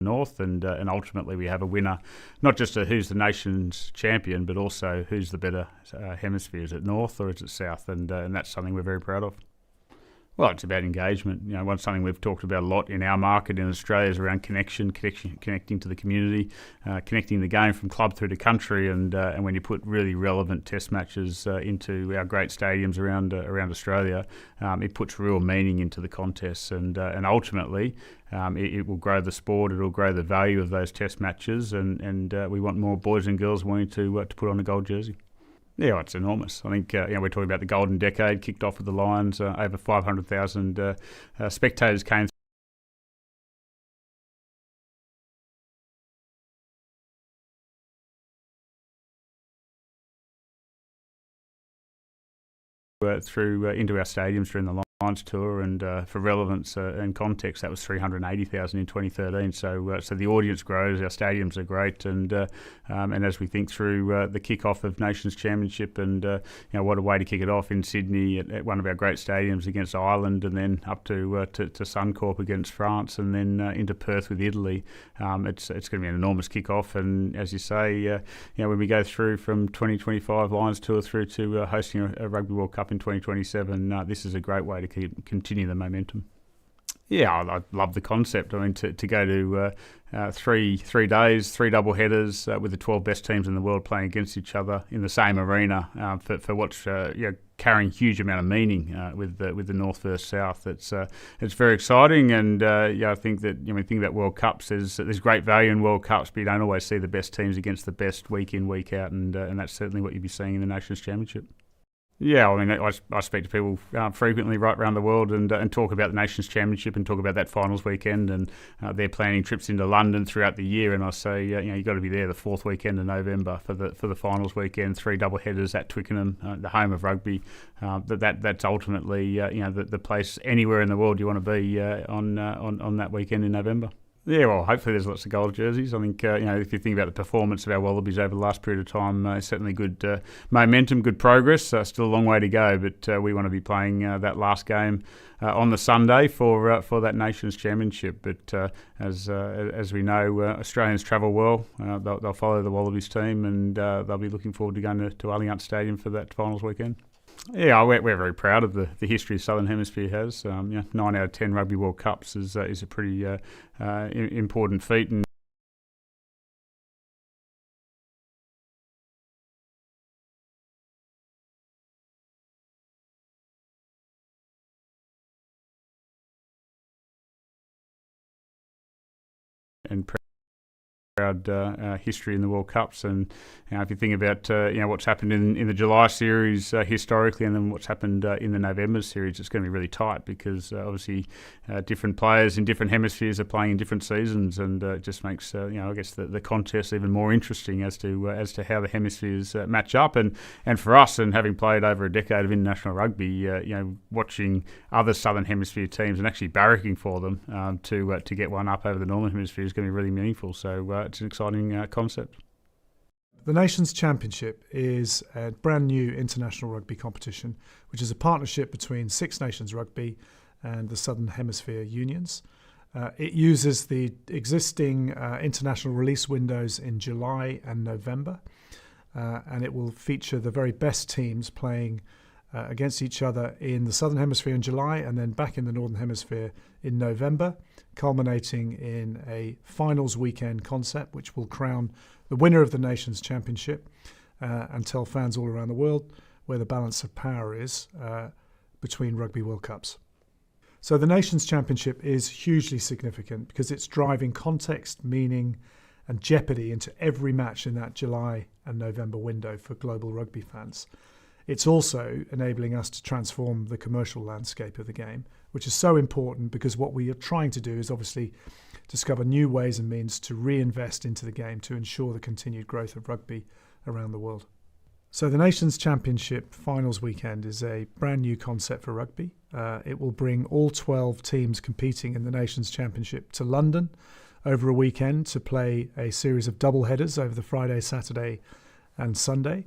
north, and ultimately we have a winner, not just who's the nation's champion, but also who's the better hemisphere. Is it north or is it south? And that's something we're very proud of. Well, it's about engagement. Something we've talked about a lot in our market in Australia is around connecting to the community, connecting the game from club through to country, and when you put really relevant test matches into our great stadiums around Australia, it puts real meaning into the contests, and ultimately it will grow the sport. It will grow the value of those test matches, and we want more boys and girls wanting to put on a gold jersey. Yeah, it's enormous. I think we're talking about the golden decade, kicked off with the Lions. Over 500,000 spectators came through into our stadiums during the Lions tour, and for relevance and context, that was 380,000 in 2013. So the audience grows, our stadiums are great, and as we think through the kick-off of Nations Championship, and what a way to kick it off in Sydney at one of our great stadiums against Ireland, and then up to Suncorp against France, and then into Perth with Italy. It's going to be an enormous kick-off, and as you say, when we go through from 2025 Lions tour through to hosting a Rugby World Cup in 2027, this is a great way to continue the momentum. Yeah, I love the concept. I mean, to go to 3 days, 3 double headers with the 12 best teams in the world playing against each other in the same arena for what's carrying huge amount of meaning with the North versus South. It's very exciting, and I think that when we think about World Cups, there's great value in World Cups, but you don't always see the best teams against the best week in, week out, and that's certainly what you'll be seeing in the Nations Championship. Yeah, I mean, I speak to people frequently right around the world and talk about the Nations Championship and talk about that finals weekend, and they're planning trips into London throughout the year. And I say, you've got to be there the fourth weekend of November for the finals weekend. 3 double headers at Twickenham, the home of rugby. That's ultimately the place anywhere in the world you want to be on that weekend in November. Yeah, well, hopefully there's lots of gold jerseys. I think, if you think about the performance of our Wallabies over the last period of time, certainly good momentum, good progress. Still a long way to go, but we want to be playing that last game on the Sunday for that Nations Championship. But as we know, Australians travel well. They'll follow the Wallabies team, and they'll be looking forward to going to Allianz Stadium for that finals weekend. Yeah, we're very proud of the history the Southern Hemisphere has. 9 out of 10 Rugby World Cups is a pretty important feat. And proud history in the World Cups, and if you think about what's happened in the July series historically, and then what's happened in the November series, it's going to be really tight because obviously different players in different hemispheres are playing in different seasons, and it just makes I guess the contest even more interesting as to how the hemispheres match up, and for us, and having played over a decade of international rugby, watching other Southern Hemisphere teams and actually barracking for them to get one up over the Northern Hemisphere is going to be really meaningful. So it's an exciting concept. The Nations Championship is a brand new international rugby competition, which is a partnership between Six Nations Rugby and the Southern Hemisphere unions. It uses the existing international release windows in July and November, and it will feature the very best teams playing against each other in the Southern Hemisphere in July, and then back in the Northern Hemisphere in November, culminating in a finals weekend concept which will crown the winner of the Nations Championship and tell fans all around the world where the balance of power is between Rugby World Cups. So the Nations Championship is hugely significant because it's driving context, meaning and jeopardy into every match in that July and November window for global rugby fans. It's also enabling us to transform the commercial landscape of the game, which is so important because what we are trying to do is obviously discover new ways and means to reinvest into the game to ensure the continued growth of rugby around the world. So the Nations Championship finals weekend is a brand new concept for rugby. It will bring all 12 teams competing in the Nations Championship to London over a weekend to play a series of double headers over the Friday, Saturday and Sunday.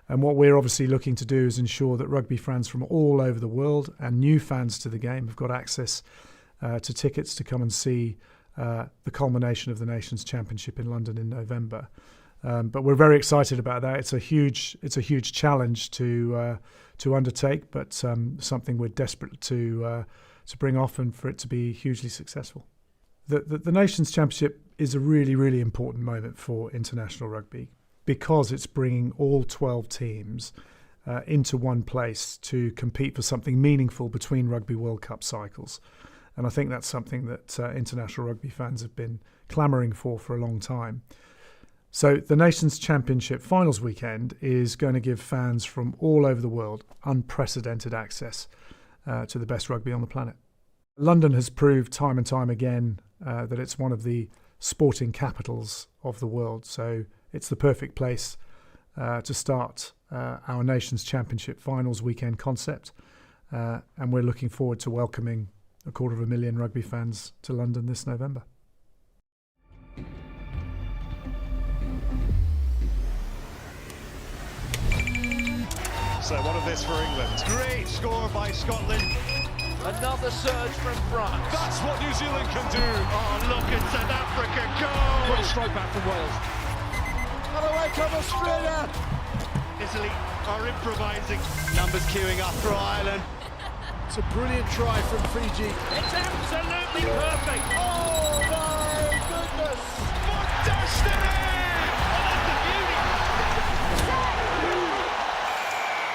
And what we're obviously looking to do is ensure that rugby fans from all over the world and new fans to the game have got access to tickets to come and see the culmination of the Nations Championship in London in November. But we're very excited about that. It's a huge challenge to undertake, but something we're desperate to bring off and for it to be hugely successful. The Nations Championship is a really important moment for international rugby because it's bringing all 12 teams into one place to compete for something meaningful between Rugby World Cup cycles. And I think that's something that international rugby fans have been clamouring for a long time. So the Nations Championship finals weekend is going to give fans from all over the world unprecedented access to the best rugby on the planet. London has proved time and time again that it's one of the sporting capitals of the world. So it's the perfect place to start our Nations Championship finals weekend concept. And we're looking forward to welcoming 250,000 rugby fans to London this November. So what of this for England? Great score by Scotland. Another surge from France. That's what New Zealand can do. Oh, look at South Africa go! Great strike back from Wales. And away come Australia. Italy are improvising. Numbers queuing up for Ireland. It's a brilliant try from Fiji. It's absolutely perfect. Oh my goodness! For destiny!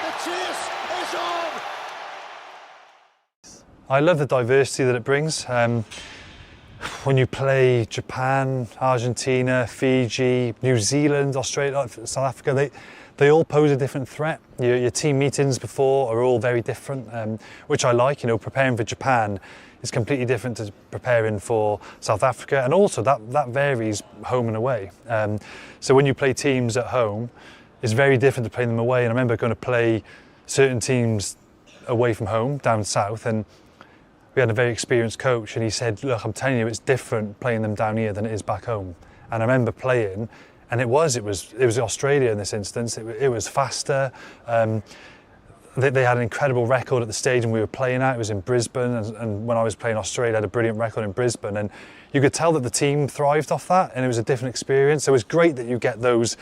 The chase is on! I love the diversity that it brings. When you play Japan, Argentina, Fiji, New Zealand, Australia, South Africa, they all pose a different threat. Your team meetings before are all very different, which I like. You know, preparing for Japan is completely different to preparing for South Africa, and also that varies home and away. So when you play teams at home, it's very different to playing them away. And I remember going to play certain teams away from home down south, and we had a very experienced coach, and he said, look, I'm telling you, it's different playing them down here than it is back home. And I remember playing, and it was Australia in this instance. It was faster. They had an incredible record at the stage and we were playing at. It was in Brisbane, and when I was playing Australia, I had a brilliant record in Brisbane, and you could tell that the team thrived off that, and it was a different experience. So it was great that you get those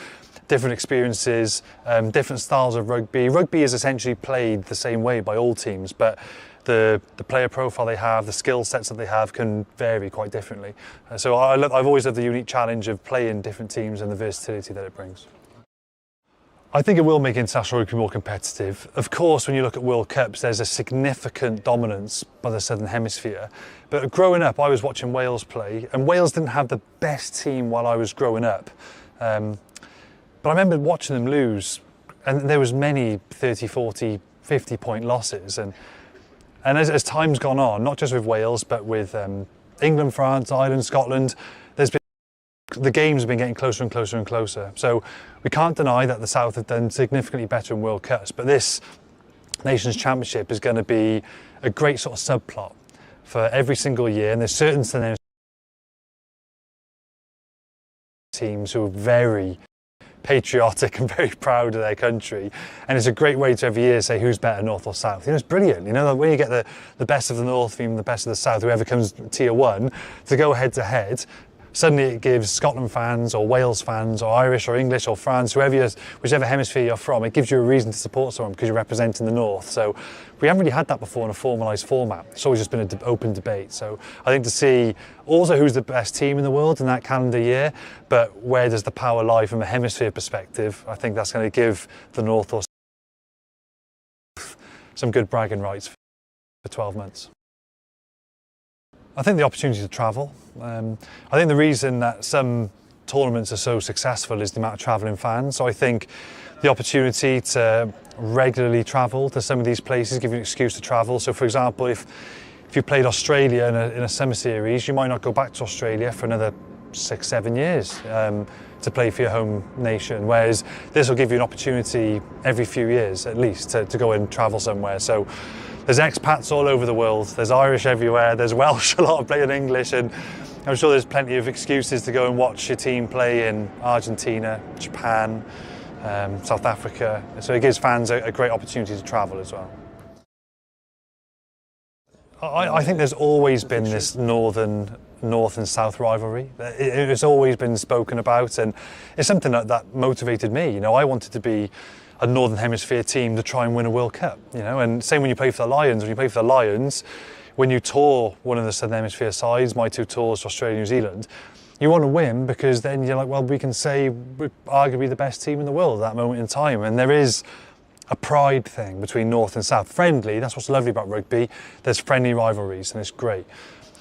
different experiences, different styles of rugby. Rugby is essentially played the same way by all teams, but the player profile they have, the skill sets that they have can vary quite differently. So I've always had the unique challenge of playing different teams and the versatility that it brings. I think it will make international rugby more competitive. Of course, when you look at World Cups, there's a significant dominance by the Southern Hemisphere. But growing up, I was watching Wales play, and Wales didn't have the best team while I was growing up. But I remember watching them lose, and there was many 30, 40, 50-point losses. And as time's gone on, not just with Wales, but with England, France, Ireland, Scotland, the games have been getting closer and closer and closer. So we can't deny that the South have done significantly better in World Cups, but this Nations Championship is going to be a great sort of subplot for every single year, and there's certain teams who are very patriotic and very proud of their country, and it's a great way to every year say who's better, North or South. You know, it's brilliant. You know, when you get the best of the North and the best of the South, whoever comes tier one, to go head to head, suddenly it gives Scotland fans or Wales fans or Irish or English or France, whichever hemisphere you're from, it gives you a reason to support someone because you're representing the North. So we haven't really had that before in a formalised format. It's always just been an open debate. So I think to see also who's the best team in the world in that calendar year, but where does the power lie from a hemisphere perspective, I think that's going to give the North or South some good bragging rights for 12 months. I think the opportunity to travel. I think the reason that some tournaments are so successful is the amount of travelling fans. So I think the opportunity to regularly travel to some of these places give you an excuse to travel. So for example, if you played Australia in a summer series, you might not go back to Australia for another 6-7 years to play for your home nation, whereas this will give you an opportunity every few years at least to go and travel somewhere. So there's expats all over the world, there's Irish everywhere, there's Welsh a lot playing English, and I'm sure there's plenty of excuses to go and watch your team play in Argentina, Japan, South Africa. So it gives fans a great opportunity to travel as well. I think there's always been this north and south rivalry. It's always been spoken about, and it's something that motivated me. You know, I wanted to be a Northern Hemisphere team to try and win a World Cup. You know, and same when you play for the Lions. When you play for the Lions, when you tour one of the Southern Hemisphere sides, my two tours to Australia and New Zealand, you want to win because then you're like, well, we can say we're arguably the best team in the world at that moment in time, and there is a pride thing between North and South. Friendly, that's what's lovely about rugby. There's friendly rivalries and it's great.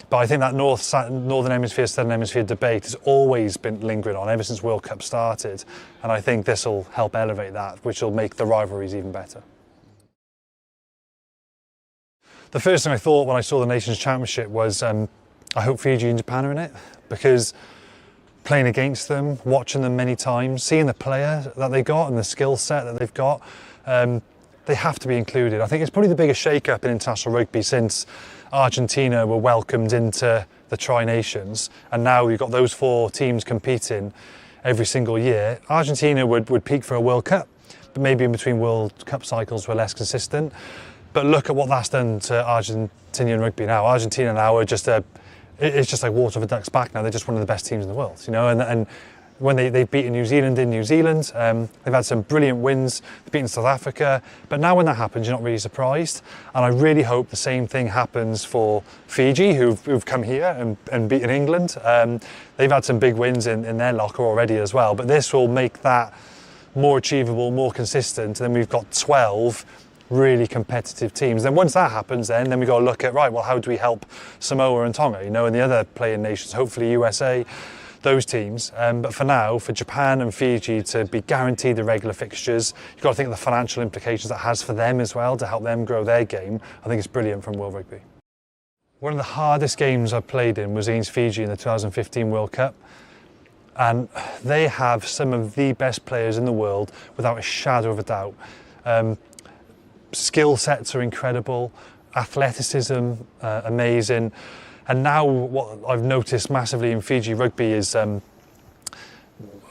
But I think that Northern Hemisphere, Southern Hemisphere debate has always been lingering on ever since World Cup started. And I think this will help elevate that, which will make the rivalries even better. The first thing I thought when I saw the Nations Championship was, I hope Fiji and Japan are in it, because playing against them, watching them many times, seeing the player that they got and the skill set that they've got, they have to be included. I think it's probably the biggest shake-up in international rugby since Argentina were welcomed into the Tri-Nations, and now you've got those four teams competing every single year. Argentina would peak for a World Cup, but maybe in between World Cup cycles were less consistent. But look at what that's done to Argentinian rugby now. Argentina now are it's just like water off a duck's back now. They're just one of the best teams in the world, you know, and when they've beaten New Zealand in New Zealand, they've had some brilliant wins, they've beaten South Africa, but now when that happens, you're not really surprised. And I really hope the same thing happens for Fiji, who've come here and beaten England. They've had some big wins in their locker already as well, but this will make that more achievable, more consistent, and then we've got 12 really competitive teams. Then once that happens, then we got to look at, right, well, how do we help Samoa and Tonga, you know, and the other playing nations, hopefully USA, those teams. But for now, for Japan and Fiji to be guaranteed the regular fixtures, you've got to think of the financial implications that has for them as well, to help them grow their game. I think it's brilliant from World Rugby. One of the hardest games I played in was against Fiji in the 2015 World Cup. And they have some of the best players in the world, without a shadow of a doubt. Skill sets are incredible, athleticism amazing. And now what I've noticed massively in Fiji rugby is a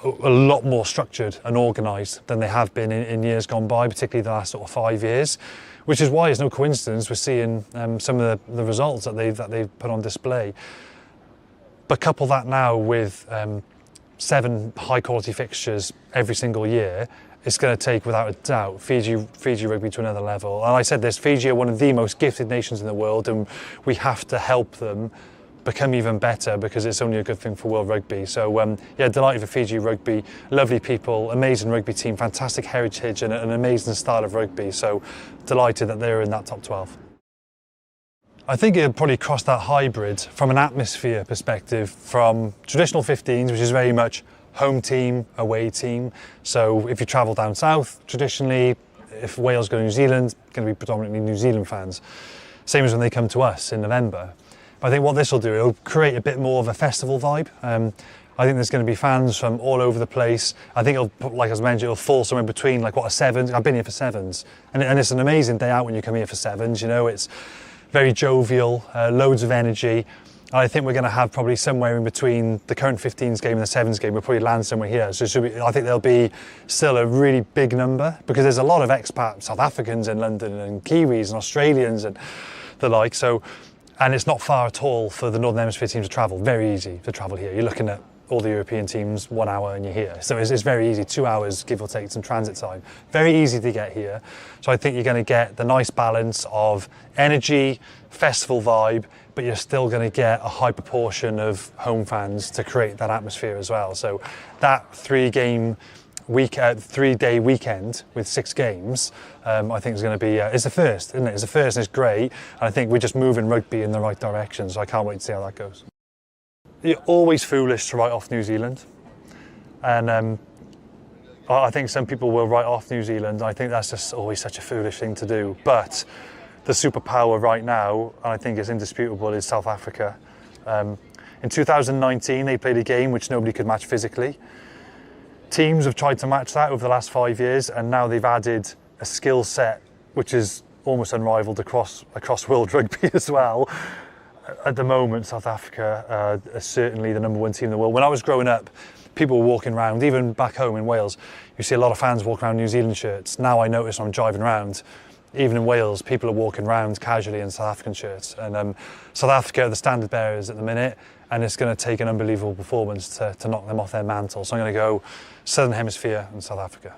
lot more structured and organised than they have been in years gone by, particularly the last sort of 5 years, which is why it's no coincidence we're seeing some of the results that they've put on display. But couple that now with 7 high quality fixtures every single year, it's going to take, without a doubt, Fiji rugby to another level. And I said this, Fiji are one of the most gifted nations in the world, and we have to help them become even better, because it's only a good thing for World Rugby. So yeah, delighted for Fiji rugby, lovely people, amazing rugby team, fantastic heritage and an amazing style of rugby. So delighted that they're in that top 12. I think it'll probably cross that hybrid from an atmosphere perspective from traditional 15s, which is very much home team, away team. So if you travel down south, traditionally, if Wales go to New Zealand, it's going to be predominantly New Zealand fans. Same as when they come to us in November. But I think what this will do, it'll create a bit more of a festival vibe. I think there's going to be fans from all over the place. I think it'll, like I mentioned, it'll fall somewhere between like what a sevens. I've been here for sevens, and it's an amazing day out when you come here for sevens. You know, it's very jovial, loads of energy. I think we're going to have probably somewhere in between the current 15s game and the sevens game. We'll probably land somewhere here. So I think there'll be still a really big number, because there's a lot of expat South Africans in London and Kiwis and Australians and the like. So, and it's not far at all for the Northern Hemisphere team to travel. Very easy to travel here. You're looking at all the European teams 1 hour and you're here. So it's very easy, 2 hours, give or take some transit time. Very easy to get here. So I think you're going to get the nice balance of energy, festival vibe, but you're still going to get a high proportion of home fans to create that atmosphere as well. So that 3-day weekend with 6 games, I think is going to be, it's a first, isn't it? It's a first and it's great. And I think we're just moving rugby in the right direction. So I can't wait to see how that goes. You're always foolish to write off New Zealand. And I think some people will write off New Zealand. I think that's just always such a foolish thing to do. But the superpower right now, and I think it's indisputable, is South Africa. In 2019, they played a game which nobody could match physically. Teams have tried to match that over the last 5 years, and now they've added a skill set which is almost unrivaled across World Rugby as well. At the moment, South Africa are certainly the #1 team in the world. When I was growing up, people were walking around, even back home in Wales, you see a lot of fans walk around New Zealand shirts. Now I notice when I'm driving around, Even in Wales, people are walking around casually in South African shirts. And South Africa are the standard bearers at the minute, and it's going to take an unbelievable performance to knock them off their mantle. So I'm going to go Southern Hemisphere and South Africa.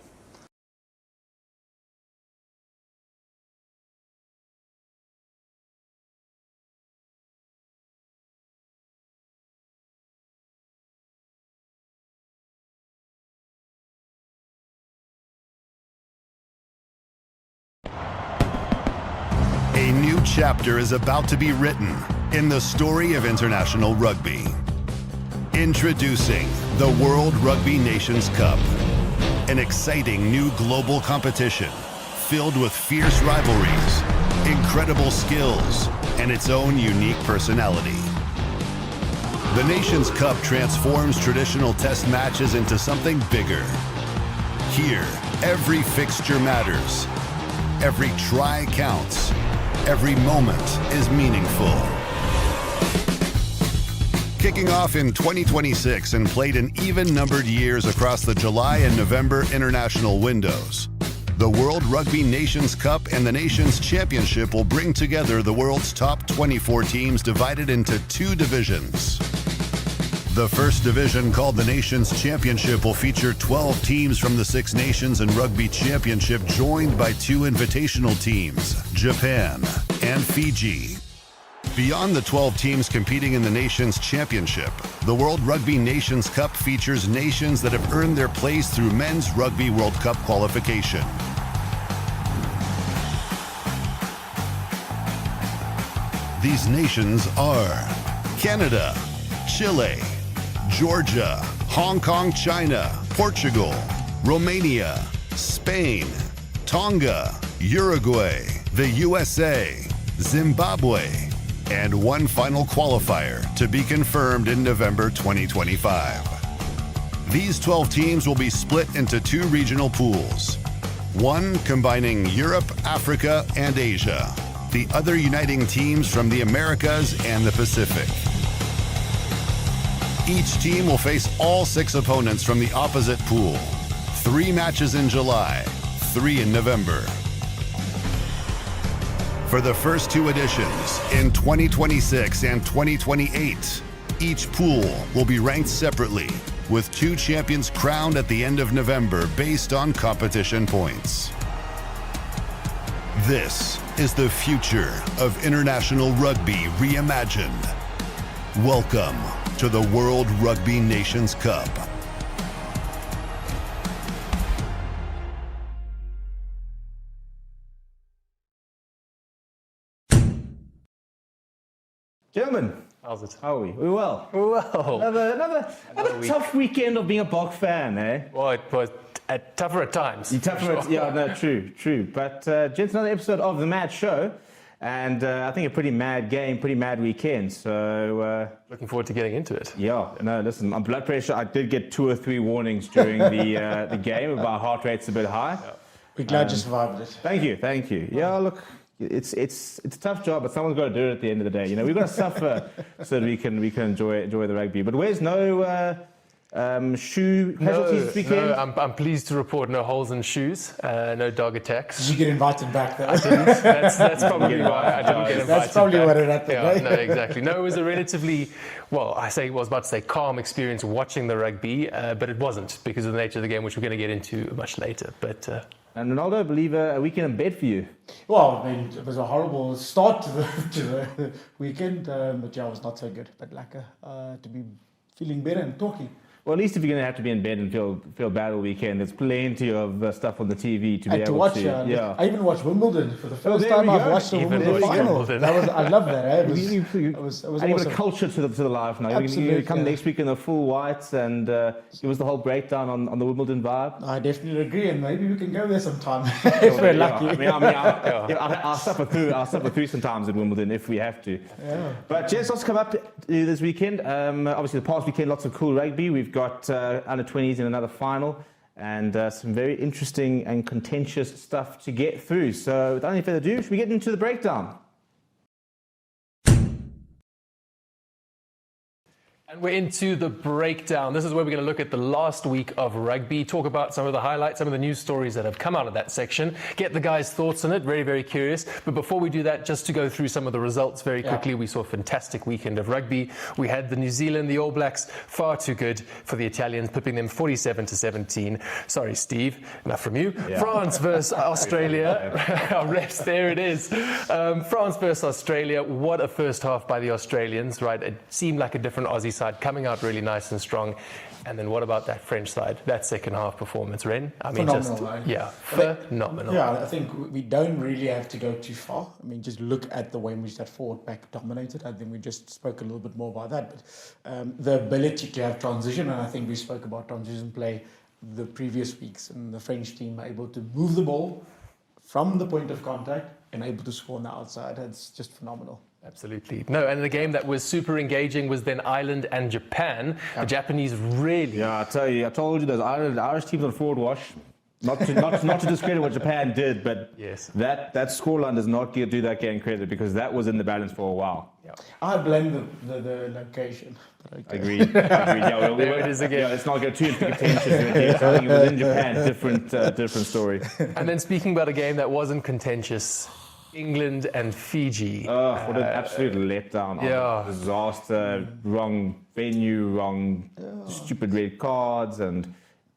A new chapter is about to be written in the story of international rugby. Introducing the World Rugby Nations Cup, an exciting new global competition filled with fierce rivalries, incredible skills, and its own unique personality. The Nations Cup transforms traditional test matches into something bigger. Here, every fixture matters. Every try counts. Every moment is meaningful. Kicking off in 2026 and played in even-numbered years across the July and November international windows, the World Rugby Nations Cup and the Nations Championship will bring together the world's top 24 teams divided into 2 divisions. The first division, called the Nations Championship, will feature 12 teams from the Six Nations and Rugby Championship, joined by 2 invitational teams, Japan and Fiji. Beyond the 12 teams competing in the Nations Championship, the World Rugby Nations Cup features nations that have earned their place through Men's Rugby World Cup qualification. These nations are Canada, Chile, Georgia, Hong Kong, China, Portugal, Romania, Spain, Tonga, Uruguay, the USA, Zimbabwe, and one final qualifier to be confirmed in November 2025. These 12 teams will be split into 2 regional pools, one combining Europe, Africa, and Asia, the other uniting teams from the Americas and the Pacific. Each team will face all 6 opponents from the opposite pool. 3 matches in July, 3 in November. For the first 2 editions, in 2026 and 2028, each pool will be ranked separately, with 2 champions crowned at the end of November based on competition points. This is the future of international rugby reimagined. Welcome to the World Rugby Nations Cup. Gentlemen, how's it? how are we? We're well. We're well. Another tough weekend of being a Bok fan, eh? Well, it was tougher at times. Yeah, no, true. But gents, another episode of the Mad Show, and I think a pretty mad game, pretty mad weekend. So looking forward to getting into it. Yeah, no, listen, my blood pressure. I did get 2 or 3 warnings during the game about heart rate's a bit high. Yeah. We're glad you survived it. Thank you. Yeah, look. It's a tough job, but someone's got to do it at the end of the day. You know, we've got to suffer so that we can enjoy the rugby. But where's no shoe casualties this weekend? No, I'm pleased to report no holes in shoes, no dog attacks. Did you get invited back though? I didn't. That's probably why I didn't get invited. That's probably back. what it happened. Yeah, no, exactly. No, it was a relatively, was about to say calm experience watching the rugby, but it wasn't because of the nature of the game, which we're going to get into much later. But and Ronaldo, I believe a weekend in bed for you. Well, I mean, it was a horrible start to the weekend, but yeah, it was not so good. But like to be feeling better and talking. Well, at least if you're going to have to be in bed and feel bad all weekend, there's plenty of stuff on the TV to be able to watch. Yeah. I even watched Wimbledon for the first there time. we I've go. watched the Wimbledon final. I love that. Eh? It was and you've got awesome. a culture to the life now. Absolutely, you come next week in the full whites and give us the whole breakdown on the Wimbledon vibe. I definitely agree, and maybe we can go there sometime if we're lucky. I'll suffer through sometimes at Wimbledon if we have to. Yeah. But just lots to come up this weekend. Obviously, the past weekend, lots of cool rugby. We've got under 20s in another final, and some very interesting and contentious stuff to get through. So without any further ado, should we get into the breakdown? And we're into the breakdown. This is where we're going to look at the last week of rugby, talk about some of the highlights, some of the news stories that have come out of that section, get the guys' thoughts on it. Very, very curious. But before we do that, just to go through some of the results very quickly, we saw a fantastic weekend of rugby. We had the New Zealand, the All Blacks, far too good for the Italians, pipping them 47-17. Sorry, Steve, enough from you. Yeah. France versus Australia. Our refs, there it is. France versus Australia. What a first half by the Australians, right? It seemed like a different Aussie side coming out really nice and strong. And then what about that French side, that second half performance, Ren? I mean, phenomenal, phenomenal. Yeah, I think we don't really have to go too far. I mean, just look at the way in which that forward pack dominated. I think we just spoke a little bit more about that. But the ability to have transition, and I think we spoke about transition play the previous weeks, and the French team are able to move the ball from the point of contact and able to score on the outside. It's just phenomenal. Absolutely. No, and the game that was super engaging was then Ireland and Japan. The Japanese really... Yeah, I told you those Irish teams on forward wash. Not to discredit what Japan did, but yes, that scoreline does not do that game credit, because that was in the balance for a while. Yeah. I blame the location. Agreed. Yeah, there it is again. Yeah, let's not go too into contentious. I think it was in Japan, different story. And then speaking about a game that wasn't contentious, England and Fiji. Oh, what an absolute letdown. Yeah. Disaster, wrong venue, wrong stupid red cards, and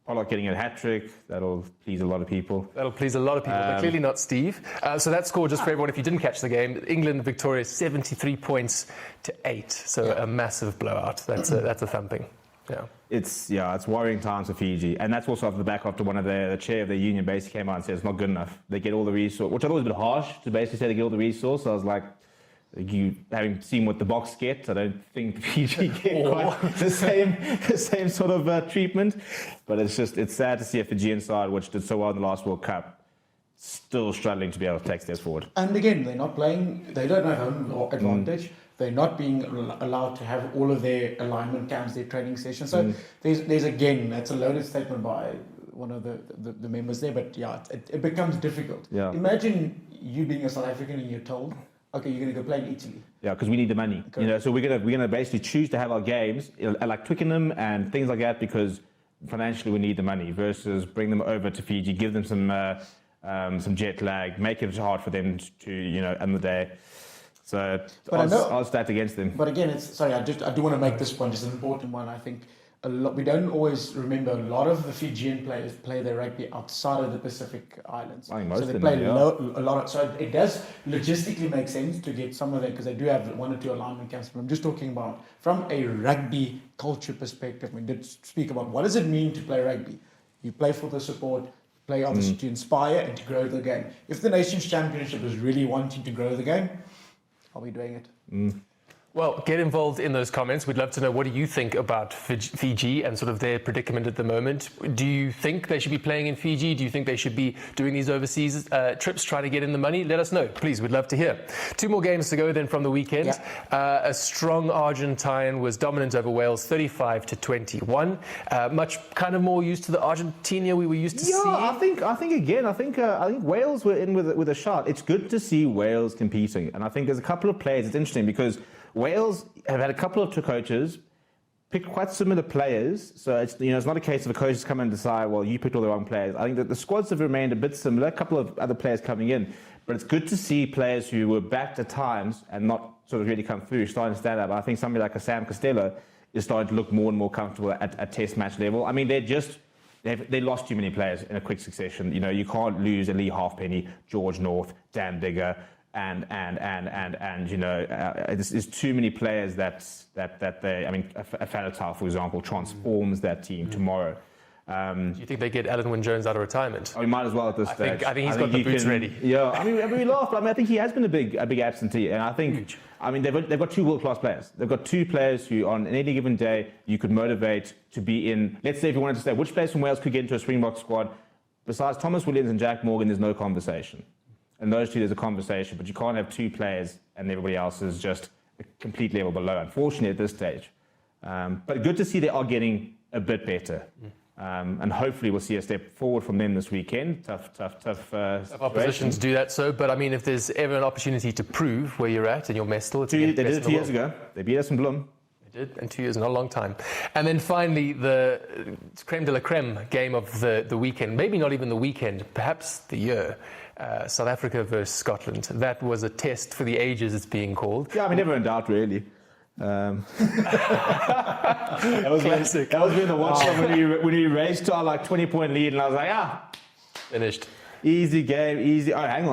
Pollock getting a hat-trick. That'll please a lot of people. That'll please a lot of people, but clearly not Steve. So that score, just for everyone, if you didn't catch the game, England victorious 73 points to 8. So a massive blowout. That's a thumping. Yeah. It's worrying times for Fiji, and that's also off the back after one of the chair of their union basically came out and said it's not good enough. They get all the resource, which I thought was a bit harsh to basically say they get all the resource. So I was like, you having seen what the Box get, I don't think Fiji get quite the same sort of treatment. But it's sad to see a Fijian side, which did so well in the last World Cup, still struggling to be able to take steps forward. And again, they're not playing. They don't have home advantage. They're not being allowed to have all of their alignment camps, their training sessions. So there's again, that's a loaded statement by one of the members there. But yeah, it becomes difficult. Yeah. Imagine you being a South African and you're told, okay, you're going to go play in Italy. Yeah, because we need the money. So we're gonna basically choose to have our games like Twickenham and things like that because financially we need the money. Versus bring them over to Fiji, give them some jet lag, make it hard for them to end the day. So I'll start against them. But again, I do want to make this point. It's an important one. I think we don't always remember a lot of the Fijian players play their rugby outside of the Pacific Islands. I think most so they of play them, a lot of. So it does logistically make sense to get some of them because they do have 1 or 2 alignment camps. But I'm just talking about from a rugby culture perspective. We did speak about what does it mean to play rugby. You play for the support. Play obviously to inspire and to grow the game. If the Nations Championship is really wanting to grow the game, are we doing it? Well, get involved in those comments. We'd love to know, what do you think about Fiji and sort of their predicament at the moment? Do you think they should be playing in Fiji? Do you think they should be doing these overseas trips, trying to get in the money? Let us know. Please, we'd love to hear. 2 more games to go then from the weekend. Yeah. A strong Argentine was dominant over Wales, 35-21. Much kind of more used to the Argentina we were used to see. I think Wales were in with a shot. It's good to see Wales competing. And I think there's a couple of players. It's interesting because Wales have had a couple of coaches pick quite similar players, so it's not a case of a coach come and decide, well, you picked all the wrong players. I think that the squads have remained a bit similar, a couple of other players coming in, but it's good to see players who were backed at times and not sort of really come through starting to stand up. I think somebody like a Sam Costello is starting to look more and more comfortable at test match level. I mean, they lost too many players in a quick succession. You can't lose a Lee Halfpenny, George North, Dan Digger. And there's too many players that they. I mean, a Falatau, for example, transforms that team tomorrow. Do you think they get Alan Wynne-Jones out of retirement? Oh, he might as well at this stage. I think he's got the boots ready. Yeah, I mean, we laugh, but I think he has been a big absentee, and I think. Huge. I mean, they've got 2 world-class players. They've got 2 players who, on any given day, you could motivate to be in. Let's say if you wanted to say which players from Wales could get into a Springbok squad, besides Thomas Williams and Jack Morgan, there's no conversation. And those 2, there's a conversation, but you can't have 2 players and everybody else is just a complete level below, unfortunately, at this stage. But good to see they are getting a bit better. And hopefully we'll see a step forward from them this weekend. Tough oppositions do that so, but I mean, if there's ever an opportunity to prove where you're at in your Mestel, they did it 2 years ago. They beat us in Bloem. Did, and 2 years, not a long time. And then finally, the creme de la creme game of the weekend, maybe not even the weekend, perhaps the year, South Africa versus Scotland. That was a test for the ages, it's being called. Yeah, I mean, never in doubt, really. That was Classic. That was when the watch when we raced to our 20-point lead, and I was like, Finished. Easy game, easy. Oh, hang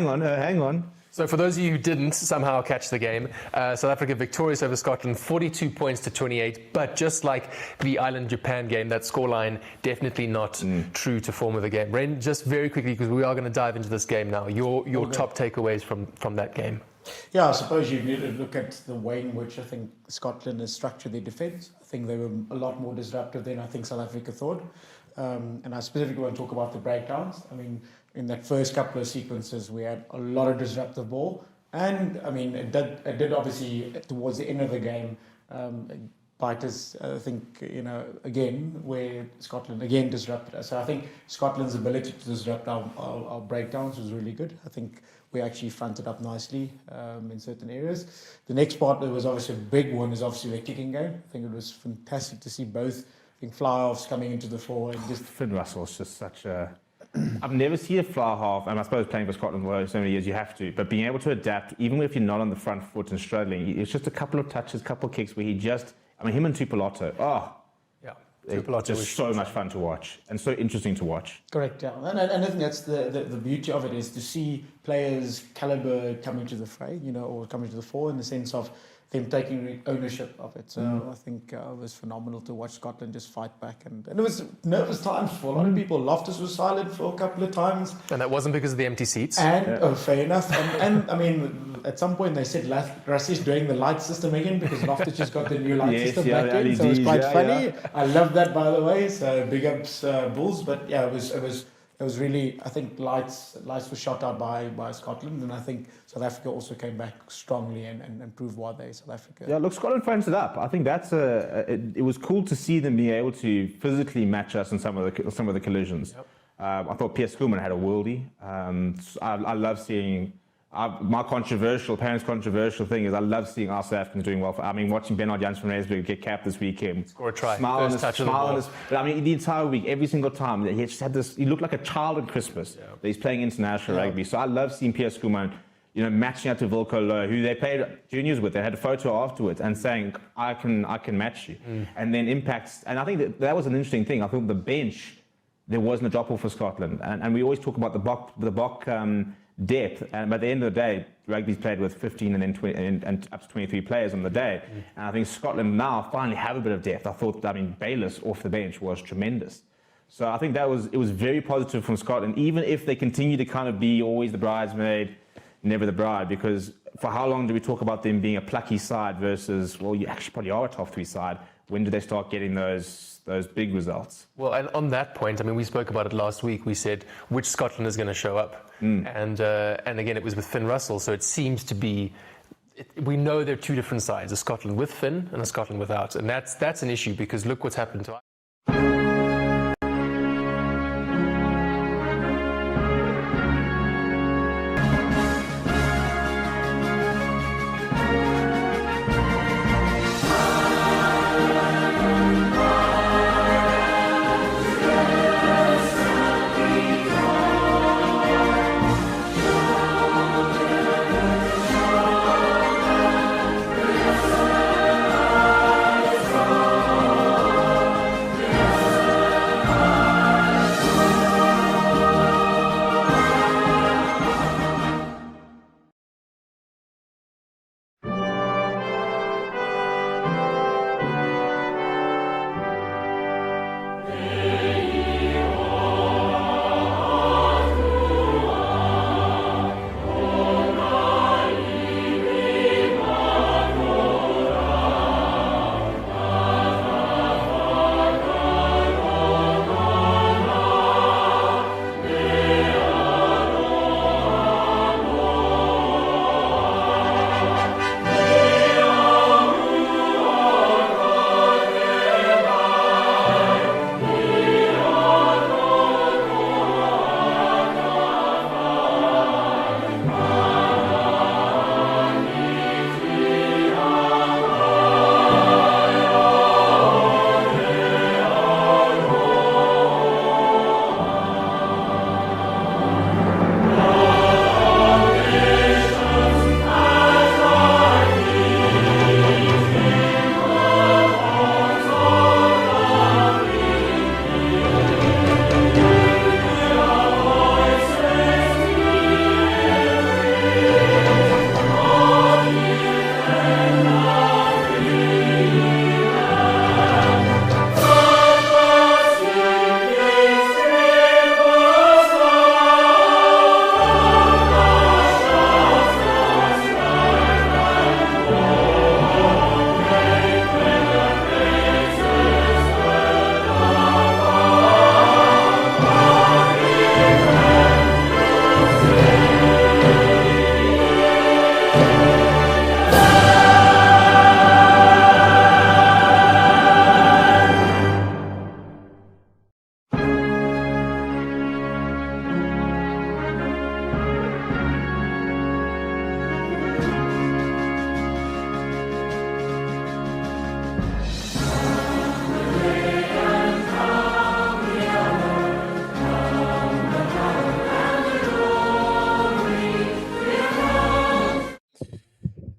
on. So for those of you who didn't somehow catch the game, South Africa victorious over Scotland, 42 points to 28. But just like the Ireland-Japan game, that scoreline definitely not true to form of the game. Ren, just very quickly, because we are going to dive into this game now, your top takeaways from that game. Yeah, I suppose you need to look at the way in which I think Scotland has structured their defence. I think they were a lot more disruptive than I think South Africa thought. And I specifically want to talk about the breakdowns. I mean, in that first couple of sequences, we had a lot of disruptive ball. And, I mean, it did obviously, towards the end of the game, bite us, I think, again, where Scotland again disrupted us. So I think Scotland's ability to disrupt our breakdowns was really good. I think we actually fronted up nicely in certain areas. The next part that was obviously a big one is obviously the kicking game. I think it was fantastic to see both fly-offs coming into the fore. And just Finn Russell's just such a... I've never seen a fly half, and I suppose playing for Scotland for so many years you have to, but being able to adapt, even if you're not on the front foot and struggling, it's just a couple of touches, couple of kicks where he just... I mean, him and Tupolato, Tupolato just so much fun to watch and so interesting to watch. Correct, yeah. And I think that's the beauty of it, is to see players' calibre coming to the fray, or coming to the fore, in the sense of them taking ownership of it. So I think it was phenomenal to watch Scotland just fight back. And it was nervous times for a lot of people. Loftus was silent for a couple of times. And that wasn't because of the empty seats. And, fair enough. And I mean, at some point they said Rassi's doing the light system again, because Loftus just got the new light system back in. So it was quite funny. Yeah. I love that, by the way. So big ups, Bulls. But yeah, it was really, I think lights were shot out by Scotland, and I think South Africa also came back strongly and proved why they're South Africa. Yeah, look, Scotland fronted up. I think that's it was cool to see them be able to physically match us in some of the collisions. Yep. I thought Pierre Schoolman had a worldie. I love seeing. My parents' controversial thing is I love seeing our South Africans doing well. Watching Bernard Jans van Rensburg get capped this weekend. Score a try. Smile on his. But the entire week, every single time, he just had this. He looked like a child at Christmas. Yeah. He's playing international rugby. So I love seeing Pierre Schoolman, matching up to Wilco Low, who they played juniors with. They had a photo afterwards and saying, I can match you. And then impacts. And I think that was an interesting thing. I think the bench, there wasn't a drop-off for Scotland. And we always talk about the Bok depth, and by the end of the day, rugby's played with 15 and then 20 and up to 23 players on the day. And I think Scotland now finally have a bit of depth. I thought, Bayliss off the bench was tremendous. So I think it was very positive from Scotland, even if they continue to kind of be always the bridesmaid, never the bride, because for how long do we talk about them being a plucky side versus, well, you actually probably are a top three side. When do they start getting those big results? Well, and on that point, we spoke about it last week. We said which Scotland is going to show up. And again, it was with Finn Russell. So it seems to be, we know there are two different sides, a Scotland with Finn and a Scotland without. And that's an issue, because look what's happened to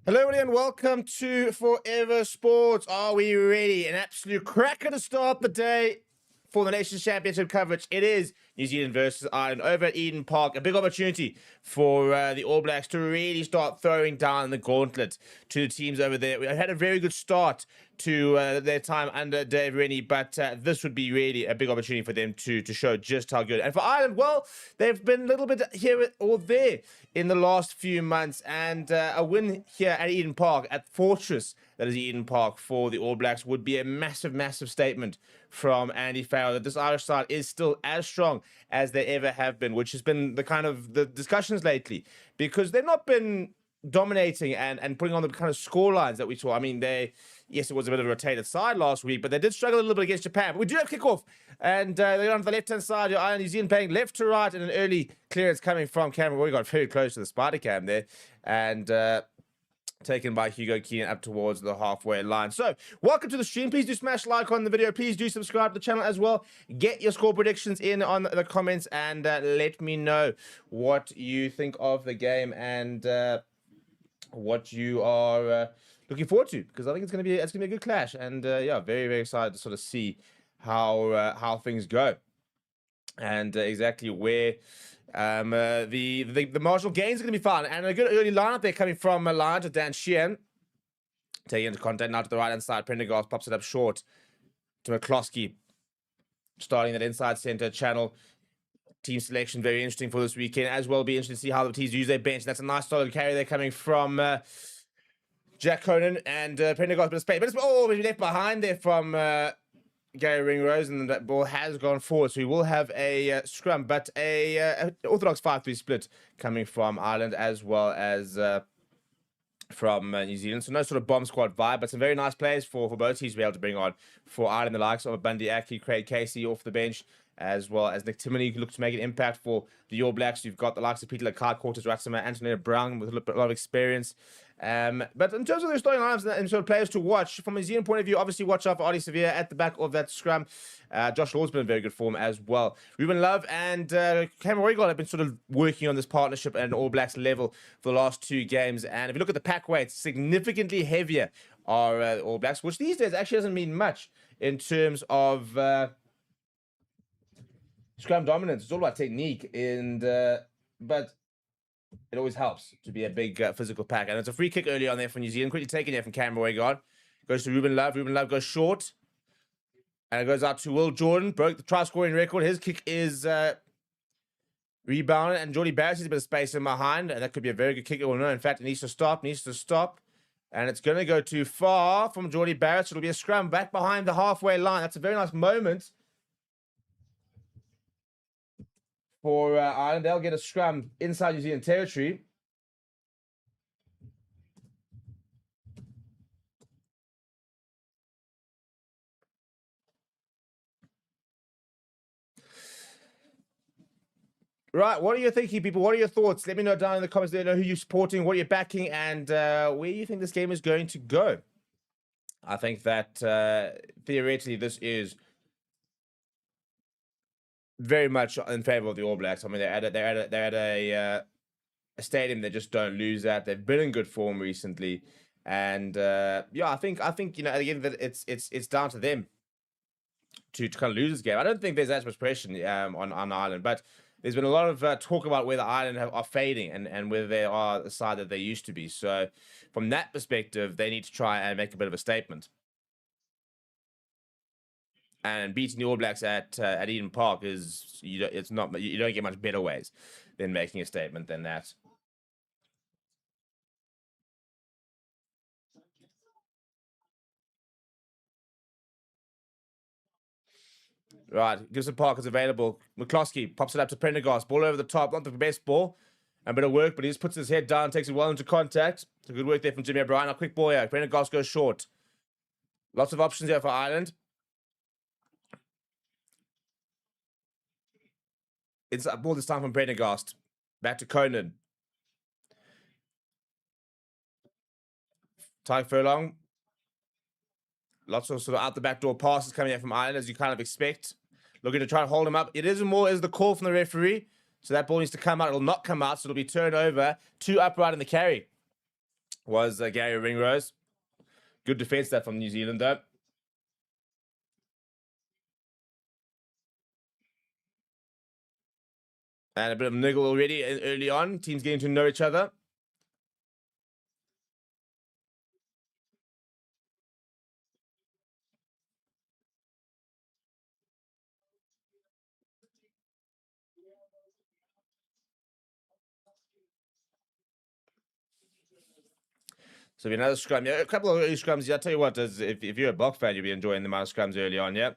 Hello, everybody, and welcome to Forever Sports. Are we ready? An absolute cracker to start the day for the Nations Championship coverage. It is New Zealand versus Ireland over at Eden Park. A big opportunity for the All Blacks to really start throwing down the gauntlet to the teams over there. We had a very good start to their time under Dave Rennie, but this would be really a big opportunity for them to show just how good. And for Ireland, well, they've been a little bit here or there in the last few months, and a win here at Eden Park, at Fortress, that is Eden Park, for the All Blacks would be a massive, massive statement from Andy Farrell that this Irish side is still as strong as they ever have been, which has been the kind of the discussions lately, because they've not been dominating and putting on the kind of score lines that we saw. I mean, yes, it was a bit of a rotated side last week, but they did struggle a little bit against Japan. But we do have kickoff, and they're on the left-hand side. New Zealand playing left to right, and an early clearance coming from Cameron. We got very close to the spider cam there, and taken by Hugo Keenan up towards the halfway line. So, welcome to the stream. Please do smash like on the video. Please do subscribe to the channel as well. Get your score predictions in on the comments, and let me know what you think of the game and what you are looking forward to, because I think it's gonna be a good clash, and yeah, very, very excited to sort of see how things go, and exactly where the marginal gains are going to be found. And a good early lineup there coming from Lions with Dan Sheehan. Taking into contact now to the right-hand side. Prendergast pops it up short to McCloskey. Starting that inside centre channel. Team selection very interesting for this weekend. As well, be interesting to see how the teams use their bench. That's a nice solid carry there coming from Jack Conan. And Prendergast a bit of space. But it's left behind there from Gary Ringrose, and that ball has gone forward, so we will have a scrum, but a orthodox 5-3 split coming from Ireland as well as from New Zealand. So no sort of bomb squad vibe, but some very nice players for both teams to be able to bring on. For Ireland, the likes of Bundy Aki, Craig Casey off the bench, as well as Nick Timoney, who looks to make an impact for the All Blacks. You've got the likes of Peter Lecard, Cortes Ratsama, Antonina Brown with a lot of experience. But in terms of their starting lineups and sort of players to watch, from a New Zealand point of view, obviously watch out for Ardie Sevilla at the back of that scrum. Josh Lord's been in very good form as well. Ruben Love and Cameron Roygal have been sort of working on this partnership at an All Blacks level for the last 2 games. And if you look at the pack weights, significantly heavier are All Blacks, which these days actually doesn't mean much in terms of scrum dominance. It's all about technique, and but it always helps to be a big physical pack. And it's a free kick early on there for New Zealand. Quickly taken there from Cameron Roygal. Goes to Ruben Love. Ruben Love goes short. And it goes out to Will Jordan. Broke the try-scoring record. His kick is rebounded. And Geordie Barrett has a bit of space in behind. And that could be a very good kick. Well, no, in fact, it needs to stop. And it's going to go too far from Geordie Barrett. So it'll be a scrum back behind the halfway line. That's a very nice moment for Ireland. They'll get a scrum inside New Zealand territory. Right, what are you thinking, people? What are your thoughts? Let me know down in the comments. Let me know who you're supporting, what you're backing, and where you think this game is going to go. I think that theoretically this is very much in favor of the All Blacks. I mean, they're at a stadium they just don't lose at. They've been in good form recently, and yeah, I think again that it's down to them to kind of lose this game. I don't think there's as much pressure on Ireland, but there's been a lot of talk about whether Ireland are fading and whether they are the side that they used to be. So from that perspective, they need to try and make a bit of a statement. And beating the All Blacks at Eden Park is you don't get much better ways than making a statement than that. Right, Gibson Park is available. McCloskey pops it up to Prendergast. Ball over the top, not the best ball. A bit of work, but he just puts his head down, takes it well into contact. It's a good work there from Jimmy O'Brien. A quick ball here. Prendergast goes short. Lots of options here for Ireland. It's a ball this time from Prendergast. Back to Conan. Ty Furlong. Lots of sort of out the back door passes coming out from Ireland, as you kind of expect. Looking to try and hold him up. It is more as the call from the referee. So that ball needs to come out. It'll not come out, so it'll be turned over. 2 upright in the carry. was Gary Ringrose. Good defence that from New Zealand, though. And a bit of niggle already early on. Teams getting to know each other. So another scrum. Yeah, a couple of early scrums. Yeah, I'll tell you what, if you're a Box fan, you'll be enjoying the amount of scrums early on, yeah.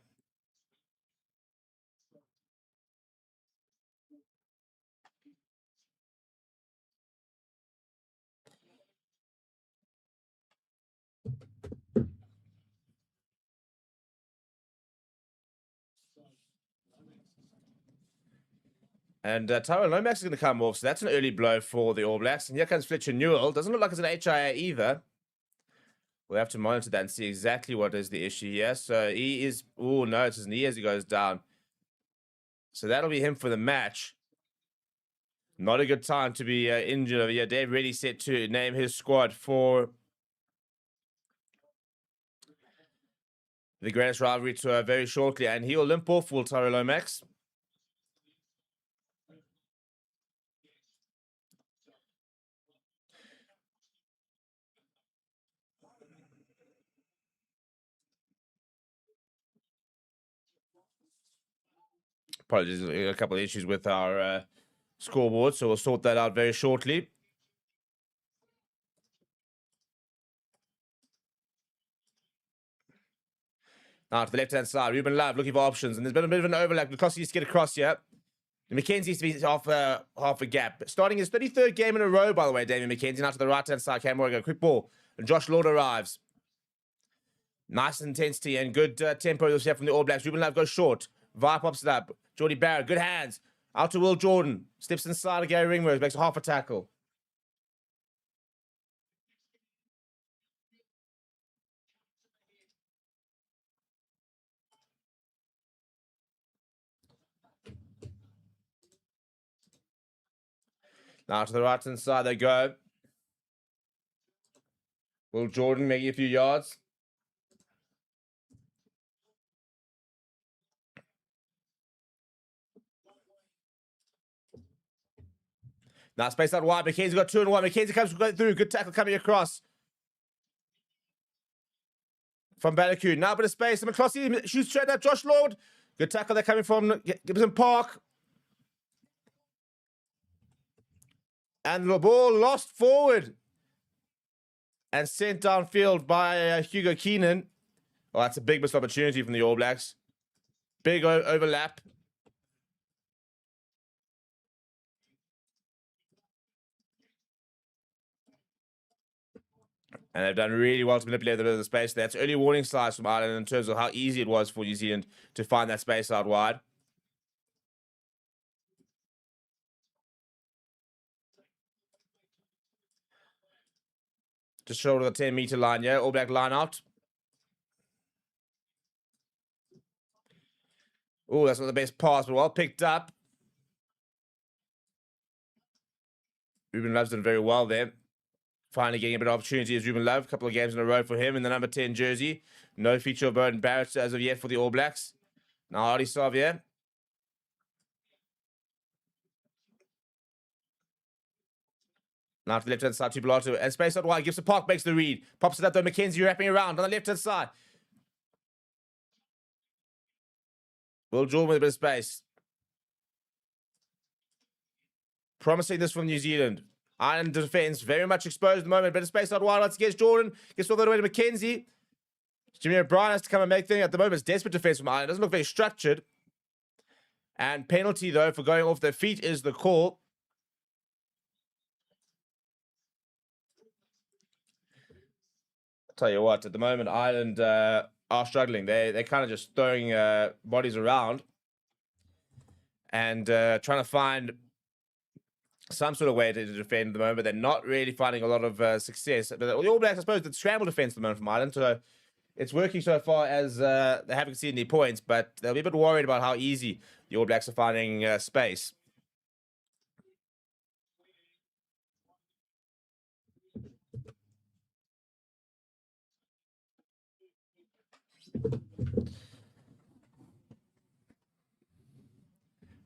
And Tyrone Lomax is going to come off, so that's an early blow for the All Blacks. And here comes Fletcher Newell. Doesn't look like it's an HIA either. We'll have to monitor that and see exactly what is the issue here. So he is... Oh, no, it's his knee as he goes down. So that'll be him for the match. Not a good time to be injured over here. Dave really set to name his squad for the greatest rivalry tour very shortly. And he'll limp off, will Tyrone Lomax. Apologies, a couple of issues with our scoreboard, so we'll sort that out very shortly. Now to the left-hand side, Ruben Love looking for options, and there's been a bit of an overlap. Lukosi needs to get across here. And McKenzie needs to be half a gap. Starting his 33rd game in a row, by the way, Damien McKenzie. Now to the right-hand side, Cam Morgan, quick ball. And Josh Lord arrives. Nice intensity and good tempo you'll see from the All Blacks. Ruben Love goes short. Vi pops it up. Jordy Barrett, good hands. Out to Will Jordan. Steps inside of Gary Ringrose, makes a half a tackle. Now to the right-hand side they go. Will Jordan making a few yards. Now space out wide. McKenzie got 2 and 1. McKenzie comes through. Good tackle coming across. From Balaku. Now a bit of space. And McCloskey shoots straight up. Josh Lord. Good tackle there coming from Gibson Park. And the ball lost forward. And sent downfield by Hugo Keenan. Well, that's a big missed opportunity from the All Blacks. Big overlap. And they've done really well to manipulate the bit of the space. That's early warning slides from Ireland in terms of how easy it was for New Zealand to find that space out wide. Just short of the 10-meter line, yeah. All Black line out. Oh, that's not the best pass, but well picked up. Ruben Love's done very well there. Finally getting a bit of opportunity as Ruben Love. A couple of games in a row for him in the number 10 jersey. No feature of Burton Barrett as of yet for the All Blacks. Now Hardy Xavier. Now to the left-hand side, Tupulato. And space out wide. Gibson Park makes the read. Pops it up though. McKenzie wrapping around on the left-hand side. Will Jordan with a bit of space. Promising this from New Zealand. Ireland defense very much exposed at the moment. Bit of space out wide. Once again, Jordan gets all the way to McKenzie. Jimmy O'Brien has to come and make things. At the moment, it's desperate defense from Ireland. Doesn't look very structured. And penalty, though, for going off their feet is the call. I'll tell you what, at the moment, Ireland are struggling. They're kind of just throwing bodies around and trying to find some sort of way to defend at the moment. They're not really finding a lot of success. But the All Blacks, I suppose, the scramble defense at the moment from Ireland. So it's working so far as they haven't seen any points, but they'll be a bit worried about how easy the All Blacks are finding space.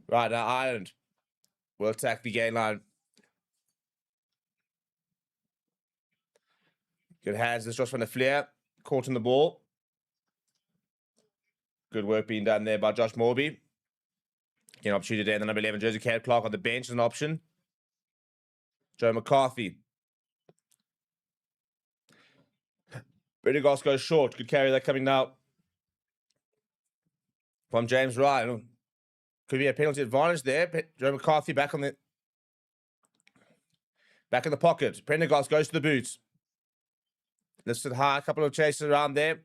Right, now Ireland will attack the gain line. Good hands. This just from the flare. Caught in the ball. Good work being done there by Josh Morby. An opportunity there in the number 11 jersey. Caleb Clark on the bench as an option. Joe McCarthy. Brendan goes short. Good carry there coming now from James Ryan. Could be a penalty advantage there. Joe McCarthy back in the pocket. Prendergast goes to the boots. Lifted high, a couple of chases around there.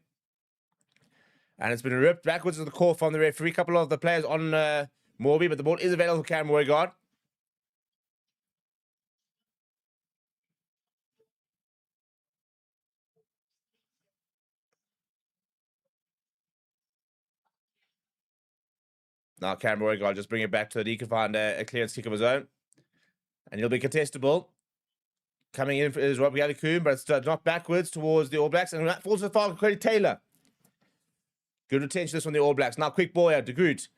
And it's been ripped backwards to the call from the referee. A couple of the players on Morby, but the ball is available for Cameron Moygaard. Now Cameron Moygaard just bring it back so that he can find a clearance kick of his own. And he'll be contestable. Coming in is Robbie Allicoon, but it's knocked backwards towards the All Blacks. And that falls to the foul of Cody Taylor. Good retention this from the All Blacks. Now quick ball here, De Groot.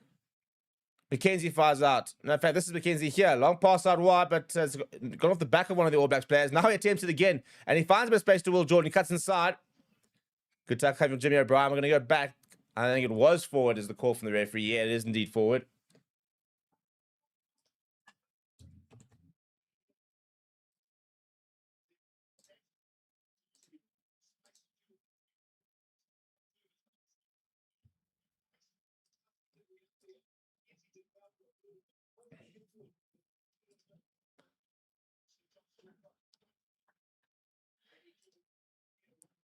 McKenzie fires out. No, in fact, this is McKenzie here. Long pass out wide, but it's gone off the back of one of the All Blacks players. Now he attempts it again. And he finds a bit of space to Will Jordan. He cuts inside. Good tackle coming from Jimmy O'Brien. We're going to go back. I think it was forward is the call from the referee. Yeah, it is indeed forward.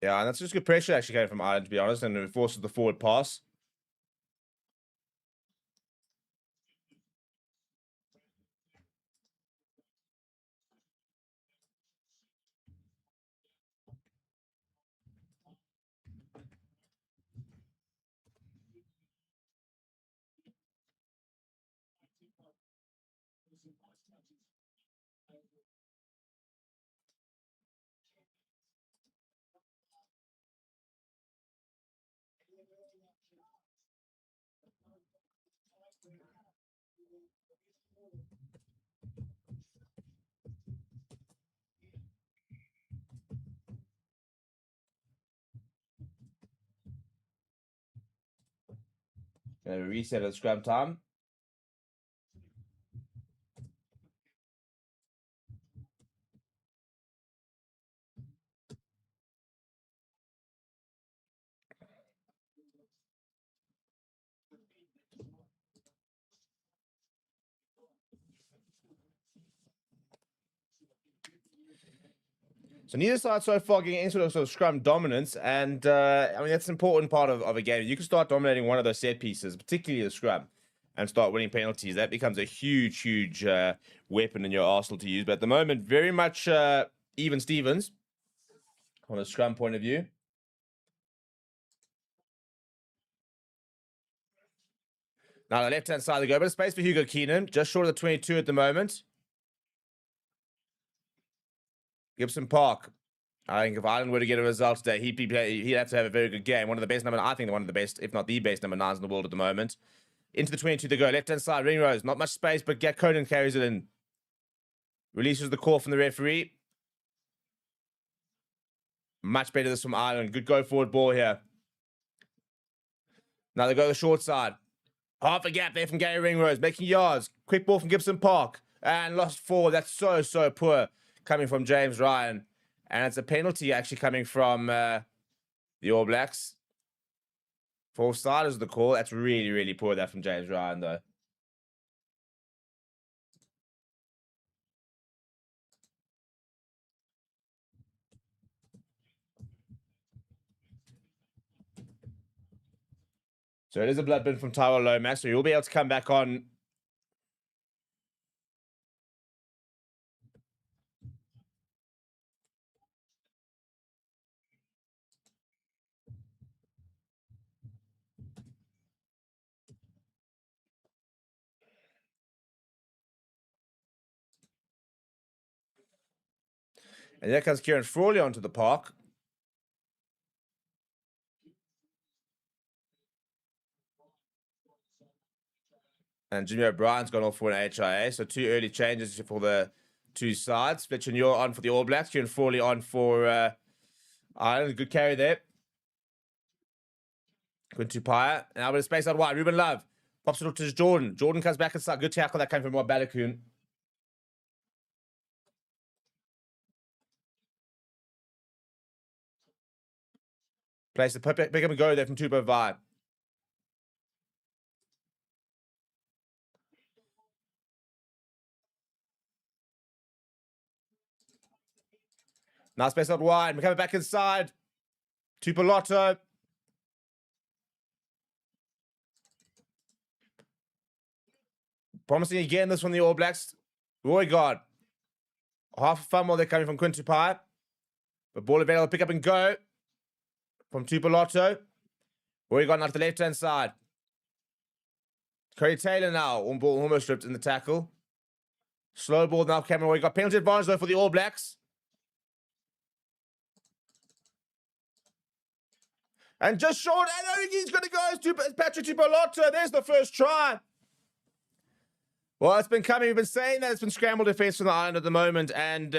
Yeah, and that's just good pressure actually came from Ireland, to be honest, and it forces the forward pass. Gonna reset at scrum time. So neither side so far getting any sort of scrum dominance, and I mean that's an important part of a game. You can start dominating one of those set pieces, particularly the scrum, and start winning penalties. That becomes a huge weapon in your arsenal to use. But at the moment, very much even Stevens on a scrum point of view. Now the left-hand side they go, but a space for Hugo Keenan, just short of the 22 at the moment. Gibson Park. I think if Ireland were to get a result today, he'd have to have a very good game. One of the best I think one of the best, if not the best number 9s in the world at the moment. Into the 22 they go. Left-hand side, Ringrose. Not much space, but Conan carries it in. Releases the call from the referee. Much better this from Ireland. Good go-forward ball here. Now they go the short side. Half a gap there from Gary Ringrose. Making yards. Quick ball from Gibson Park. And lost forward. That's so poor. Coming from James Ryan. And it's a penalty actually coming from the All Blacks. For offside is the call. That's really poor that from James Ryan though. So it is a blood bin from Taiwo Lomax, so you'll be able to come back on. And there comes Kieran Frawley onto the park. And Jimmy O'Brien's gone off for an HIA. So 2 early changes for the 2 sides. Fletcher Muir on for the All Blacks. Kieran Frawley on for Ireland. Good carry there. Quintu Paya. And now with a space out wide. Ruben Love pops it up to Jordan. Jordan comes back inside. Good tackle that came from Rob Balakoon. Place the pick up and go there from Tupo Vai. Now space out wide. We're coming back inside. Tupolotto. Promising again this from the All Blacks. Roy God. Half a fumble they're coming from Quintu Paya. But ball available, pick up and go from Tupolotto. Roy God now to the left-hand side. Cody Taylor now. On ball almost stripped in the tackle. Slow ball now, Cameron Roy God. Penalty advantage though for the All Blacks. And just short, and I think he's going to go as Patrick Tupolotto. There's the first try. Well, it's been coming. We've been saying that it's been scrambled defense from the island at the moment, and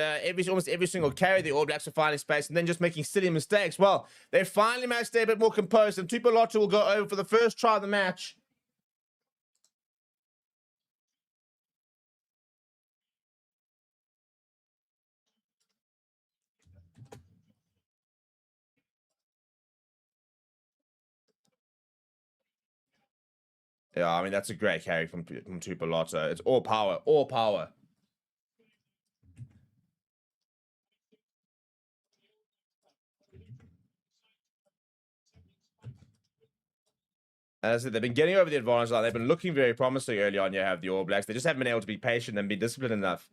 almost every single carry, the All Blacks are finding space and then just making silly mistakes. Well, they finally managed to stay a bit more composed, and Tupolotto will go over for the first try of the match. Yeah, I mean, that's a great carry from Tupolotto. It's all power, all power. As I said, they've been getting over the advantage line. They've been looking very promising early on. You have the All Blacks. They just haven't been able to be patient and be disciplined enough.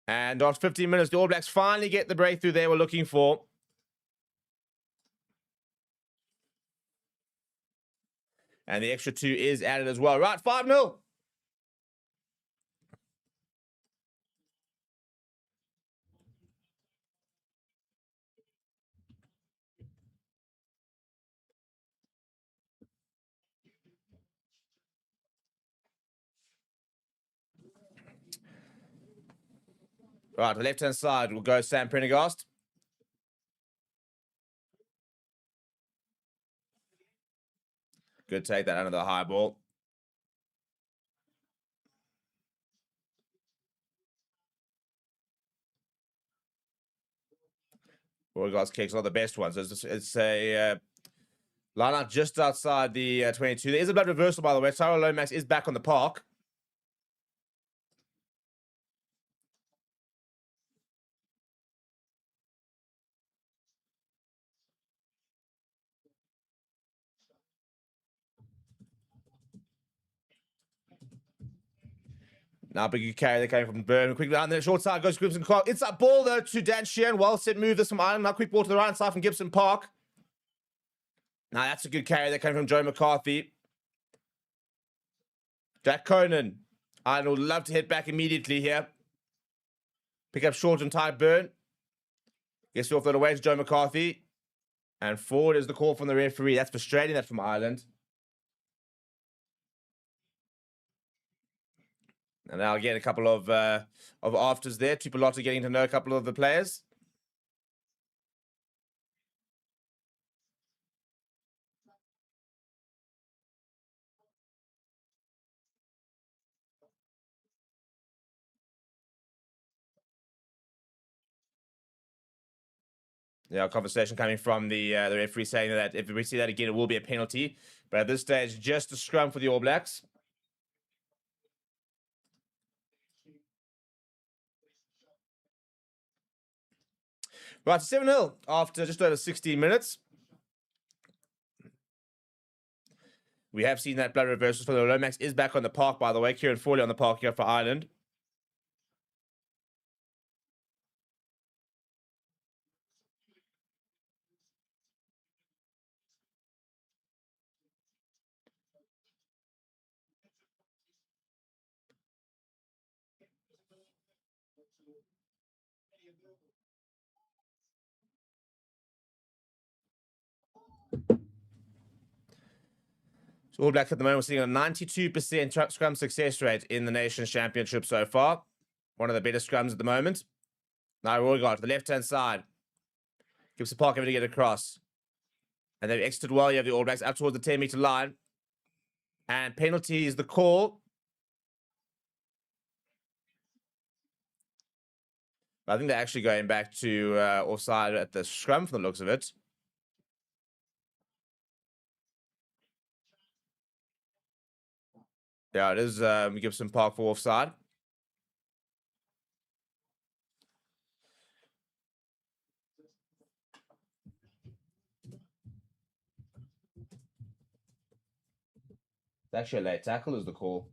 And after 15 minutes, the All Blacks finally get the breakthrough they were looking for. And the extra 2 is added as well. Right, 5-0. Right, the left-hand side will go Sam Prendergast. Good take that under the high ball. Prendergast kicks are the best ones. It's a line out just outside the 22. There is a blood reversal, by the way. Tyrell Lomax is back on the park. Now big carry they're coming from Burn. Quickly down there, short side goes Gibson Clark. It's that ball though to Dan Sheehan. Well set move this from Ireland. Now quick ball to the right side from Gibson Park. Now that's a good carry. They're coming from Joe McCarthy. Jack Conan. Ireland would love to hit back immediately here. Pick up short and tight Burn. Gets off that away to Joe McCarthy. And forward is the call from the referee. That's frustrating that from Ireland. And now again, a couple of afters there. Tupolotto getting to know a couple of the players. Yeah, conversation coming from the referee saying that if we see that again, it will be a penalty. But at this stage, just a scrum for the All Blacks. Right, 7-0 after just over 16 minutes. We have seen that blood reversals for the Lomax is back on the park, by the way. Kieran Frawley on the park here for Ireland. All Blacks at the moment we're sitting on a 92% scrum success rate in the Nations Championship so far. One of the better scrums at the moment. Now Roy got to the left-hand side. Gives the Park able to get across. And they've exited well. You have the All Blacks up towards the 10-meter line. And penalty is the call. I think they're actually going back to offside at the scrum from the looks of it. Yeah, it is Gibson Park for offside. It's actually a late tackle is the call.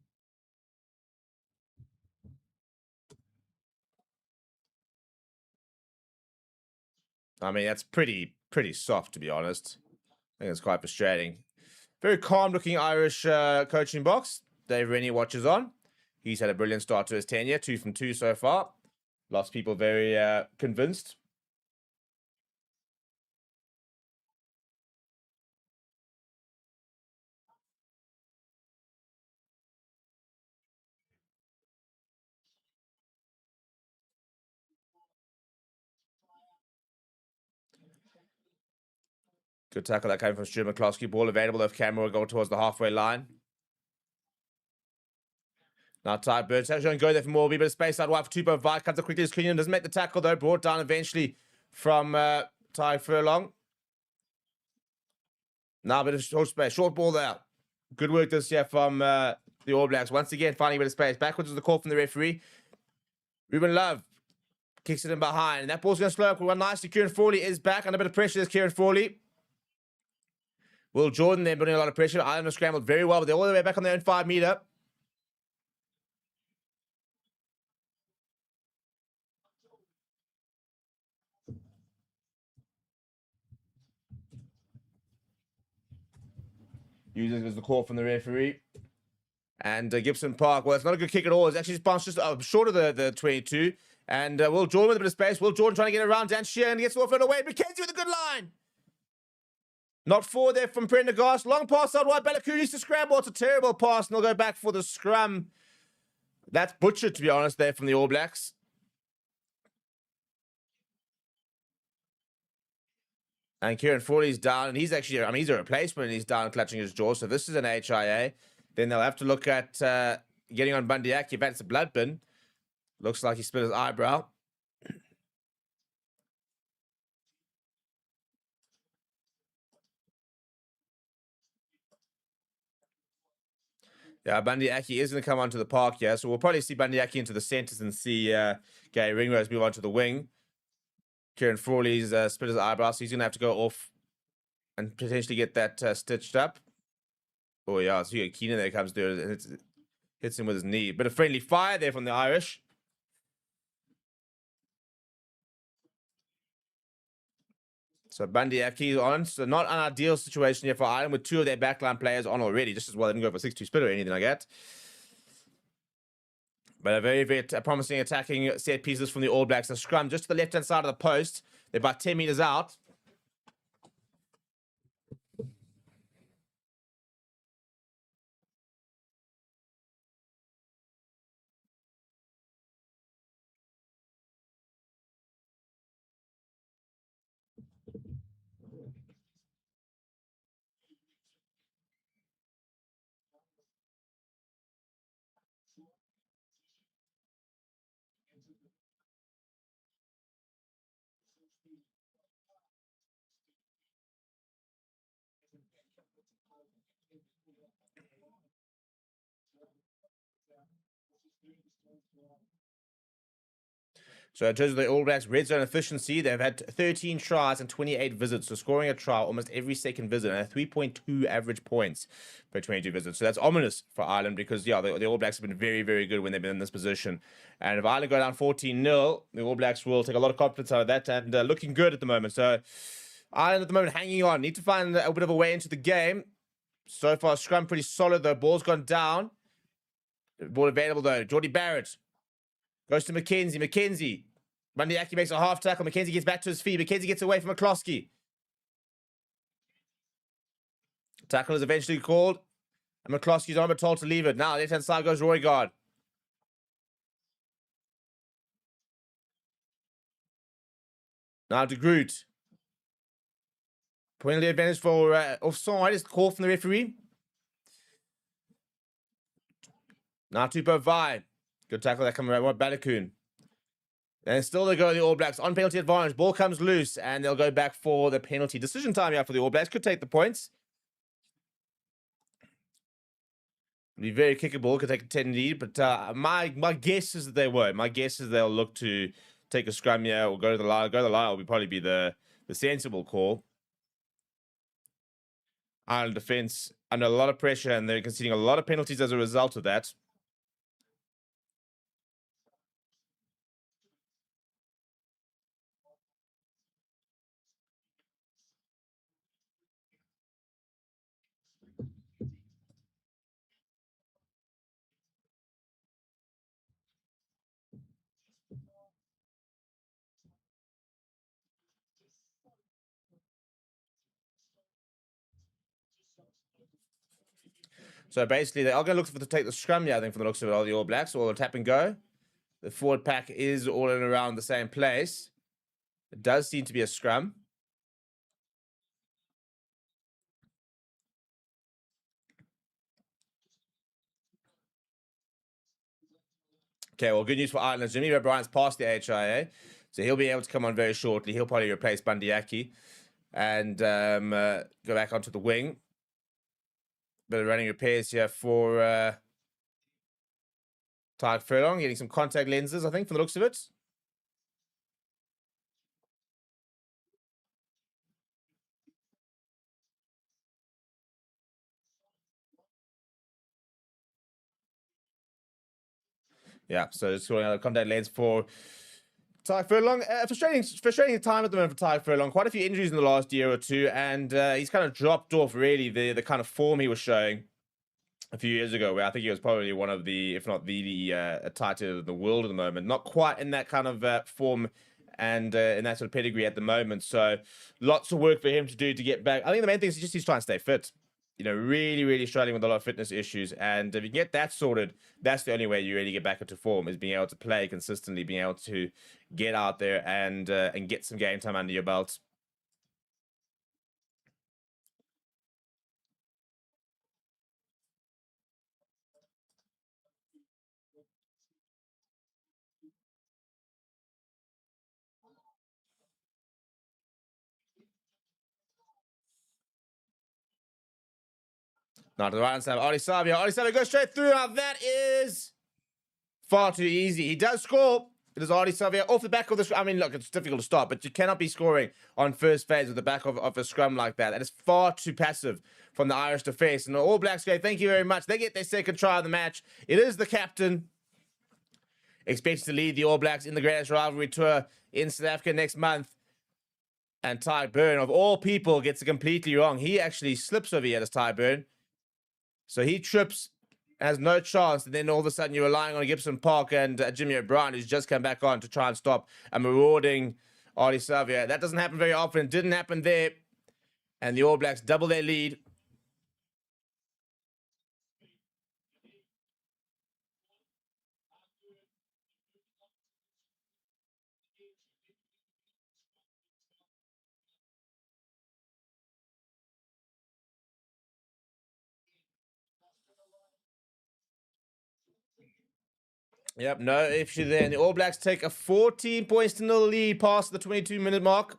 I mean, that's pretty soft, to be honest. I think it's quite frustrating. Very calm-looking Irish coaching box. Dave Rennie watches on. He's had a brilliant start to his tenure, 2 from 2 so far. Lots of people very convinced. Good tackle that came from Stuart McCloskey. Ball available if camera will go towards the halfway line. Now Ty Burns actually going to go there for more. A bit of space out wide for Tupo. Vi comes up quickly as Clean. Doesn't make the tackle though. Brought down eventually from Ty Furlong. Now a bit of short space. Short ball there. Good work this year from the All Blacks. Once again, finding a bit of space. Backwards was the call from the referee. Ruben Love kicks it in behind. And that ball's going to slow up. One nicely. Kieran Frawley is back. Under a bit of pressure. There's Kieran Frawley. Will Jordan there putting a lot of pressure. Ireland have scrambled very well, but they're all the way back on their own 5 meter. Uses as the call from the referee. And Gibson Park, well, it's not a good kick at all. It's actually just bounced just short of the 22. And Will Jordan with a bit of space. Will Jordan trying to get around Dan Sheehan and gets the offload away. McKenzie with a good line. Not forward there from Prendergast. Long pass out wide. Balakunis to scramble. It's a terrible pass, and they'll go back for the scrum. That's butchered, to be honest, there from the All Blacks. And Kieran Frawley's down, and he's actually, I mean, he's a replacement, and he's down clutching his jaw. So this is an HIA. Then they'll have to look at getting on Bundyaki. If that's a blood bin. Looks like he split his eyebrow. Yeah, Bundyaki is going to come onto the park here. So we'll probably see Bundyaki into the centres and see Gary Ringrose move on to the wing. Kieran Frawley's split his eyebrow, so he's going to have to go off and potentially get that stitched up. Oh, yeah, so Keenan there comes through and hits him with his knee. Bit of friendly fire there from the Irish. So Bundyaki on. So not an ideal situation here for Ireland with 2 of their backline players on already. Just as well they didn't go for 6-2 split or anything like that. But a very, very promising attacking set pieces from the All Blacks. A scrum just to the left-hand side of the post. They're about 10 meters out. So in terms of the All Blacks red zone efficiency, they've had 13 tries and 28 visits. So scoring a try almost every second visit and a 3.2 average points per 22 visits. So that's ominous for Ireland because, yeah, the All Blacks have been very, very good when they've been in this position. And if Ireland go down 14-0, the All Blacks will take a lot of confidence out of that and looking good at the moment. So Ireland at the moment hanging on. Need to find a bit of a way into the game. So far, scrum pretty solid though. Ball's gone down. Ball available though. Geordie Barrett goes to McKenzie. McKenzie. Bundyaki makes a half tackle. McKenzie gets back to his feet. McKenzie gets away from McCloskey. Tackle is eventually called. And McCloskey's on, but told to leave it. Now, left-hand side goes Roy Guard. Now to Groot. Penalty advantage for offside is called from the referee. Now Tupou Vai. Good tackle that coming around. Balakoon. And still they go the All Blacks on penalty advantage. Ball comes loose and they'll go back for the penalty. Decision time out for the All Blacks. Could take the points. Be very kickable. Could take a 10 lead. But my guess is that they won't. My guess is they'll look to take a scrum here or go to the line. Go to the line will probably be the sensible call. Ireland defence under a lot of pressure and they're conceding a lot of penalties as a result of that. So basically, they are going to look to take the scrum here, I think, from the looks of it, all the All Blacks, or the tap and go. The forward pack is all in around the same place. It does seem to be a scrum. Okay, well, good news for Ireland. Jimmy O'Brien's passed the HIA, so he'll be able to come on very shortly. He'll probably replace Bandiaki and go back onto the wing. Bit of running repairs here for Tyke Furlong, getting some contact lenses, I think, from the looks of it. Yeah, so just calling out a contact lens for Tyke Furlong. Frustrating time at the moment for Tyke Furlong. Quite a few injuries in the last year or two, and he's kind of dropped off, really, the kind of form he was showing a few years ago, where I think he was probably one of the, if not the tighter of the world at the moment. Not quite in that kind of form and in that sort of pedigree at the moment. So lots of work for him to do to get back. I think the main thing is just he's trying to stay fit. You know, really, really struggling with a lot of fitness issues. And if you get that sorted, that's the only way you really get back into form, is being able to play consistently, being able to get out there and get some game time under your belt. Now to the right hand side, Ardie Savia. Ardie Savia goes straight through. Now that is far too easy. He does score. It is Ardie Savia off the back of the scrum. I mean, look, it's difficult to stop, but you cannot be scoring on first phase with the back of a scrum like that. That is far too passive from the Irish defence. And the All Blacks go, thank you very much. They get their second try of the match. It is the captain. Expected to lead the All Blacks in the greatest rivalry tour in South Africa next month. And Ty Byrne, of all people, gets it completely wrong. He actually slips over here as Ty Byrne. So he trips, has no chance, and then all of a sudden you're relying on Gibson Park and Jimmy O'Brien, who's just come back on to try and stop a marauding Ardie Savia. That doesn't happen very often. It didn't happen there. And the All Blacks double their lead. Yep, no issue there. And the All Blacks take a 14 points to nil lead past the 22-minute mark.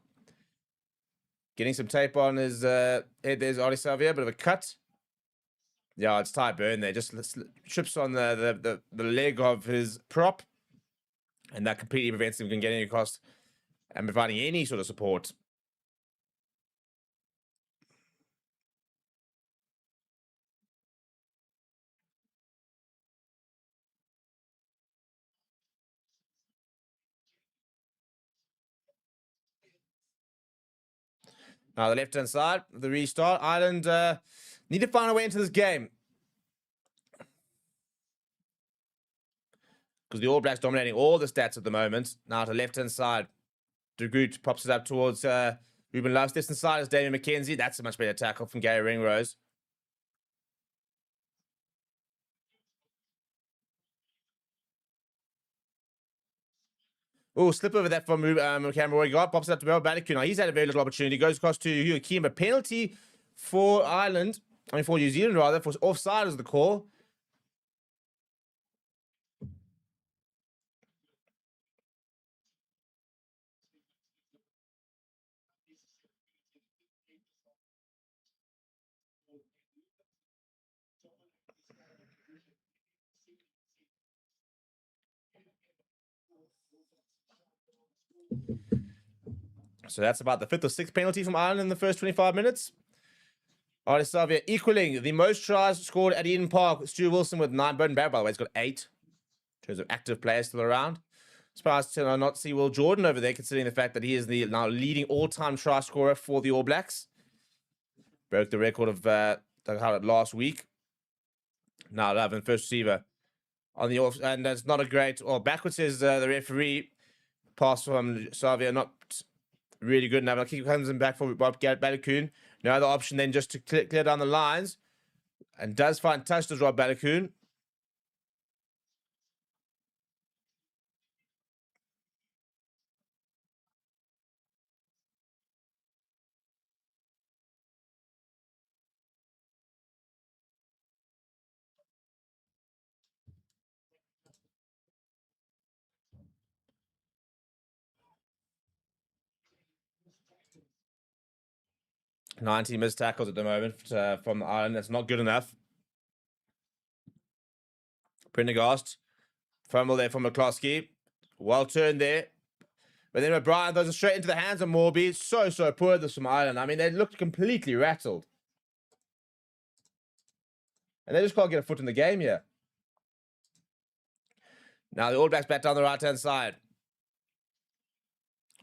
Getting some tape on his head. There's Ardie Savia, bit of a cut. Yeah, it's Ty Byrne there. Just trips on the leg of his prop. And that completely prevents him from getting across and providing any sort of support. Now the left-hand side, the restart. Ireland need to find a way into this game. Because the All Blacks dominating all the stats at the moment. Now to the left-hand side. De Groot pops it up towards Ruben Love. Steps inside as Damien McKenzie. That's a much better tackle from Gary Ringrose. Oh, slip over that from Cameron Roy. Pops it up to Mel Ballycoo. Now, he's had a very little opportunity. Goes across to Hugh Keem. A penalty for Ireland. For New Zealand, rather. For offside is the call. So that's about the 5th or 6th penalty from Ireland in the first 25 minutes. Savia equaling the most tries scored at Eden Park. Stu Wilson with 9. Burton Barrett, by the way, has got 8 in terms of active players still around. Surprised to not see Will Jordan over there, considering the fact that he is the now leading all-time try scorer for the All Blacks. Broke the record of Doug Howard last week. Now 11, first receiver on the off, and that's not a great. Well, backwards says the referee. Pass from Savia, not really good enough. I think he comes in back for Bob Ballycoon. No other option then just to clear down the lines. And does find touch to Rob Ballycoon. Nineteen missed tackles at the moment from Ireland. That's not good enough. Prendergast. Fumble there from McCloskey. Well turned there. But then O'Brien throws it straight into the hands of Morby. So poor this from Ireland. I mean, they looked completely rattled. And they just can't get a foot in the game here. Now the All Blacks back down the right-hand side.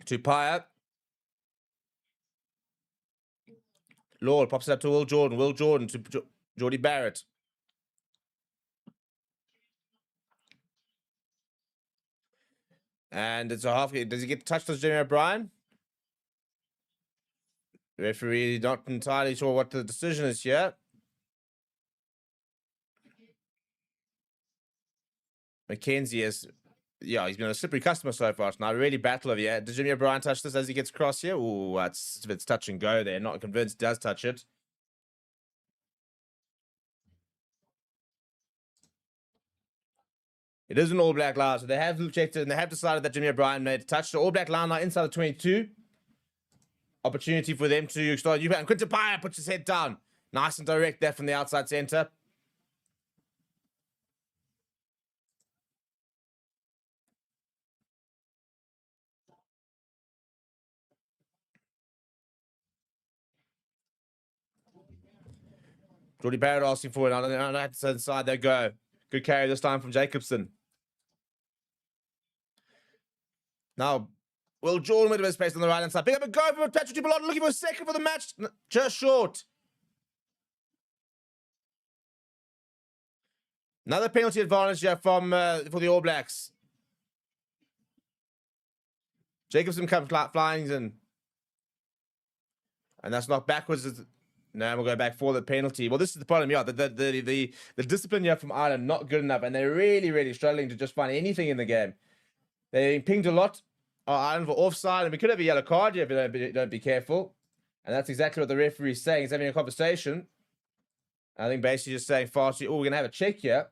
Tupaia. Lord pops it up to Will Jordan. Will Jordan to Geordie Barrett. And it's a half. Does he get touched as Jeremy O'Brien? The referee not entirely sure what the decision is here. Mackenzie is, yeah, he's been a slippery customer so far. Now really battle of yeah. Does Jimmy O'Brien touch this as he gets across here? Ooh, it's touch and go there. Not convinced he does touch it. It is an All Black line, so they have checked it and they have decided that Jimmy O'Brien made a touch. The All Black line now inside the 22. Opportunity for them to start. And Quinton Paya puts his head down. Nice and direct there from the outside centre. Geordie Barrett asking for it. On that side they go. Good carry this time from Jacobson. Now, Will Jordan with a bit of space on the right-hand side. Pick up a go for Patrick Dupont, looking for a second for the match. Just short. Another penalty advantage here from for the All Blacks. Jacobson comes flying in. And that's knocked backwards. Now we'll go back for the penalty. Well, this is the problem, yeah. The discipline here from Ireland, not good enough. And they're really struggling to just find anything in the game. They pinged a lot. Ireland for offside, and we could have a yellow card here if you don't be careful. And that's exactly what the referee is saying. He's having a conversation. I think basically just saying far too. Oh, we're gonna have a check here.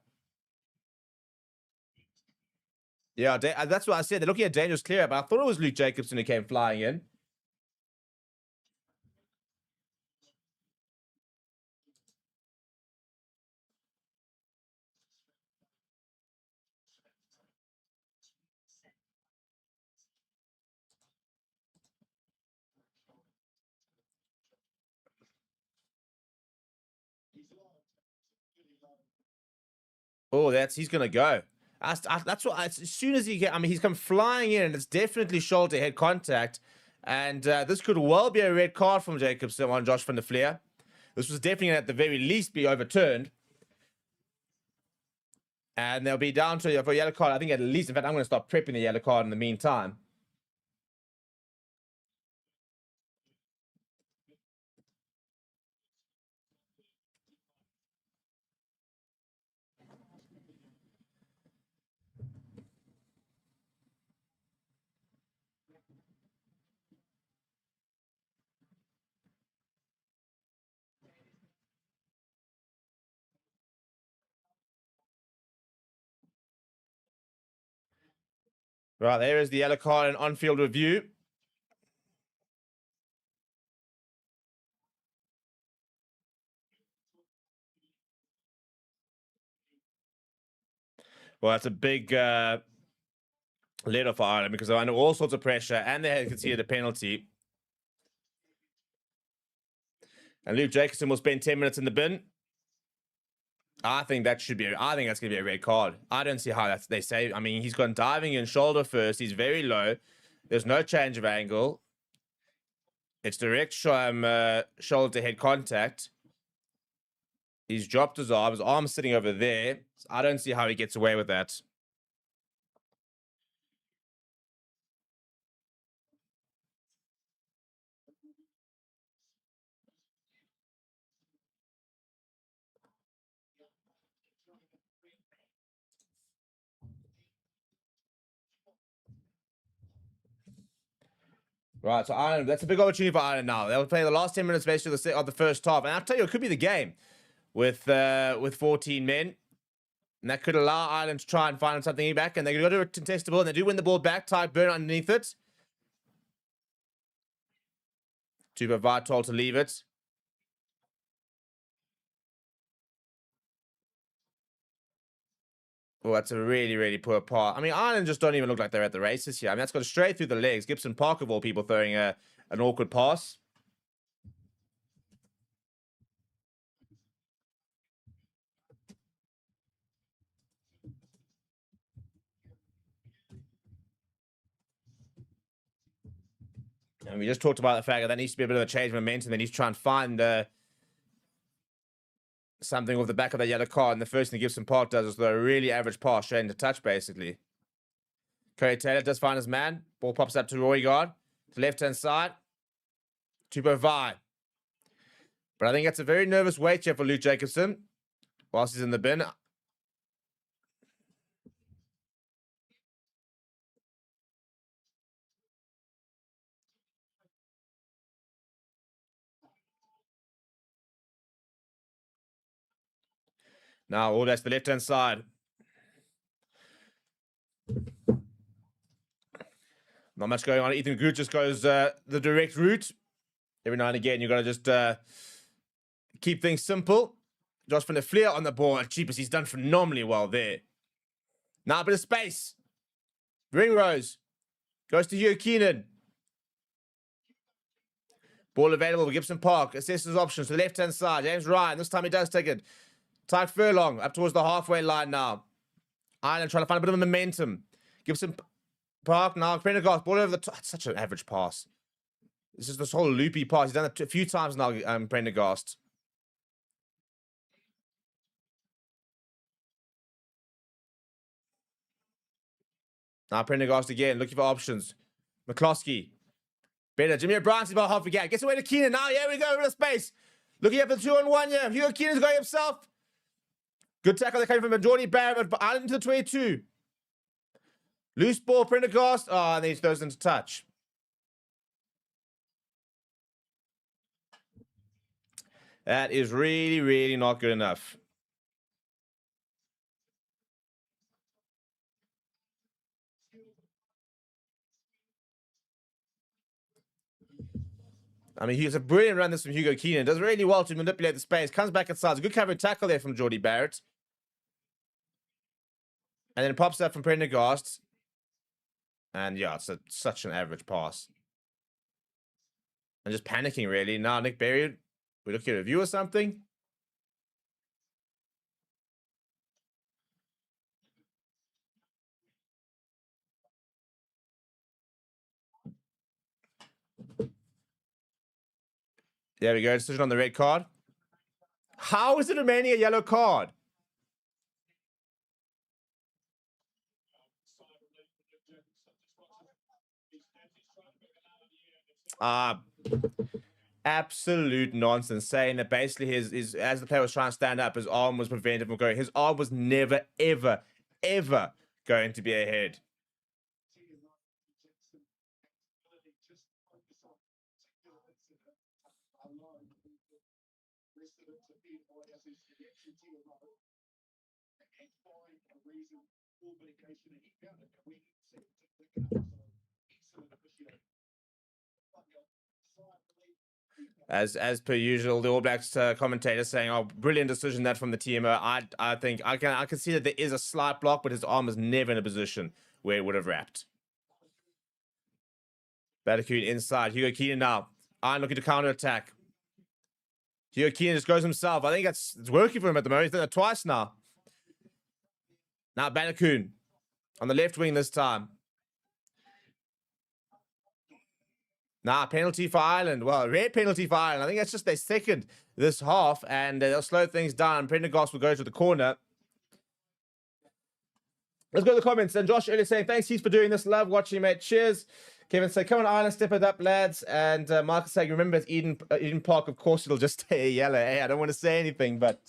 Yeah, that's what I said. They're looking at dangerous clear, but I thought it was Luke Jacobson who came flying in. Oh, he's gonna go. That's what. As soon as he's come flying in, and it's definitely shoulder head contact, and this could well be a red card from Jacobson on Josh van der Fleer. This was definitely at the very least be overturned, and they'll be down to for a yellow card. I think at least. In fact, I'm going to start prepping the yellow card in the meantime. Right, there is the yellow card and on-field review. Well, that's a big let off for Ireland because they're under all sorts of pressure and they had conceded a penalty. And Luke Jacobson will spend 10 minutes in the bin. I think that's going to be a red card. I don't see how they say. I mean, he's gone diving in shoulder first. He's very low. There's no change of angle. It's direct shoulder to head contact. He's dropped his arm. His arm's sitting over there. So I don't see how he gets away with that. Right, so Ireland, that's a big opportunity for Ireland now. They'll play the last 10 minutes basically of the first half. And I'll tell you, it could be the game with 14 men. And that could allow Ireland to try and find something back. And they're going to go to a contestable, and they do win the ball back. Ty Byrne underneath it. Tupovar told to leave it. Oh, that's a really, really poor pass. I mean, Ireland just don't even look like they're at the races here. I mean, that's gone straight through the legs. Gibson Park, of all people, throwing an awkward pass. And we just talked about the fact that needs to be a bit of a change of momentum. They need to try and find something off the back of that yellow card. And the first thing Gibson Park does is throw a really average pass straight into touch, basically. Corey Taylor does find his man. Ball pops up to Roy Guard. To left-hand side. Tupovar. But I think that's a very nervous wait here for Luke Jacobson. Whilst he's in the bin. Now, all that's the left-hand side. Not much going on. Ethan Groot just goes the direct route. Every now and again, you've got to just keep things simple. Josh van der Fleer on the ball. Cheapest, he's done phenomenally well there. Now a bit of space. Ringrose. Goes to Hugh Keenan. Ball available for Gibson Park. Assesses options to the left-hand side. James Ryan. This time he does take it. Tyke Furlong up towards the halfway line now. Ireland trying to find a bit of momentum. Gibson Park now. Prendergast. Ball over the top. It's such an average pass. This is this whole loopy pass. He's done it a few times now, Prendergast. Now Prendergast again, looking for options. McCloskey. Better. Jimmy O'Brien's about half a gap. Gets away to Keenan. Now, here we go over the space. Looking up for the 2-on-1 here. Hugh Keenan's going himself. Good tackle that came from Jordy Barrett, but Ireland into the 22. Loose ball, Prendergast. Oh, and then he throws into touch. That is really, really not good enough. I mean, he's a brilliant run this from Hugo Keenan. Does really well to manipulate the space. Comes back inside. It's a good coverage tackle there from Jordy Barrett. And then it pops up from Prendergast. And yeah, it's such an average pass. And just panicking, really. Now, Nick Berry, we look at a review or something. There we go. Decision on the red card. How is it remaining a yellow card? Absolute nonsense. Saying that basically his as the player was trying to stand up, his arm was prevented from going. His arm was never, ever, ever going to be ahead. As per usual, the All Blacks commentator saying, "Oh, brilliant decision that from the TMO." I think I can see that there is a slight block, but his arm is never in a position where it would have wrapped. Battercoon inside. Hugo Keenan now. I'm looking to counter attack. Hugo Keenan just goes himself. I think it's working for him at the moment. He's done it twice now. Now Battercoon on the left wing this time. Nah, penalty for Ireland. Well, red penalty for Ireland. I think that's just their second this half, and they'll slow things down. Prendergast will go to the corner. Let's go to the comments. And Josh earlier saying, thanks, Heath, for doing this. Love watching, mate. Cheers. Kevin said, come on, Ireland, step it up, lads. And Marcus saying, remember, it's Eden Park, of course, it'll just stay yellow. Hey, I don't want to say anything, but...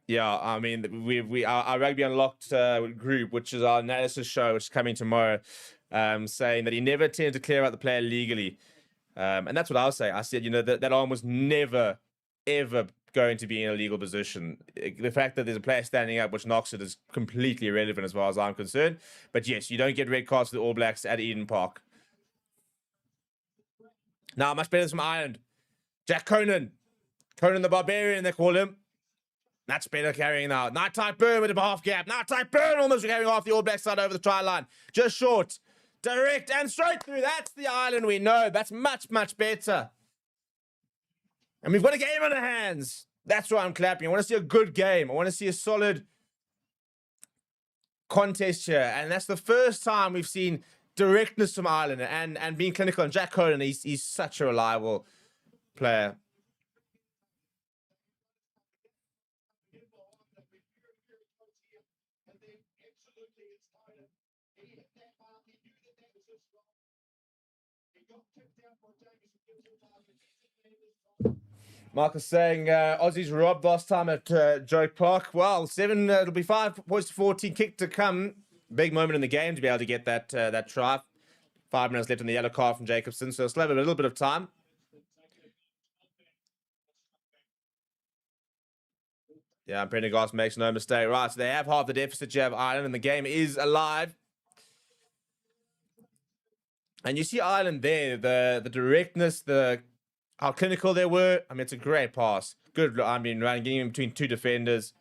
yeah, I mean, our Rugby Unlocked group, which is our analysis show, which is coming tomorrow, saying that he never intended to clear out the player legally. And that's what I'll say. I said, you know, that arm was never, ever going to be in a legal position. The fact that there's a player standing up, which knocks it, is completely irrelevant as far as I'm concerned. But yes, you don't get red cards for the All Blacks at Eden Park. Now, much better from Ireland. Jack Conan. Conan the Barbarian, they call him. That's better carrying now. Night-type burn with a half gap. Night-type burn almost carrying off the All Black side over the try line. Just short. Direct and straight through. That's the Ireland we know. That's much, much better. And we've got a game on our hands. That's why I'm clapping. I want to see a good game. I want to see a solid contest here. And that's the first time we've seen directness from Ireland and being clinical. And Jack Conan, he's such a reliable player. Marcus saying Aussies robbed last time at Joe Clark. Well, it'll be 5 points to 14, kick to come. Big moment in the game to be able to get that try. 5 minutes left in the yellow card from Jacobson, so still have a little bit of time. Yeah, Prendergast makes no mistake. Right, so they have half the deficit. You have Ireland, and the game is alive. And you see Ireland there, the directness, how clinical they were. I mean, it's a great pass. Good, I mean, getting in between two defenders.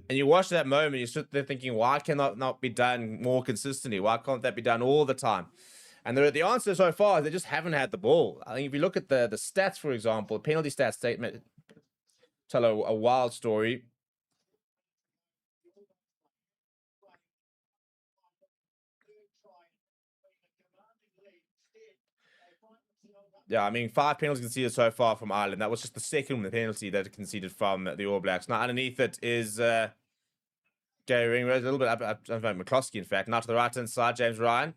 And you watch that moment, you sit there thinking, why can that not be done more consistently? Why can't that be done all the time? And the answer so far is they just haven't had the ball. I think if you look at the stats, for example, penalty stats statement, tell a wild story. Yeah, I mean, 5 penalties conceded so far from Ireland. That was just the second penalty that conceded from the All Blacks. Now, underneath it is Gary Ringrose, a little bit up McCloskey, in fact. Now to the right-hand side, James Ryan.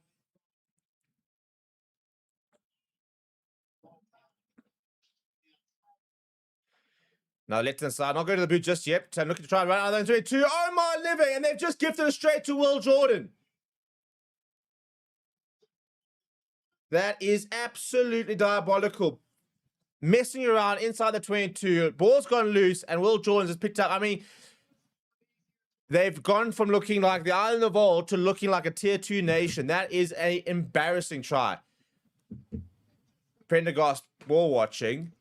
Now, left-hand side, not going to the boot just yet. Looking to try and run out of 22. Oh, my living! And they've just gifted it straight to Will Jordan. That is absolutely diabolical. Messing around inside the 22. Ball's gone loose, and Will Jordan has picked up. I mean, they've gone from looking like the island of old to looking like a tier 2 nation. That is an embarrassing try. Prendergast ball watching.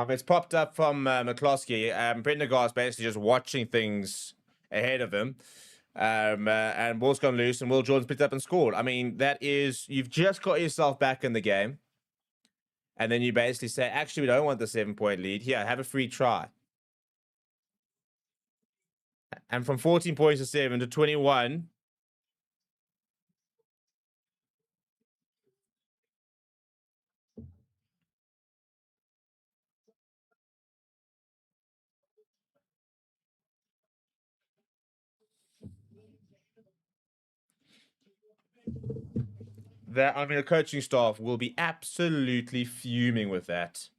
It's popped up from McCloskey. Prendergast basically just watching things ahead of him. And ball's gone loose, and Will Jordan's picked up and scored. I mean, that is, you've just got yourself back in the game. And then you basically say, actually, we don't want the 7-point lead. Here, have a free try. And from 14 points to 7 to 21. That, I mean, the coaching staff will be absolutely fuming with that.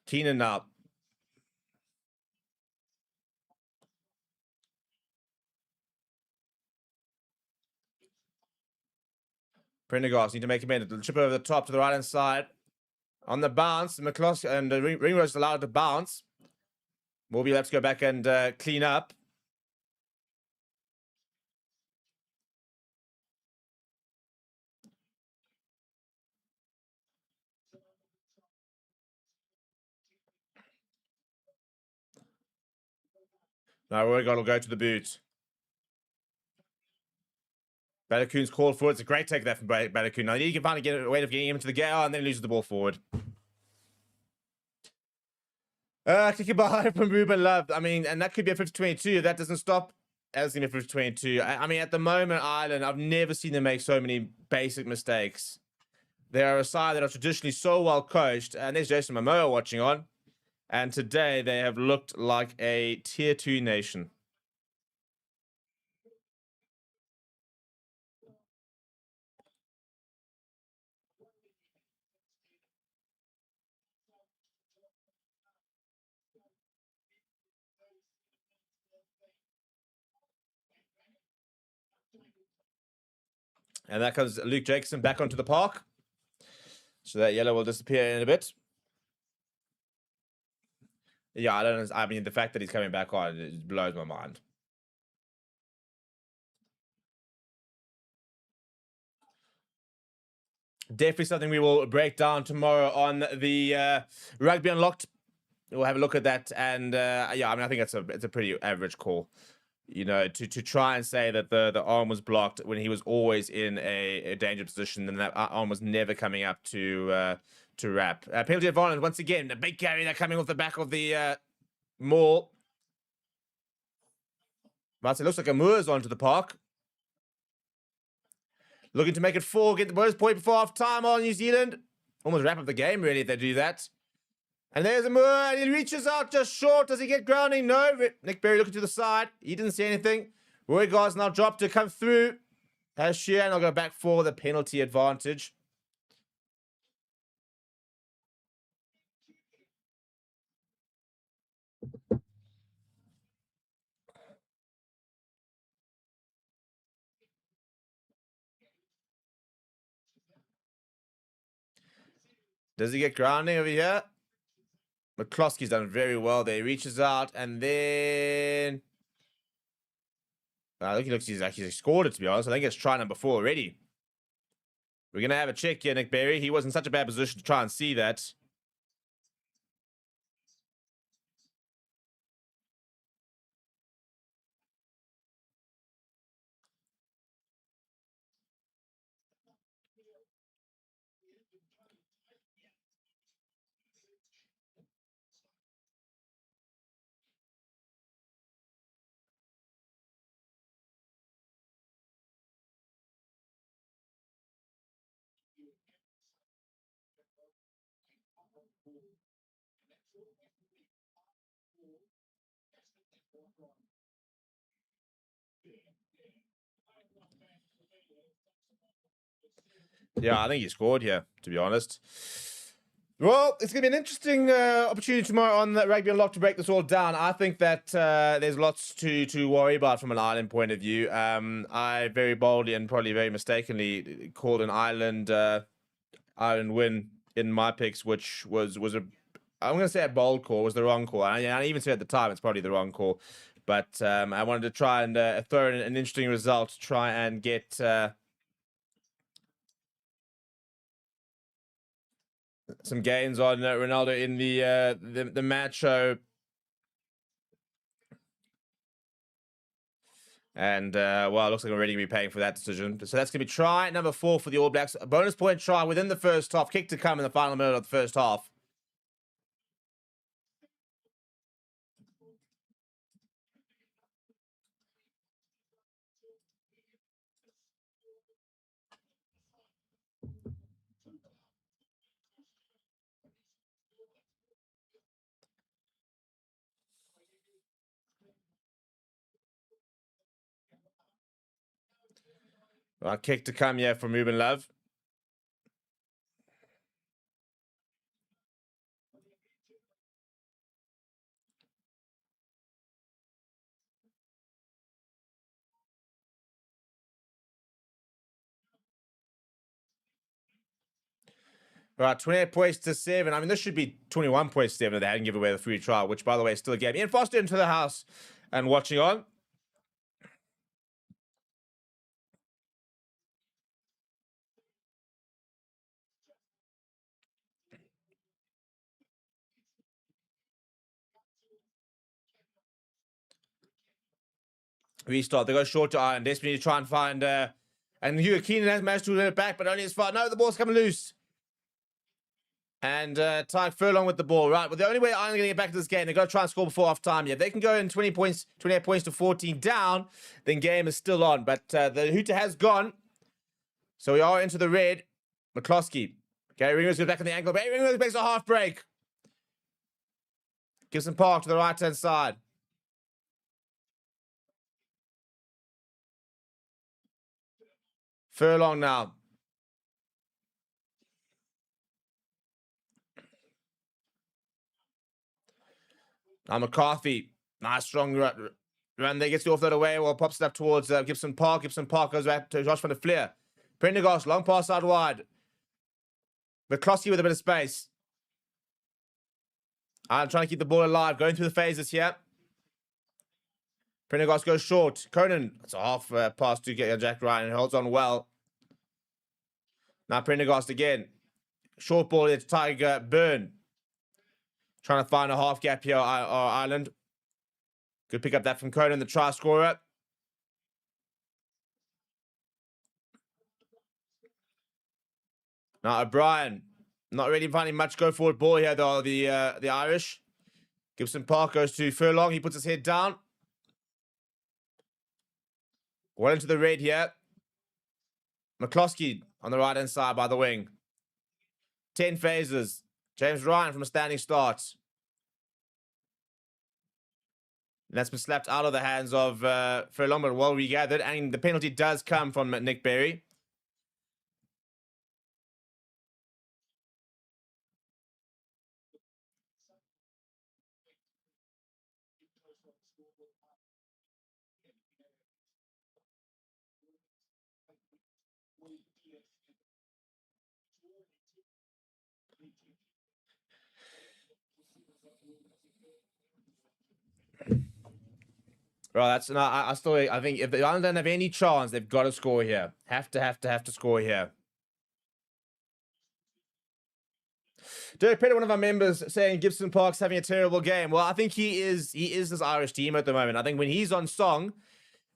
Keenan now. Prendergast need to make him in. Chip over the top to the right hand side. On the bounce, McCloskey and Ringrose allowed to bounce. Morby will have to go back and clean up. Now Roygaard will go to the boot. Balakoon's called forward. It's a great take there from Balakoon. Now he can finally get a way of getting him into the gate, and then he loses the ball forward. Kick it behind from Ruben Love. I mean, and that could be a 50-22. If that doesn't stop, that's going to be a 50-22. I mean, at the moment, Ireland, I've never seen them make so many basic mistakes. They are a side that are traditionally so well coached. And there's Jason Momoa watching on. And today, they have looked like a tier 2 nation. And that comes Luke Jacobson back onto the park. So that yellow will disappear in a bit. Yeah, I mean, the fact that he's coming back on, it blows my mind. Definitely something we will break down tomorrow on the Rugby Unlocked. We'll have a look at that. And yeah, I mean, I think it's a pretty average call. You know, to try and say that the arm was blocked when he was always in a dangerous position, and that arm was never coming up to wrap. Penalty advantage once again. A big carry there coming off the back of the maul. But it looks like Amour's onto the park. Looking to make it 4, get the bonus point before half time on New Zealand. Almost wrap up the game, really, if they do that. And there's Amour, and he reaches out just short. Does he get grounding? No. Nick Berry looking to the side. He didn't see anything. Roygaard's now dropped to come through. Has Sheehan, I'll go back for the penalty advantage. Does he get grounding over here? McCloskey's done very well there. He reaches out, and then I think he looks he's scored it, to be honest. I think it's try number 4 already. We're going to have a check here, Nick Berry. He was in such a bad position to try and see that. Yeah, I think he scored here, to be honest. Well, it's going to be an interesting opportunity tomorrow on the Rugby Unlocked to break this all down. I think that there's lots to worry about from an Ireland point of view. I very boldly and probably very mistakenly called an Ireland win in my picks, which was a, I'm going to say a bold call, was the wrong call. I even said at the time it's probably the wrong call. But I wanted to try and throw in an interesting result to try and get some gains on Ronaldo in the match show. And, well, it looks like we're already going to be paying for that decision. So that's going to be try number 4 for the All Blacks. A bonus point try within the first half. Kick to come in the final minute of the first half. Right, kick to come here from Ruben Love. Right, 28 points to 7. I mean, this should be 21 points to 7 if they hadn't given away the free trial, which, by the way, is still a game. Ian Foster into the house and watching on. Restart. They go short to Iron. Desperately to try and find... and Hugh Keenan has managed to win it back, but only as far. No, the ball's coming loose. And Tyke Furlong with the ball. Right, well, the only way Ireland are going to get back to this game, they've got to try and score before half time. Yeah, if they can go in 28 points to 14 down, then game is still on. But the hooter has gone. So we are into the red. McCloskey. Gary Ringrose goes back on the ankle. Gary Ringrose makes a half break. Gibson Park to the right-hand side. Furlong now. Now McCarthy. Nice strong run there. Gets the offload away. Well, pops it up towards Gibson Park. Gibson Park goes back to Josh van der Fleer. Prendergast, long pass out wide. McCloskey with a bit of space. I'm trying to keep the ball alive. Going through the phases here. Prendergast goes short. Conan. It's a half pass to get Jack Ryan and holds on well. Now Prendergast again. Short ball to Tiger Byrne. Trying to find a half gap here, Ireland. Good pick up that from Conan, the try scorer. Now O'Brien. Not really finding much go forward ball here, though, the Irish. Gibson Park goes to Furlong. He puts his head down. Well into the red here. McCloskey on the right-hand side by the wing. 10 phases. James Ryan from a standing start. And that's been slapped out of the hands of Furlong, but well regathered. And the penalty does come from Nick Berry. Right, that's no. I think if the Ireland don't have any chance, they've got to score here. Have to score here. Derek Petty, one of our members, saying Gibson Park's having a terrible game. Well, I think he is this Irish team at the moment. I think when he's on song,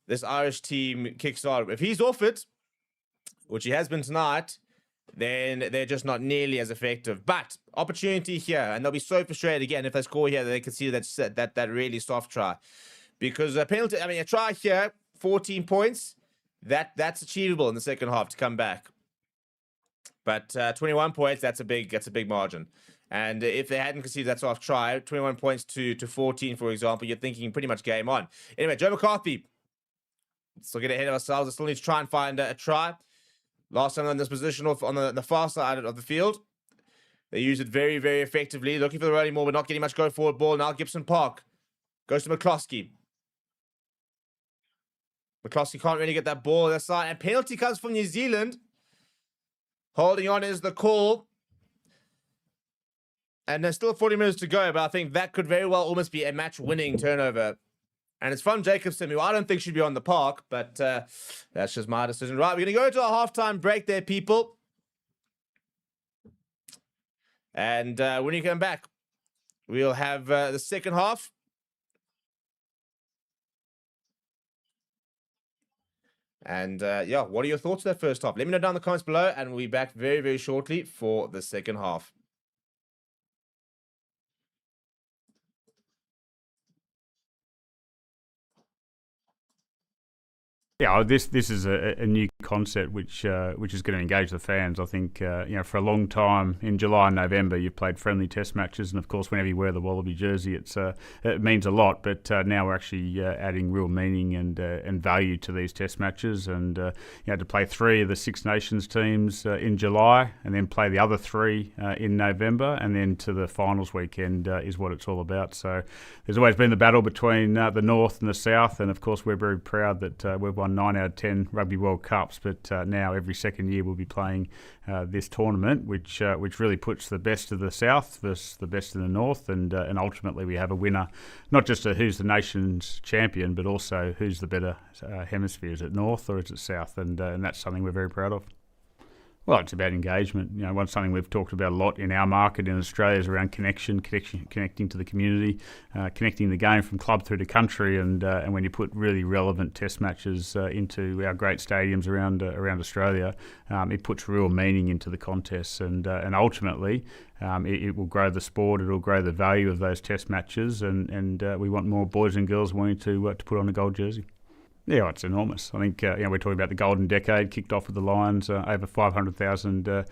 this Irish team kicks on. If he's off it, which he has been tonight, then they're just not nearly as effective. But opportunity here, and they'll be so frustrated again if they score here. They can see that really soft try. Because a penalty, I mean, a try here, 14 points, that's achievable in the second half to come back. But 21 points, that's a big margin. And if they hadn't conceded that soft try, 21 points to 14, for example, you're thinking pretty much game on. Anyway, Joe McCarthy, still get ahead of ourselves. I still need to try and find a try. Last time in this position on the far side of the field. They use it very, very effectively. Looking for the rolling ball, but not getting much go forward ball. Now Gibson Park goes to McCloskey. McCloskey can't really get that ball on that side. And penalty comes from New Zealand. Holding on is the call. And there's still 40 minutes to go, but I think that could very well almost be a match-winning turnover. And it's from Jacobson, who I don't think should be on the park, but that's just my decision. Right, we're going to go to a halftime break there, people. And when you come back, we'll have the second half. And yeah, what are your thoughts on that first half? Let me know down in the comments below, and we'll be back very, very shortly for the second half. Yeah, this is a new concept which is going to engage the fans. I think for a long time in July and November you've played friendly test matches, and of course whenever you wear the Wallaby jersey, it means a lot. But now we're actually adding real meaning and value to these test matches, and to play 3 of the Six Nations teams in July, and then play the other 3 in November, and then to the finals weekend is what it's all about. So there's always been the battle between the North and the South, and of course we're very proud that we've won 9 out of 10 Rugby World Cups, but now every second year we'll be playing this tournament, which really puts the best of the South versus the best of the North, and ultimately we have a winner, not just who's the nation's champion, but also who's the better hemisphere. Is it North or is it South? And that's something we're very proud of. Well, it's about engagement. Something we've talked about a lot in our market in Australia is around connecting to the community, connecting the game from club through to country, and when you put really relevant test matches into our great stadiums around Australia, it puts real meaning into the contests, and ultimately it will grow the sport. It will grow the value of those test matches, and we want more boys and girls wanting to put on a gold jersey. Yeah, it's enormous. I think we're talking about the golden decade. Kicked off with the Lions. Over 500,000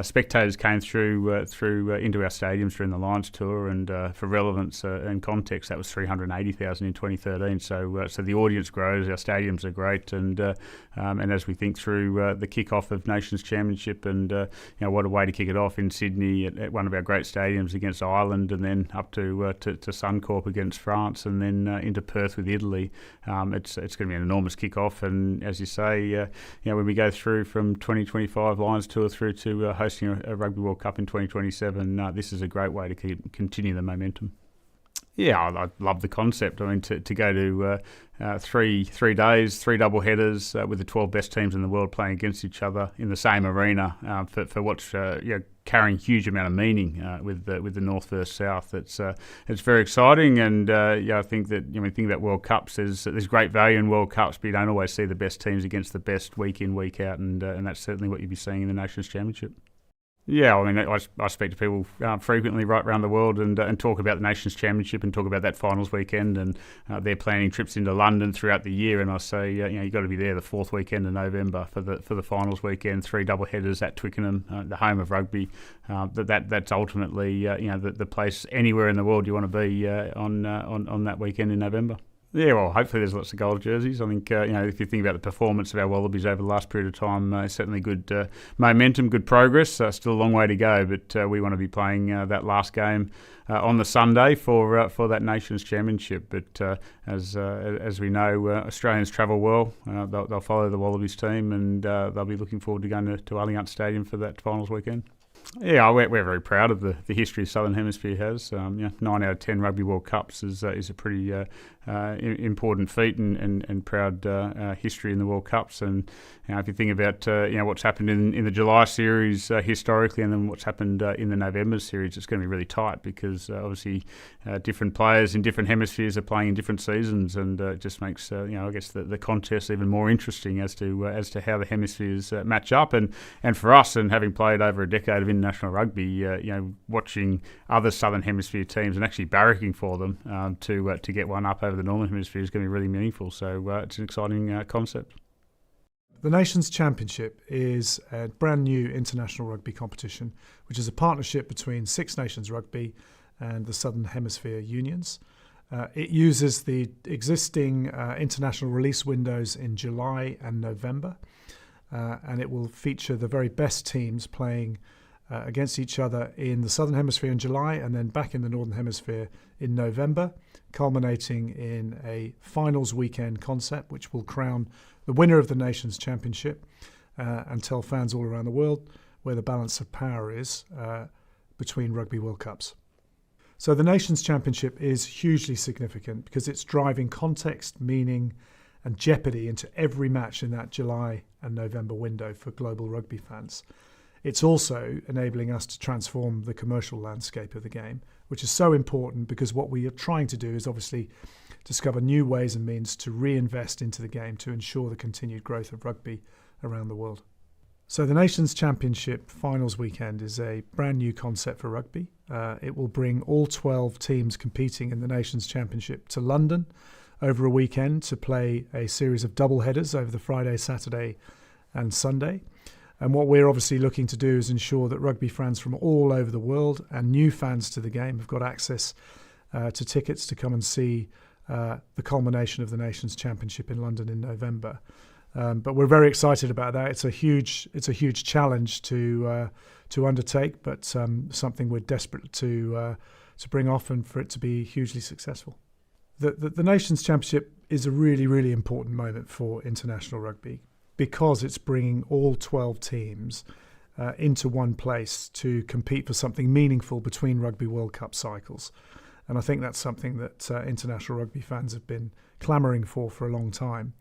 spectators came through into our stadiums during the Lions tour, and for relevance and context, that was 380,000 in 2013. So the audience grows. Our stadiums are great, and as we think through the kick-off of Nations Championship, and what a way to kick it off in Sydney at one of our great stadiums against Ireland, and then up to Suncorp against France, and then into Perth with Italy. It's going to be an enormous kick-off, and as you say, when we go through from 2025 Lions Tour through to hosting a Rugby World Cup in 2027, this is a great way to continue the momentum. Yeah, I love the concept. I mean, to go to 3 days, 3 double headers with the 12 best teams in the world playing against each other in the same arena for what's carrying huge amount of meaning with the North versus South. It's very exciting, and I think that when you think about World Cups, there's great value in World Cups, but you don't always see the best teams against the best week in, week out, and that's certainly what you'll be seeing in the Nations Championship. Yeah, I mean, I speak to people frequently right around the world and talk about the Nations Championship and talk about that finals weekend, and they're planning trips into London throughout the year, and I say, you've got to be there the 4th weekend of November for the finals weekend, 3 double headers at Twickenham, the home of rugby. That's ultimately the place anywhere in the world you want to be on that weekend in November. Yeah, well, hopefully there's lots of gold jerseys. I think, if you think about the performance of our Wallabies over the last period of time, certainly good momentum, good progress. Still a long way to go, but we want to be playing that last game on the Sunday for that Nations Championship. But as we know, Australians travel well. They'll follow the Wallabies team, and they'll be looking forward to going to Allianz Stadium for that finals weekend. Yeah, we're very proud of the history the Southern Hemisphere has. 9 out of 10 Rugby World Cups is a pretty important feat and proud history in the World Cups. And if you think about what's happened in the July series historically, and then what's happened in the November series, it's going to be really tight, because obviously different players in different hemispheres are playing in different seasons, and it just makes I guess the contest even more interesting as to how the hemispheres match up. And for us, and having played over a decade of international rugby, watching other Southern Hemisphere teams and actually barracking for them to get one up over the Northern Hemisphere is going to be really meaningful. So it's an exciting concept. The Nations Championship is a brand new international rugby competition, which is a partnership between Six Nations Rugby and the Southern Hemisphere unions. It uses the existing international release windows in July and November, and it will feature the very best teams playing against each other in the Southern Hemisphere in July, and then back in the Northern Hemisphere in November, culminating in a finals weekend concept which will crown the winner of the Nations Championship and tell fans all around the world where the balance of power is between Rugby World Cups. So the Nations Championship is hugely significant because it's driving context, meaning and jeopardy into every match in that July and November window for global rugby fans. It's also enabling us to transform the commercial landscape of the game, which is so important, because what we are trying to do is obviously discover new ways and means to reinvest into the game to ensure the continued growth of rugby around the world. So the Nations Championship finals weekend is a brand new concept for rugby. It will bring all 12 teams competing in the Nations Championship to London over a weekend to play a series of double headers over the Friday, Saturday and Sunday. And what we're obviously looking to do is ensure that rugby fans from all over the world and new fans to the game have got access to tickets to come and see the culmination of the Nations Championship in London in November. But we're very excited about that. It's a huge challenge to undertake, but something we're desperate to bring off and for it to be hugely successful. The Nations Championship is a really, really important moment for international rugby because it's bringing all 12 teams into one place to compete for something meaningful between Rugby World Cup cycles. And I think that's something that international rugby fans have been clamouring for a long time.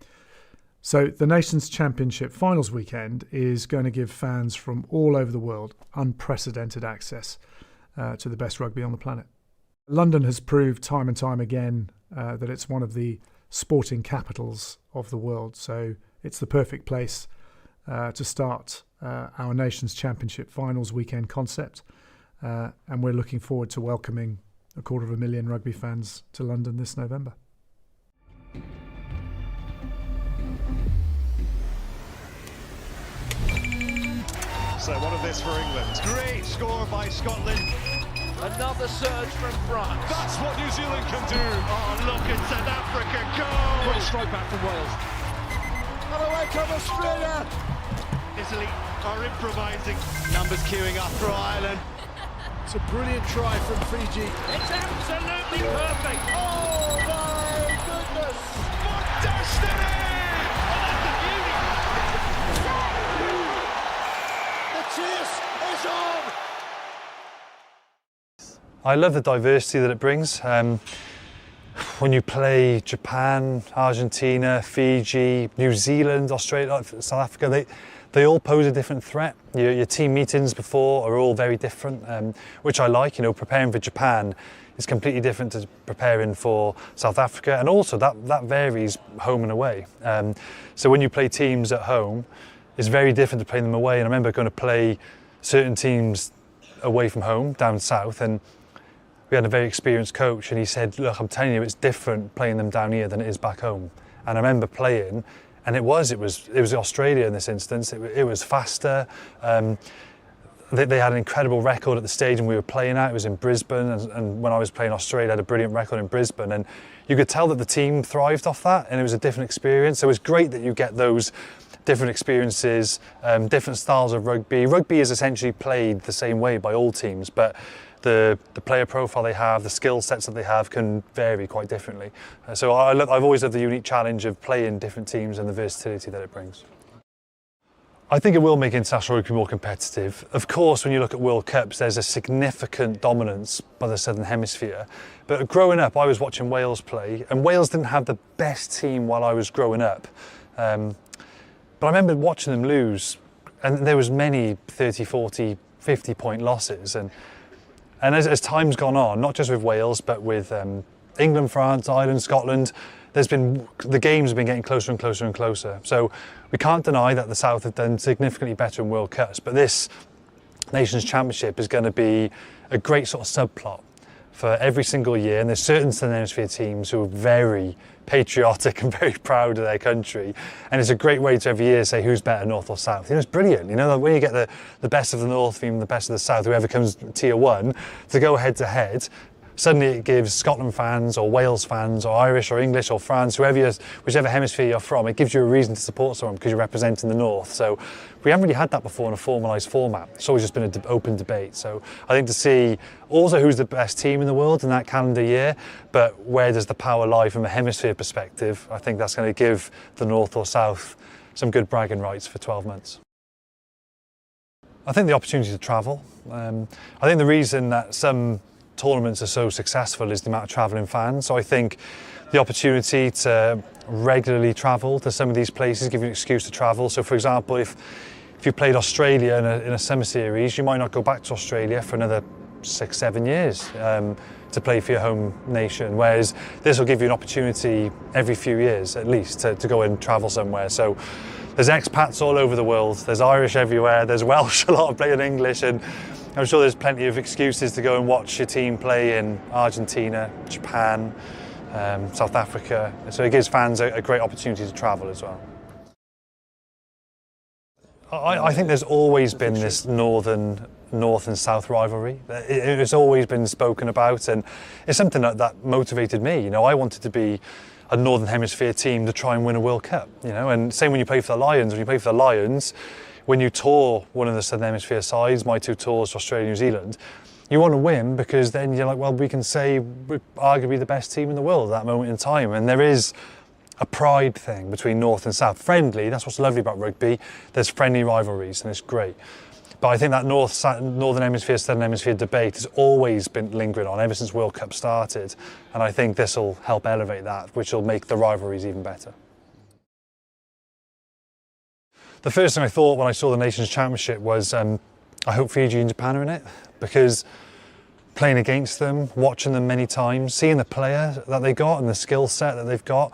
So the Nations Championship finals weekend is going to give fans from all over the world unprecedented access to the best rugby on the planet. London has proved time and time again that it's one of the sporting capitals of the world. So it's the perfect place to start our Nations Championship finals weekend concept. And we're looking forward to welcoming 250,000 rugby fans to London this November. So what of this for England? Great score by Scotland. Another surge from France. That's what New Zealand can do. Oh, look at South Africa go! Great strike back from Wales. And away come Australia. Italy are improvising. Numbers queuing up for Ireland. It's a brilliant try from Fiji. It's absolutely perfect. Oh my goodness! For destiny! The chase is on. I love the diversity that it brings. When you play Japan, Argentina, Fiji, New Zealand, Australia, South Africa, they all pose a different threat. Your team meetings before are all very different, which I like. Preparing for Japan is completely different to preparing for South Africa, and also that varies home and away. So when you play teams at home, it's very different to playing them away. And I remember going to play certain teams away from home, down south, and we had a very experienced coach, and he said, look, I'm telling you, it's different playing them down here than it is back home. And I remember playing, and it was Australia in this instance. It was faster. They had an incredible record at the stadium we were playing at. It was in Brisbane, and when I was playing Australia, I had a brilliant record in Brisbane. And you could tell that the team thrived off that, and it was a different experience. So it was great that you get those different experiences, different styles of rugby. Rugby is essentially played the same way by all teams, but the player profile they have, the skill sets that they have can vary quite differently. So I've always loved the unique challenge of playing different teams and the versatility that it brings. I think it will make international rugby more competitive. Of course, when you look at World Cups, there's a significant dominance by the Southern Hemisphere. But growing up, I was watching Wales play, and Wales didn't have the best team while I was growing up. But I remember watching them lose, and there was many 30, 40, 50-point losses. And as time's gone on, not just with Wales, but with England, France, Ireland, Scotland, the games have been getting closer and closer and closer. So we can't deny that the South have done significantly better in World Cups, but this Nations Championship is going to be a great sort of subplot for every single year. And there's certain Southern Hemisphere teams who are very patriotic and very proud of their country. And it's a great way to every year say who's better, North or South. It's brilliant. When you get the best of the North, even the best of the South, whoever comes tier one, to go head to head, suddenly it gives Scotland fans or Wales fans or Irish or English or France, whichever hemisphere you're from, it gives you a reason to support someone because you're representing the North. So we haven't really had that before in a formalised format. It's always just been an open debate. So I think to see also who's the best team in the world in that calendar year, but where does the power lie from a hemisphere perspective, I think that's going to give the North or South some good bragging rights for 12 months. I think the opportunity to travel. I think the reason that some tournaments are so successful is the amount of travelling fans. So I think the opportunity to regularly travel to some of these places give you an excuse to travel. So for example, if you played Australia in a summer series, you might not go back to Australia for another 6-7 years to play for your home nation, whereas this will give you an opportunity every few years at least to go and travel somewhere. So there's expats all over the world, there's Irish everywhere, there's Welsh, a lot of playing English, and I'm sure there's plenty of excuses to go and watch your team play in Argentina, Japan, South Africa. So it gives fans a great opportunity to travel as well. I think there's always been this north and south rivalry. It's always been spoken about, and it's something that motivated me. You know, I wanted to be a Northern Hemisphere team to try and win a World Cup. You know, and same when you play for the Lions. When you play for the Lions, when you tour one of the Southern Hemisphere sides, my 2 tours to Australia, New Zealand, you want to win because then you're like, well, we can say we're arguably the best team in the world at that moment in time, and there is a pride thing between North and South. Friendly, that's what's lovely about rugby. There's friendly rivalries and it's great. But I think that Northern Hemisphere, Southern Hemisphere debate has always been lingering on ever since World Cup started. And I think this will help elevate that, which will make the rivalries even better. The first thing I thought when I saw the Nations Championship was, I hope Fiji and Japan are in it, because playing against them, watching them many times, seeing the player that they got and the skill set that they've got,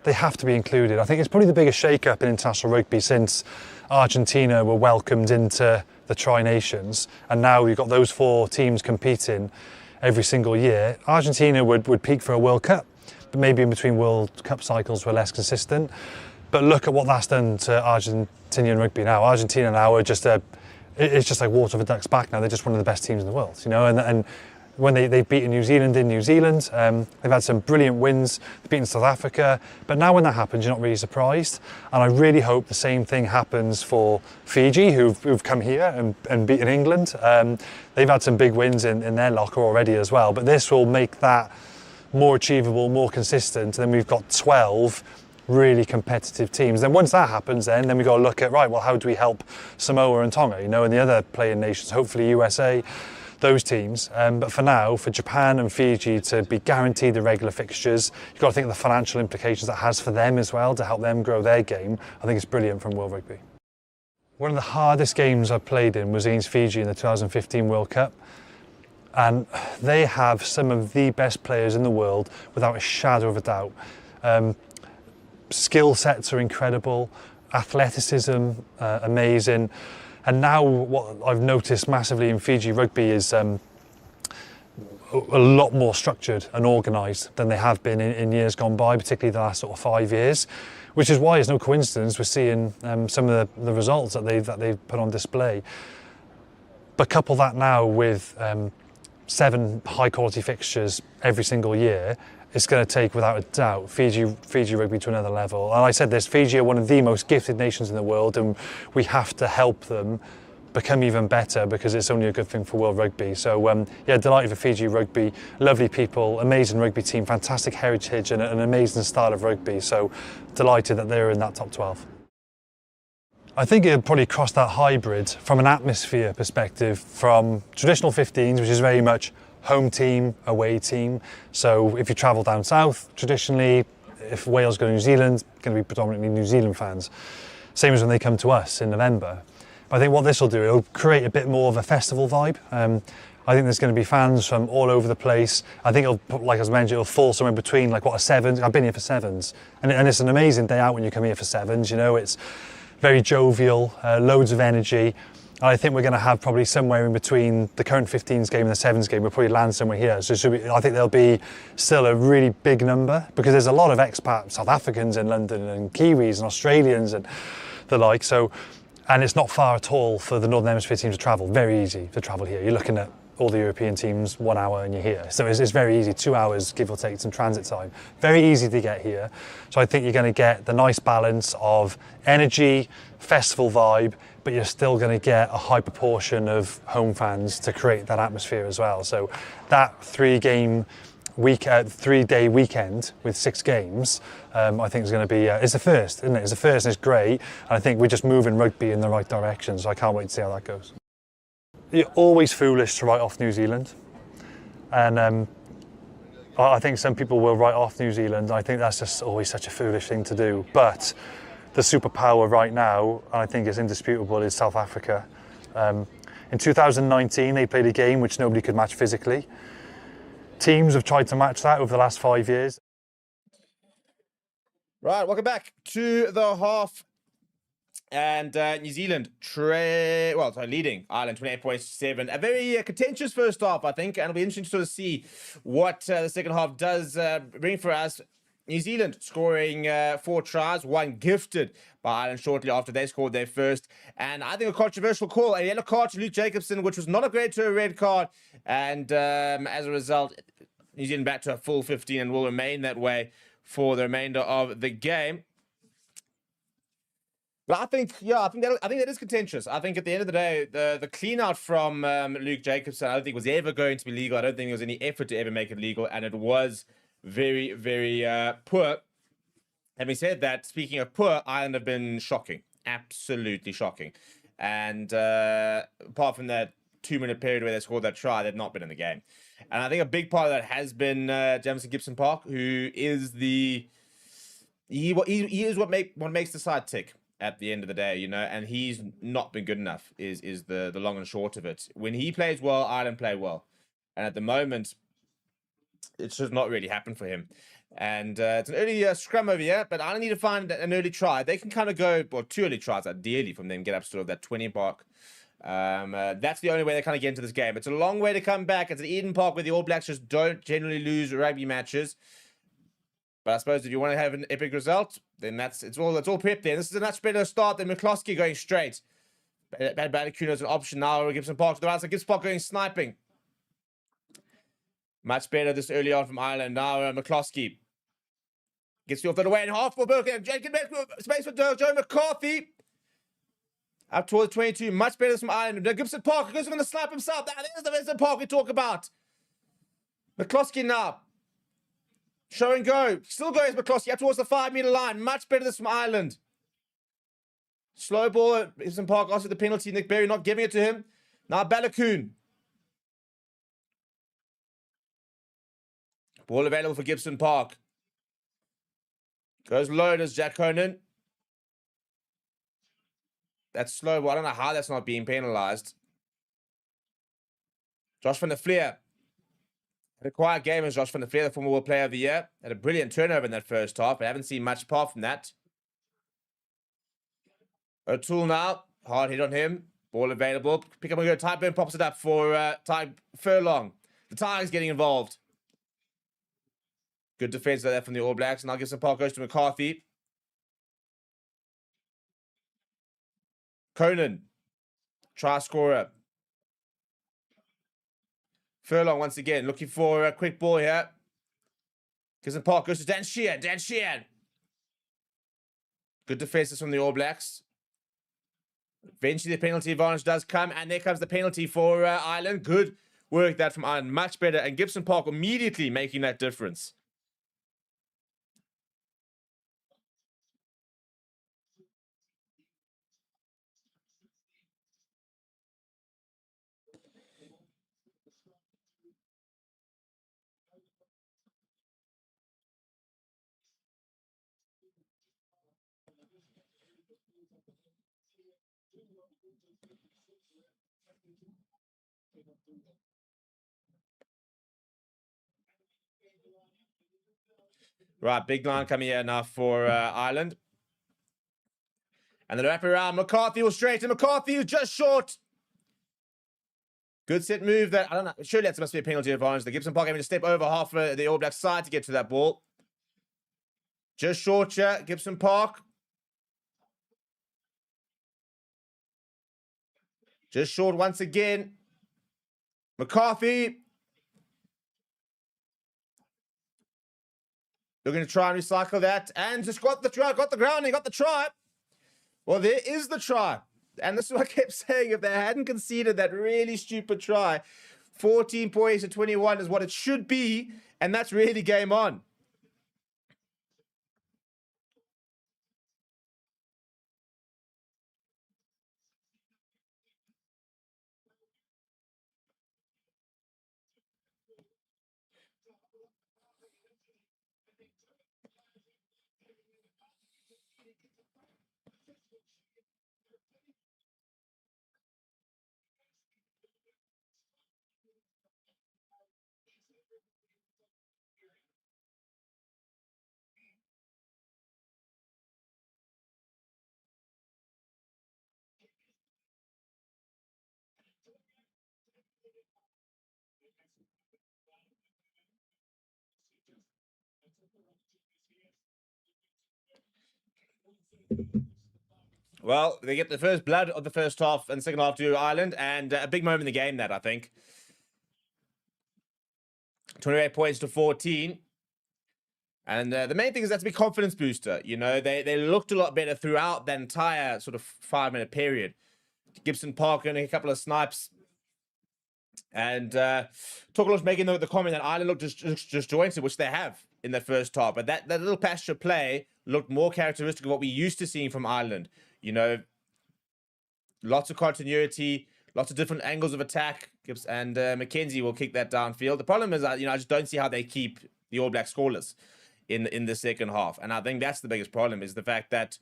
they have to be included. I think it's probably the biggest shake-up in international rugby since Argentina were welcomed into the Tri-Nations, and now we've got those 4 teams competing every single year. Argentina would peak for a World Cup, but maybe in between World Cup cycles were less consistent. But look at what that's done to Argentinian rugby now. Argentina now are just it's just like water off a duck's back now. They're just one of the best teams in the world, you know, and when they've beaten New Zealand in New Zealand, they've had some brilliant wins, they've beaten South Africa, but now when that happens, you're not really surprised. And I really hope the same thing happens for Fiji, who've come here and beaten England. They've had some big wins in their locker already as well, but this will make that more achievable, more consistent. And then we've got 12 really competitive teams. Then once that happens, then we've got to look at, right, well, how do we help Samoa and Tonga, you know, and the other playing nations, hopefully USA, those teams. But for now, for Japan and Fiji to be guaranteed the regular fixtures, you've got to think of the financial implications that has for them as well to help them grow their game. I think it's brilliant from World Rugby. One of the hardest games I played in was against Fiji in the 2015 World Cup. And they have some of the best players in the world without a shadow of a doubt. Skill sets are incredible, athleticism amazing. And now what I've noticed massively in Fiji rugby is a lot more structured and organised than they have been in years gone by, particularly the last sort of 5 years, which is why it's no coincidence we're seeing some of the results that they've put on display. But couple that now with 7 high quality fixtures every single year, it's going to take, without a doubt, Fiji rugby to another level. And I said this, Fiji are one of the most gifted nations in the world, and we have to help them become even better because it's only a good thing for World Rugby. So yeah, delighted for Fiji rugby, lovely people, amazing rugby team, fantastic heritage and an amazing style of rugby. So delighted that they're in that top 12. I think it'd probably cross that hybrid from an atmosphere perspective from traditional 15s, which is very much home team, away team. So if you travel down south, traditionally, if Wales go to New Zealand, it's going to be predominantly New Zealand fans. Same as when they come to us in November. But I think what this will do, it'll create a bit more of a festival vibe. I think there's going to be fans from all over the place. I think it'll, like I mentioned, it'll fall somewhere between like what a sevens. I've been here for sevens, and it's an amazing day out when you come here for sevens. You know, it's very jovial, loads of energy. I think we're going to have probably somewhere in between the current 15s game and the sevens game. We'll probably land somewhere here. So I think there'll be still a really big number because there's a lot of expat South Africans in London and Kiwis and Australians and the like. So, and it's not far at all for the Northern Hemisphere teams to travel. Very easy to travel here. You're looking at all the European teams 1 hour and you're here. So it's very easy, 2 hours, give or take some transit time. Very easy to get here. So I think you're going to get the nice balance of energy, festival vibe, but you're still going to get a high proportion of home fans to create that atmosphere as well. So that 3-day weekend with 6 games, I think is going to be, it's the first, isn't it? It's the first and it's great. And I think we're just moving rugby in the right direction. So I can't wait to see how that goes. You're always foolish to write off New Zealand. And I think some people will write off New Zealand. I think that's just always such a foolish thing to do. But the superpower right now, I think is indisputable, is South Africa. In 2019, they played a game which nobody could match physically. Teams have tried to match that over the last 5 years. Right, welcome back to the half And New Zealand leading Ireland 28.7. A very contentious first half, I think, and it'll be interesting to sort of see what the second half does bring for us. New Zealand scoring 4 tries, 1 gifted by Ireland shortly after they scored their first. And I think a controversial call, a yellow card to Luke Jacobson, which was not a grade to a red card. And as a result, New Zealand back to a full 15 and will remain that way for the remainder of the game. But I think that is contentious. I think at the end of the day, the clean out from Luke Jacobson, I don't think was ever going to be legal. I don't think there was any effort to ever make it legal, and it was very, very poor. Having said that, speaking of poor, Ireland have been shocking, absolutely shocking. And apart from that 2-minute period where they scored that try, they've not been in the game. And I think a big part of that has been Jamison Gibson-Park, who is he is what makes the side tick at the end of the day, you know, and he's not been good enough is the long and short of it. When he plays well, Ireland play well. And at the moment, it's just not really happened for him. And it's an early scrum over here, but I need to find an early try. They can kind of go, 2 early tries ideally from them, get up sort of that 20 mark. That's the only way they kind of get into this game. It's a long way to come back. It's an Eden Park where the All Blacks just don't generally lose rugby matches. But I suppose if you want to have an epic result, then it's all prep there. This is a much better start than McCloskey going straight. Balakuno is an option now. Gibson Park to the right side. Gibson Park going sniping. Much better this early on from Ireland. Now McCloskey gets you off the way in half for Burke. Space for Joe McCarthy. Up towards 22. Much better from Ireland. Gibson Park goes going to snipe himself. There's the Gibson Park we talk about. McCloskey now. Show and go. Still goes McCloskey up towards the 5-meter line. Much better this from Ireland. Slow ball. Gibson Park after the penalty. Nick Berry not giving it to him. Now Balakoon. Ball available for Gibson Park. Goes low, does Jack Conan. That's slow ball. I don't know how that's not being penalised. Josh van der Fleer. Had a quiet game as Josh van der Fleer, the former World Player of the Year. Had a brilliant turnover in that first half. I haven't seen much apart from that. O'Toole now. Hard hit on him. Ball available. Pick up and go. Tyburn pops it up for Ty Furlong. The Tigers getting involved. Good defense there from the All Blacks. Now Gibson Park goes to McCarthy. Conan. Try scorer. Furlong once again looking for a quick ball here. Gibson Park goes to Dan Sheehan. Dan Sheehan. Good defenses from the All Blacks. Eventually the penalty advantage does come, and there comes the penalty for Ireland. Good work that from Ireland. Much better. And Gibson Park immediately making that difference. Right, big line coming here now for Ireland. And then wrap around. McCarthy will straight, and McCarthy is just short. Good set move that, I don't know, surely that must be a penalty advantage. The Gibson Park having to step over half the All Black side to get to that ball. Just short here, Gibson Park. Just short once again. McCarthy. Looking to try and recycle that. And just got the try, got the grounding, got the try. Well, there is the try. And this is what I kept saying. If they hadn't conceded that really stupid try, 14 points to 21 is what it should be. And that's really game on. Well, they get the first blood of the first half and second half to Ireland, and a big moment in the game, that, I think. 28 points to 14. And the main thing is that's a big confidence booster. You know, they looked a lot better throughout that entire sort of 5-minute period. Gibson Park only a couple of snipes. And Torkel was making the comment that Ireland looked disjointed, which they have in the first half. But that little pasture play looked more characteristic of what we used to seeing from Ireland. You know, lots of continuity, lots of different angles of attack. And Mackenzie will kick that downfield. The problem is, I just don't see how they keep the All Blacks scoreless in the second half. And I think that's the biggest problem, is the fact that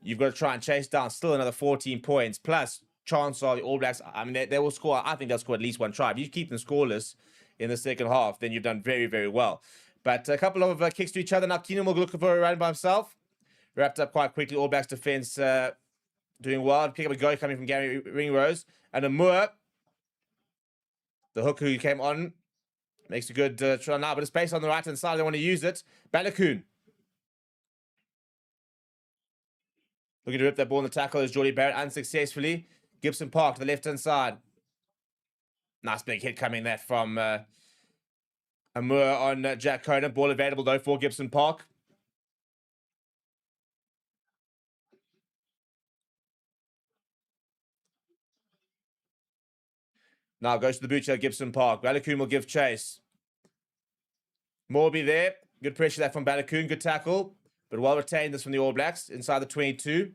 you've got to try and chase down still another 14 points. Plus, chances are the All Blacks, I mean, they will score. I think they'll score at least one try. If you keep them scoreless in the second half, then you've done very, very well. But a couple of kicks to each other. Now, Keenan will look for a run by himself. Wrapped up quite quickly. All Blacks defense doing well. Pick up a go coming from Gary Ringrose. And a Moore, the hooker who came on, makes a good try now, but it's space on the right-hand side. They want to use it. Balakoon looking to rip that ball in the tackle as Geordie Barrett unsuccessfully. Gibson Park to the left-hand side. Nice big hit coming that from Moore on Jack Conan. Ball available, though, for Gibson Park. Now goes to the boot of Gibson Park. Balakoon will give chase. Morby there. Good pressure there from Balakoon. Good tackle. But well retained this from the All Blacks. Inside the 22.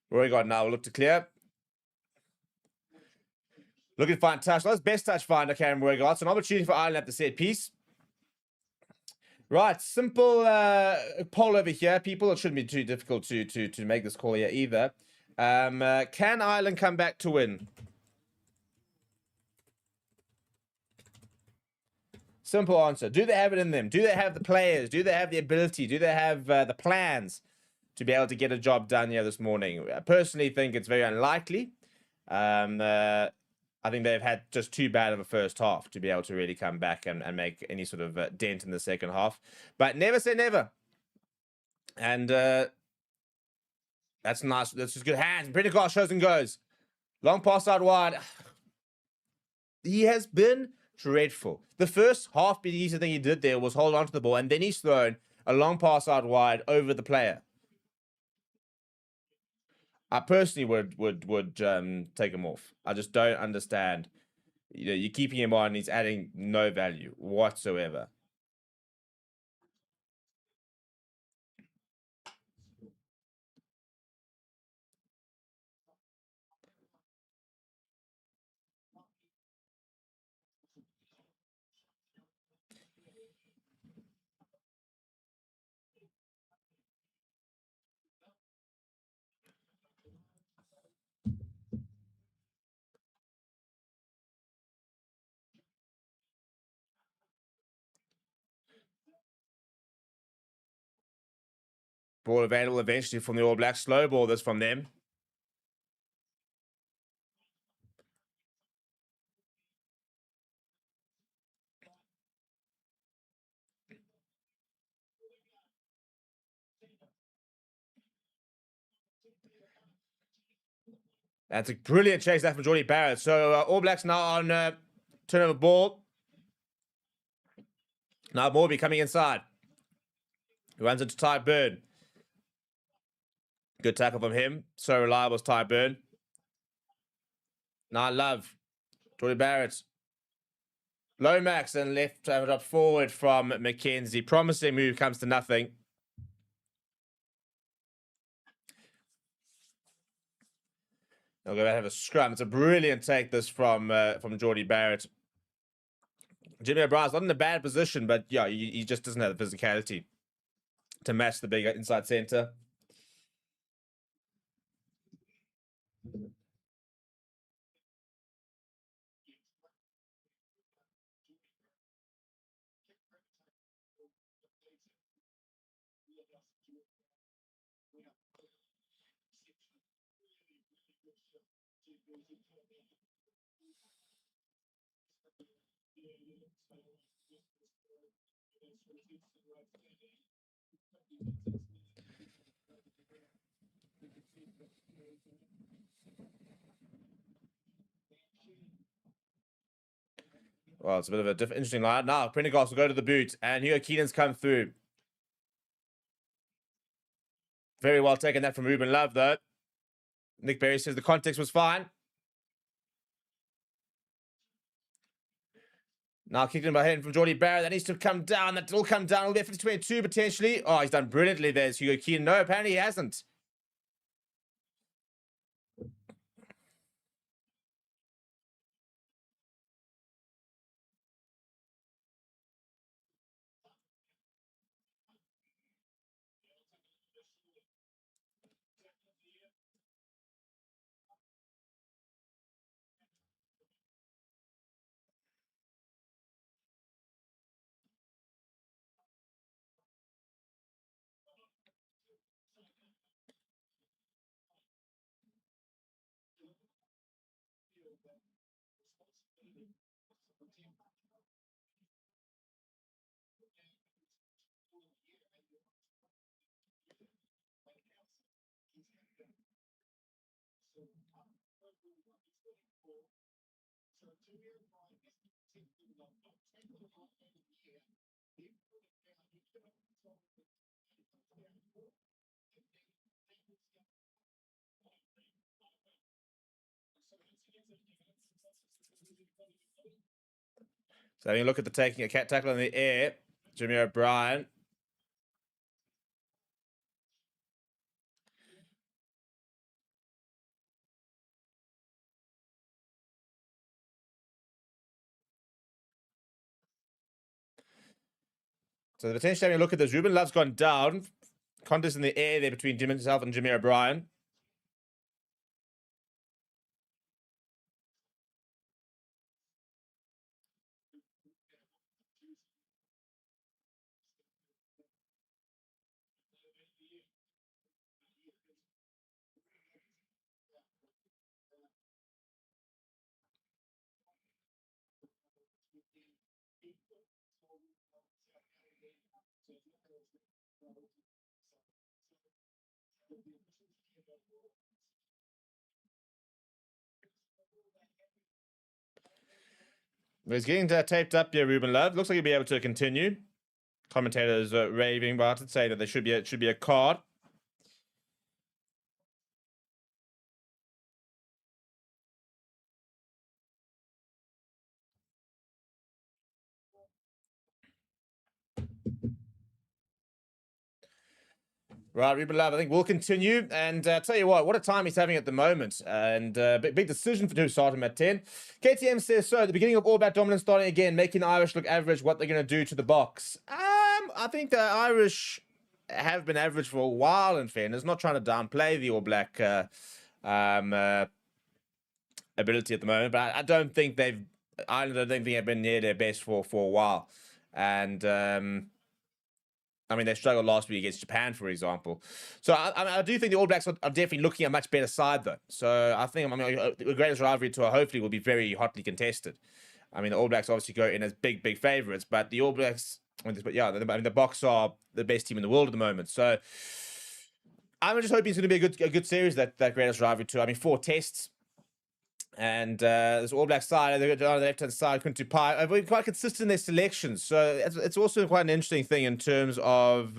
Rory got now. We'll look to clear. Looking to find touch. That's best touch finder, Karen Rory got. So an opportunity for Ireland at the set piece. Right, simple poll over here, people. It shouldn't be too difficult to make this call here either. Can Ireland come back to win? Simple answer. Do they have it in them? Do they have the players? Do they have the ability? Do they have the plans to be able to get a job done here this morning? I personally think it's very unlikely. I think they've had just too bad of a first half to be able to really come back and make any sort of dent in the second half. But never say never. And that's nice. That's just good hands. Prendergast shows and goes. Long pass out wide. He has been dreadful. The first half bit easy thing he did there was hold on to the ball, and then he's thrown a long pass out wide over the player. I personally would take him off. I just don't understand. You know, you're keeping him on, he's adding no value whatsoever. Ball available eventually from the All Blacks. Slow ball this from them. That's a brilliant chase that from Geordie Barrett. So All Blacks now on turnover ball. Now Morby coming inside. He runs into Ty Byrne. Good tackle from him. So reliable as Ty Byrne. Now Love. Geordie Barrett. Lomax and left up forward from Mackenzie. Promising move comes to nothing. They'll go back and have a scrum. It's a brilliant take this from Geordie Barrett. Jimmy O'Brien's not in a bad position, but yeah, he just doesn't have the physicality to match the bigger inside centre. Well, it's a bit of a interesting line. Now, Prendergast will go to the boot, and Hugo Keenan's come through. Very well taken that from Ruben Love, though. Nick Berry says the context was fine. Now kicked in by hand from Geordie Barrett. That needs to come down. That will come down. Will be 50-22 potentially. Oh, he's done brilliantly there, Hugo Keenan. No, apparently he hasn't. So having a look at the taking a cat tackle in the air, Jimmy O'Brien. So the potential having a look at this. Ruben Love's gone down. Contest in the air there between himself and Jimmy O'Brien. He's getting taped up here, Ruben Love. Looks like he'll be able to continue. Commentators raving about it, saying that there should be a card. Right, Ruben Love, I think we'll continue. And tell you what a time he's having at the moment. And big decision for to start him at 10. KTM says so. At the beginning of All Black dominance starting again, making the Irish look average. What they're going to do to the box? I think the Irish have been average for a while, in fairness. Not trying to downplay the All Black ability at the moment. But I don't think Ireland don't think they've been near their best for a while. And... I mean, they struggled last week against Japan, for example. So I do think the All Blacks are definitely looking at a much better side, though. So I think, the greatest rivalry tour hopefully will be very hotly contested. I mean, the All Blacks obviously go in as big favourites, but the All Blacks, the Box are the best team in the world at the moment. So I'm just hoping it's going to be a good series, that greatest rivalry tour. I mean, 4 tests. And this All Black side, on the left-hand side, Quintu Pai, have been quite consistent in their selections. So it's also quite an interesting thing in terms of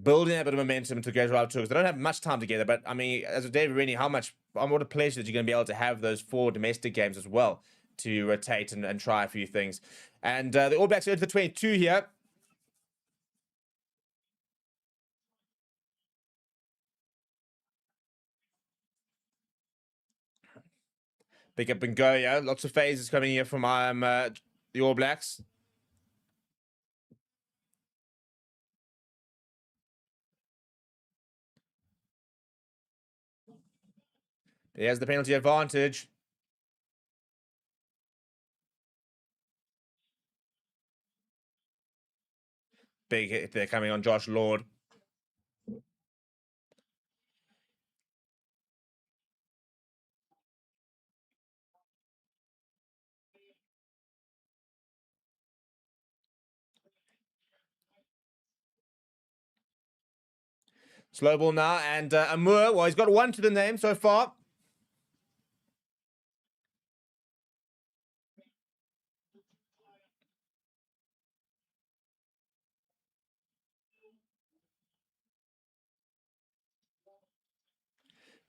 building a bit of momentum to go to our tours. They don't have much time together, but I mean, as a David Rennie, what a pleasure that you're going to be able to have those 4 domestic games as well to rotate and try a few things. And the All Blacks go to the 22 here. Pick up and go, yeah. Lots of phases coming here from the All Blacks. There's the penalty advantage. Big hit there coming on Josh Lord. Slow ball now, and Amur, well, he's got one to the name so far.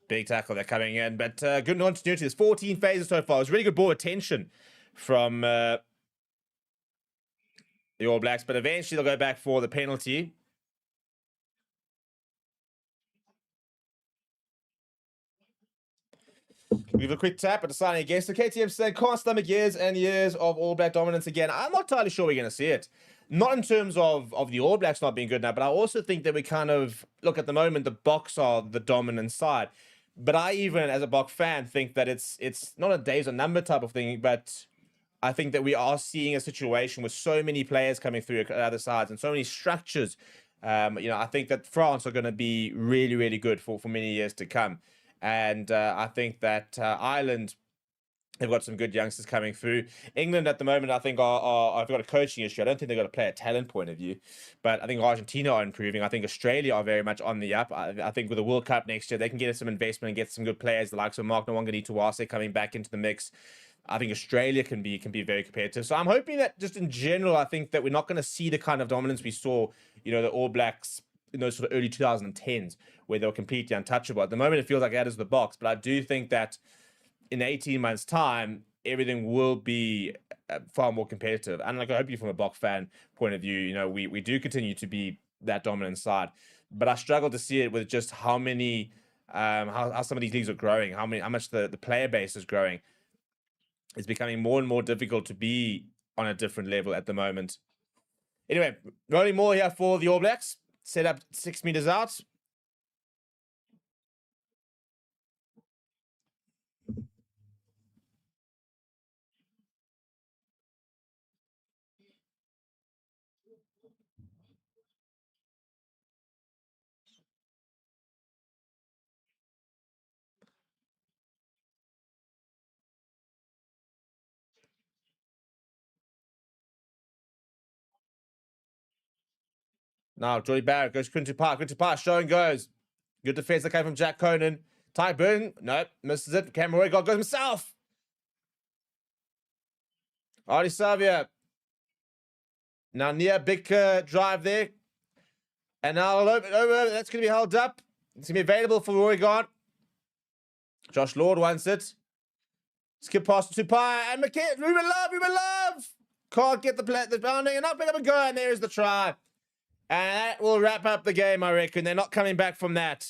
Big tackle they're coming in, but good continuity. There's 14 phases so far. It was really good ball attention from the All Blacks, but eventually they'll go back for the penalty. We have a quick tap at the signing against the KTM said can't stomach years and years of All Black dominance again. I'm not entirely sure we're going to see it. Not in terms of the All Blacks not being good now, but I also think that we kind of look at the moment, the Boks are the dominant side. But I even, as a Bok fan, think that it's not a days or number type of thing, but I think that we are seeing a situation with so many players coming through at other sides and so many structures. I think that France are going to be really, really good for many years to come. And I think that Ireland have got some good youngsters coming through. England at the moment, I think, I've got a coaching issue. I don't think they've got a player talent point of view. But I think Argentina are improving. I think Australia are very much on the up. I think with the World Cup next year, they can get some investment and get some good players, the likes of Mark Nwangani-Tuwase coming back into the mix. I think Australia can be very competitive. So I'm hoping that just in general, I think that we're not going to see the kind of dominance we saw, the All Blacks in those sort of early 2010s where they were completely untouchable. At the moment, it feels like that is the Boks, but I do think that in 18 months' time, everything will be far more competitive. And I hope you, from a Bok fan point of view, we do continue to be that dominant side. But I struggle to see it with just how many, how some of these leagues are growing, how much the player base is growing. It's becoming more and more difficult to be on a different level at the moment. Anyway, rolling more here for the All Blacks. Set up 6 meters out. Now, Jordy Barrett goes Quinty Park. Quinty Park, show and goes. Good defense that came from Jack Conan. Ty Burton, nope, misses it. Cameron Roygaard goes himself. Artie Savia. Now near big drive there. And now over, that's going to be held up. It's going to be available for Roygaard. Josh Lord wants it. Skip past to Tupai and Ruben Love. Can't get the bounding and not pick up and go. And there's the try. And that will wrap up the game, I reckon. They're not coming back from that.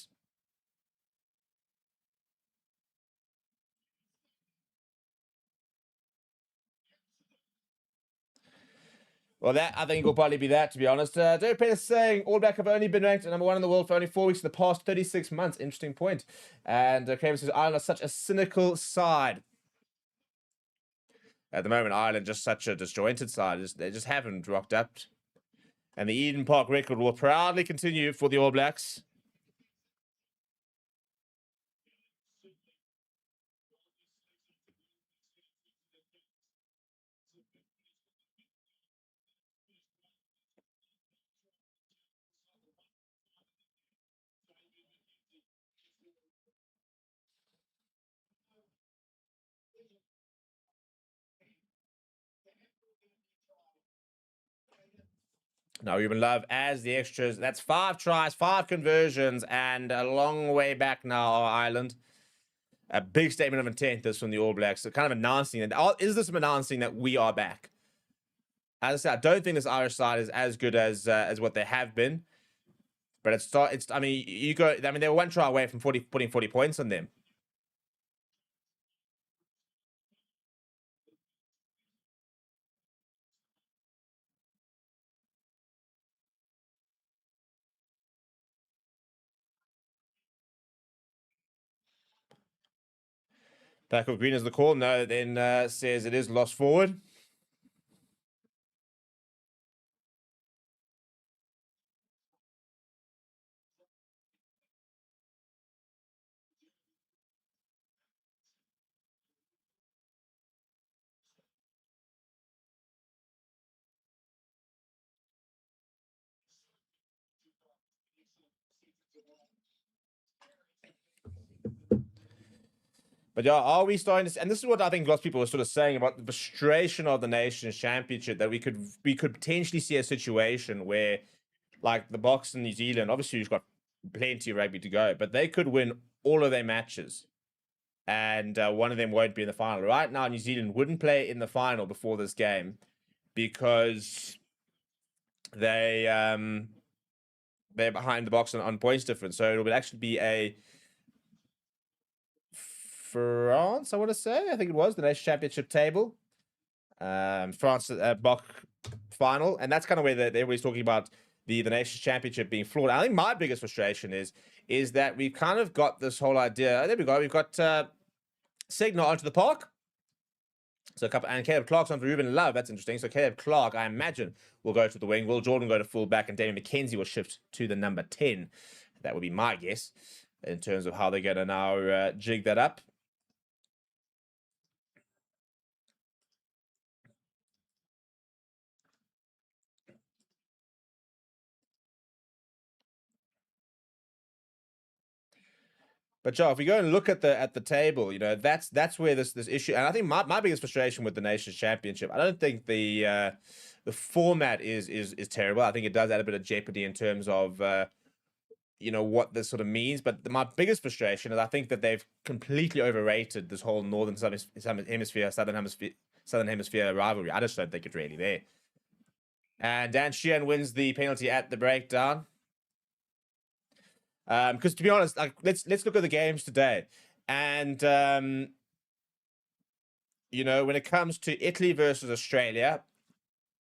Well, that, I think, will probably be that, to be honest. Joe Peters saying All Black have only been ranked number 1 in the world for only 4 weeks in the past 36 months. Interesting point. And Craven says Ireland are such a cynical side. At the moment, Ireland just such a disjointed side. They just haven't rocked up. And the Eden Park record will proudly continue for the All Blacks. Now, Ruben Love as the extras. That's 5 tries, 5 conversions, and a long way back now, Ireland. A big statement of intent this from the All Blacks. So kind of announcing that. Is this announcing that we are back? As I said, I don't think this Irish side is as good as what they have been. But I mean, they were 1 try away from putting 40 points on them. Back of green is the call. No, then says it is lost forward. But yeah, are we starting to? And this is what I think lots of people are sort of saying about the frustration of the Nations Championship, that we could potentially see a situation where, like the Box in New Zealand, obviously you've got plenty of rugby to go, but they could win all of their matches, and one of them won't be in the final. Right now, New Zealand wouldn't play in the final before this game because they're behind the Box on points difference. So it will actually be a France, I want to say. I think it was the Nations Championship table. France Bach final, and that's kind of where everybody's talking about the Nations Championship being flawed. I think my biggest frustration is that we've kind of got this whole idea. There we go. We've got Signa onto the park. So and Caleb Clark's on for Ruben Love. That's interesting. So Caleb Clark, I imagine, will go to the wing. Will Jordan go to fullback, and Damien McKenzie will shift to the number 10. That would be my guess in terms of how they're going to now jig that up. But Joe, if we go and look at the table, you know, that's where this issue, and I think my biggest frustration with the Nations Championship, I don't think the format is terrible. I think it does add a bit of jeopardy in terms of you know, what this sort of means. But my biggest frustration is I think that they've completely overrated this whole Northern Hemisphere, Southern Hemisphere rivalry. I just don't think it's really there. And Dan Sheehan wins the penalty at the breakdown. Because to be honest, like let's look at the games today, and you know, when it comes to Italy versus Australia,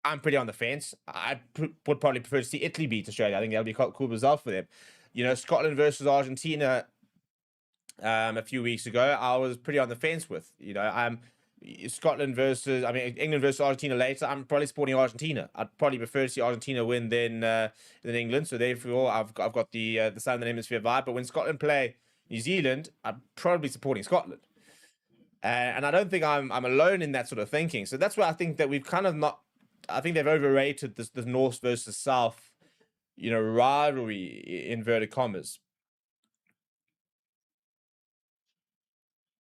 I'm pretty on the fence. I would probably prefer to see Italy beat Australia. I think that'll be a cool result for them. You know, Scotland versus Argentina a few weeks ago, I was pretty on the fence with. You know, England versus Argentina later. I'm probably supporting Argentina. I'd probably prefer to see Argentina win than England. So therefore, I've got the Southern Hemisphere vibe. But when Scotland play New Zealand, I'm probably supporting Scotland. And I don't think I'm alone in that sort of thinking. So that's why I think that we've kind of not. I think they've overrated the North versus South, you know, rivalry, inverted commas.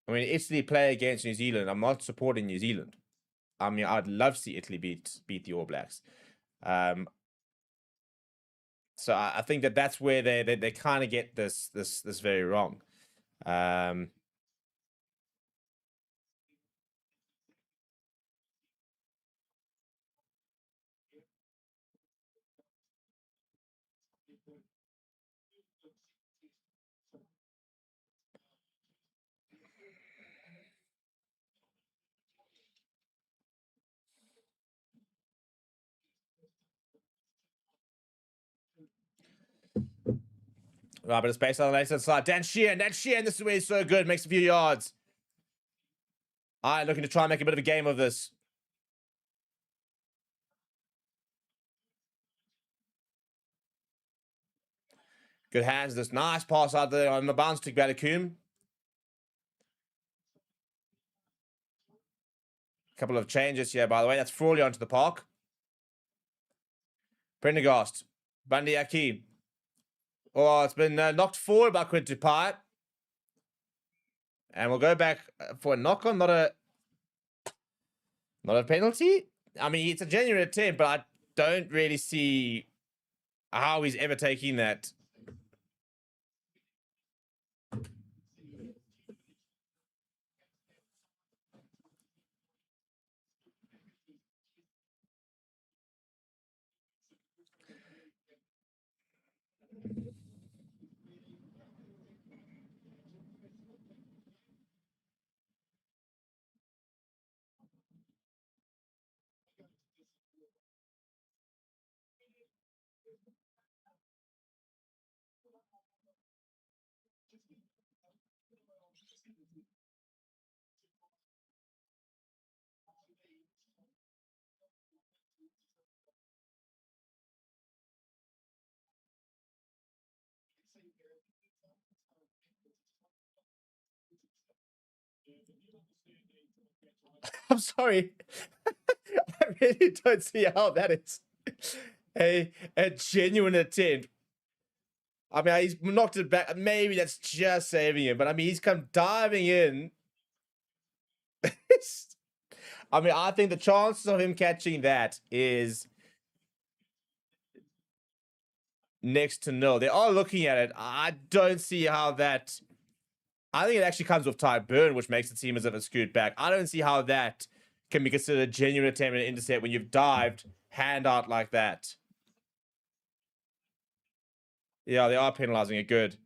I mean, Italy play against New Zealand. I'm not supporting New Zealand. I mean, I'd love to see Italy beat the All Blacks. So I think that's where they kind of get this very wrong. Right, but it's based on the left side. Dan Sheehan, this is where he's so good. Makes a few yards. All right, looking to try and make a bit of a game of this. Good hands. This nice pass out there on the bounce to Balakoom. Couple of changes here, by the way. That's Frawley onto the park. Prendergast. Bundy Aki. Oh, it's been knocked forward by Quinton Pyatt. And we'll go back for a knock-on, not a penalty. I mean, it's a genuine attempt, but I don't really see how he's ever taking that. I'm sorry. I really don't see how that is a genuine attempt. I mean, he's knocked it back. Maybe that's just saving him, but I mean, he's come diving in I mean, I think the chances of him catching that is next to nil. They are looking at it. I don't see how that... I think it actually comes with tight burn, which makes it seem as if it's screwed back. I don't see how that can be considered a genuine attempt at an intercept when you've dived hand out like that. Yeah, they are penalising it good.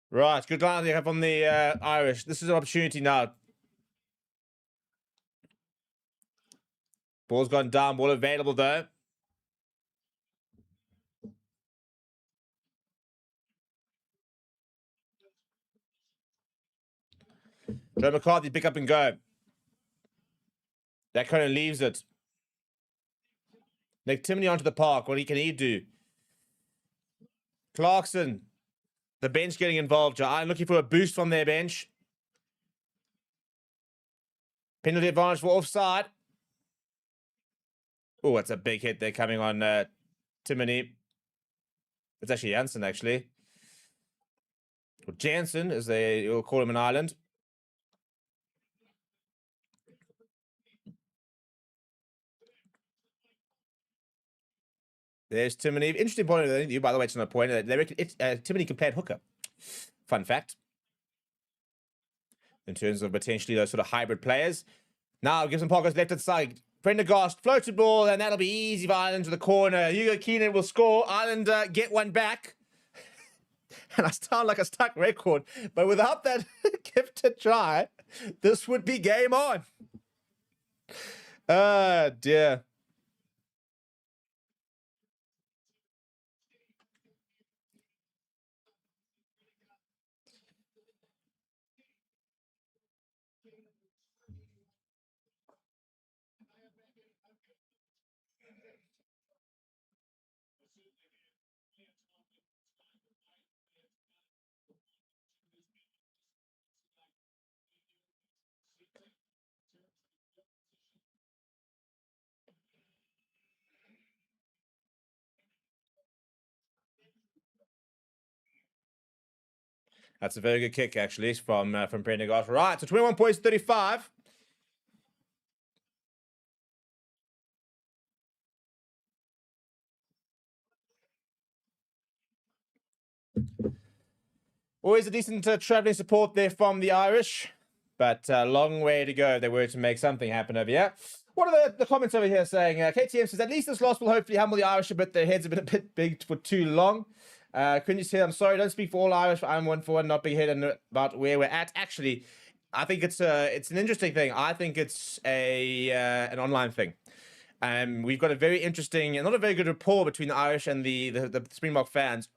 Right, good line they have on the Irish. This is an opportunity now. Ball's gone down, ball available though. Joe McCarthy pick up and go. That kind of leaves it. Nick Timoney onto the park. What can he do? Clarkson. The bench getting involved. I'm looking for a boost from their bench. Penalty advantage for offside. Oh, that's a big hit there coming on Timoney. It's actually Jansen, actually. Or Jansen, as you'll call him in Ireland. There's Timoney. Interesting point of you, by the way, it's not a point. Timoney can play at hooker. Fun fact. In terms of potentially those sort of hybrid players. Now Gibson Park goes left-hand side. Prendergast, floated ball, and that'll be easy for Ireland to the corner. Hugo Keenan will score. Ireland get one back. And I sound like a stuck record. But without that gifted try, this would be game on. Oh, dear. That's a very good kick, actually, from Prendergast. Right, so 21 points, 35. Always a decent travelling support there from the Irish, but a long way to go if they were to make something happen over here. What are the comments over here saying? KTM says, at least this loss will hopefully humble the Irish a bit. Their heads have been a bit big for too long. Couldn't you say, I'm sorry, don't speak for all Irish. I'm one for one, not big head about where we're at. Actually, I think it's an interesting thing. I think it's an online thing. We've got a very interesting and not a very good rapport between the Irish and the Springbok fans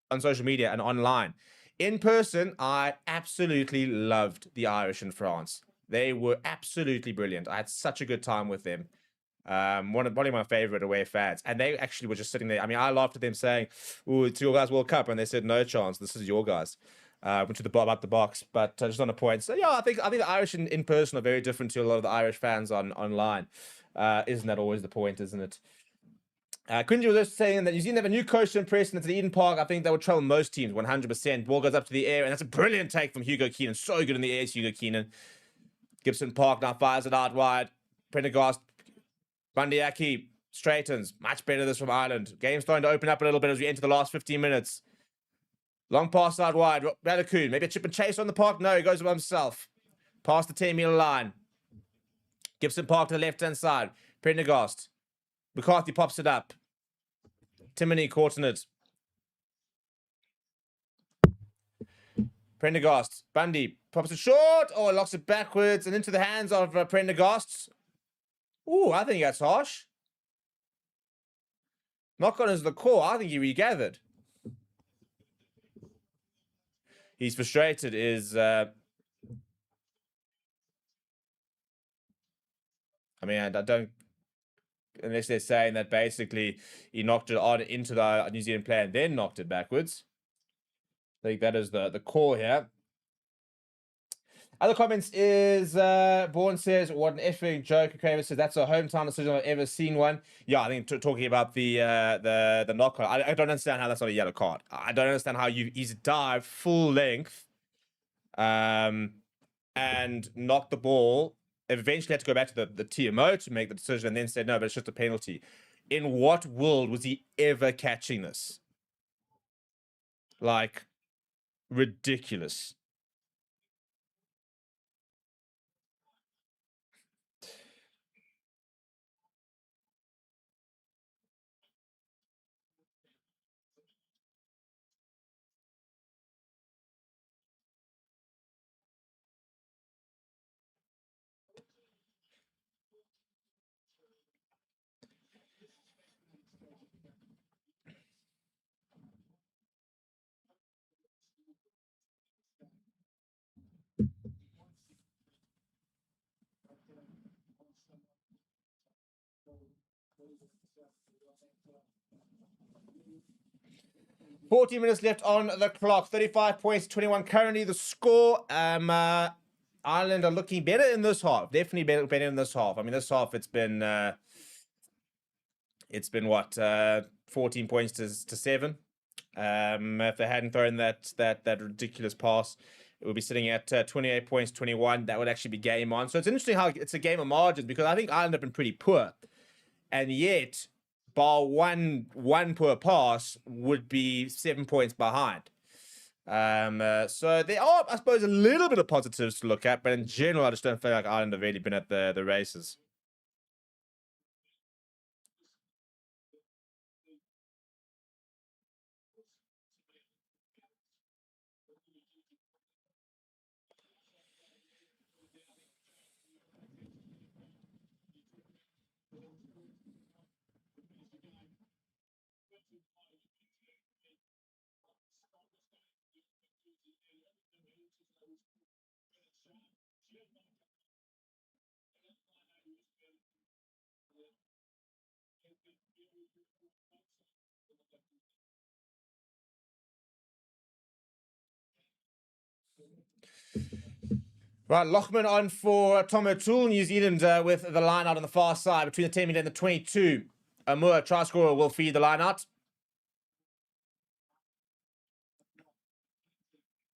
on social media and online. In person, I absolutely loved the Irish in France. They were absolutely brilliant. I had such a good time with them. One of my favorite away fans. And they actually were just sitting there. I mean, I laughed at them saying, "Ooh, it's your guys' World Cup." And they said, "No chance. This is your guys." Went to the about the box, but just on a point. So yeah, I think the Irish in person are very different to a lot of the Irish fans online. Isn't that always the point, isn't it? Quincy was just saying that New Zealand have a new coach to impress, and it's at Eden Park. I think that would trouble most teams, 100%. Ball goes up to the air, and that's a brilliant take from Hugo Keenan. So good in the air, Hugo Keenan. Gibson Park now fires it out wide. Prendergast, Bandiaki straightens. Much better this from Ireland. Game's starting to open up a little bit as we enter the last 15 minutes. Long pass out wide. Balakoon, maybe a chip and chase on the park. No, he goes by himself. Past the 10-meter line. Gibson Park to the left-hand side. Prendergast. McCarthy pops it up. Timoney caught in it. Prendergast. Bundy pops it short. Oh, locks it backwards and into the hands of Prendergast. Ooh, I think that's harsh. Knock on is the call. I think he regathered. He's frustrated. I mean, I don't, unless they're saying that basically he knocked it on into the New Zealand player and then knocked it backwards. I think that is the call here. Other comments is Vaughan says, what an effing joke. Kramer says, that's a hometown decision I've ever seen one. Yeah, I think talking about the knock on. I don't understand how that's not a yellow card. I don't understand how he's dived full length and knocked the ball. Eventually had to go back to the TMO to make the decision and then said, no, but it's just a penalty. In what world was he ever catching this? Like, ridiculous. $14 minutes left on the clock. 35 points, 21 currently the score. Ireland are looking better in this half. Definitely better in this half. I mean, this half it's been what 14 points to 7. If they hadn't thrown that ridiculous pass, it would be sitting at 28 points, 21. That would actually be game on. So it's interesting how it's a game of margins because I think Ireland have been pretty poor, and yet, bar one poor pass would be 7 points behind. So there are, I suppose, a little bit of positives to look at, but in general, I just don't feel like Ireland have really been at the races. Right, Lochman on for Tom O'Toole. New Zealand with the line out on the far side between the 10 minute and the 22. Amur, try scorer, will feed the line out.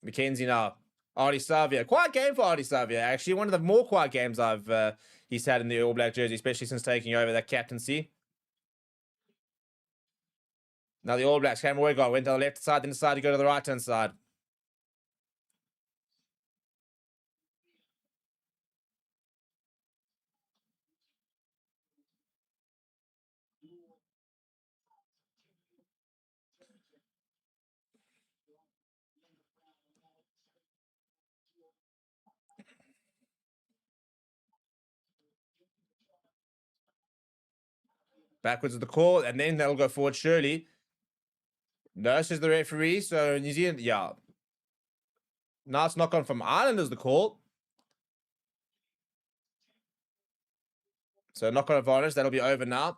McKenzie now. Artie Savia. Quiet game for Artie Savia, actually. One of the more quiet games he's had in the All Black jersey, especially since taking over that captaincy. Now the All Blacks, Cameron Weigard went to the left side, then decided to go to the right-hand side. Backwards of the call, and then they'll go forward, surely. No, says the referee, so New Zealand, yeah. Now it's knock on from Ireland as the call. So knock on advantage, that'll be over now.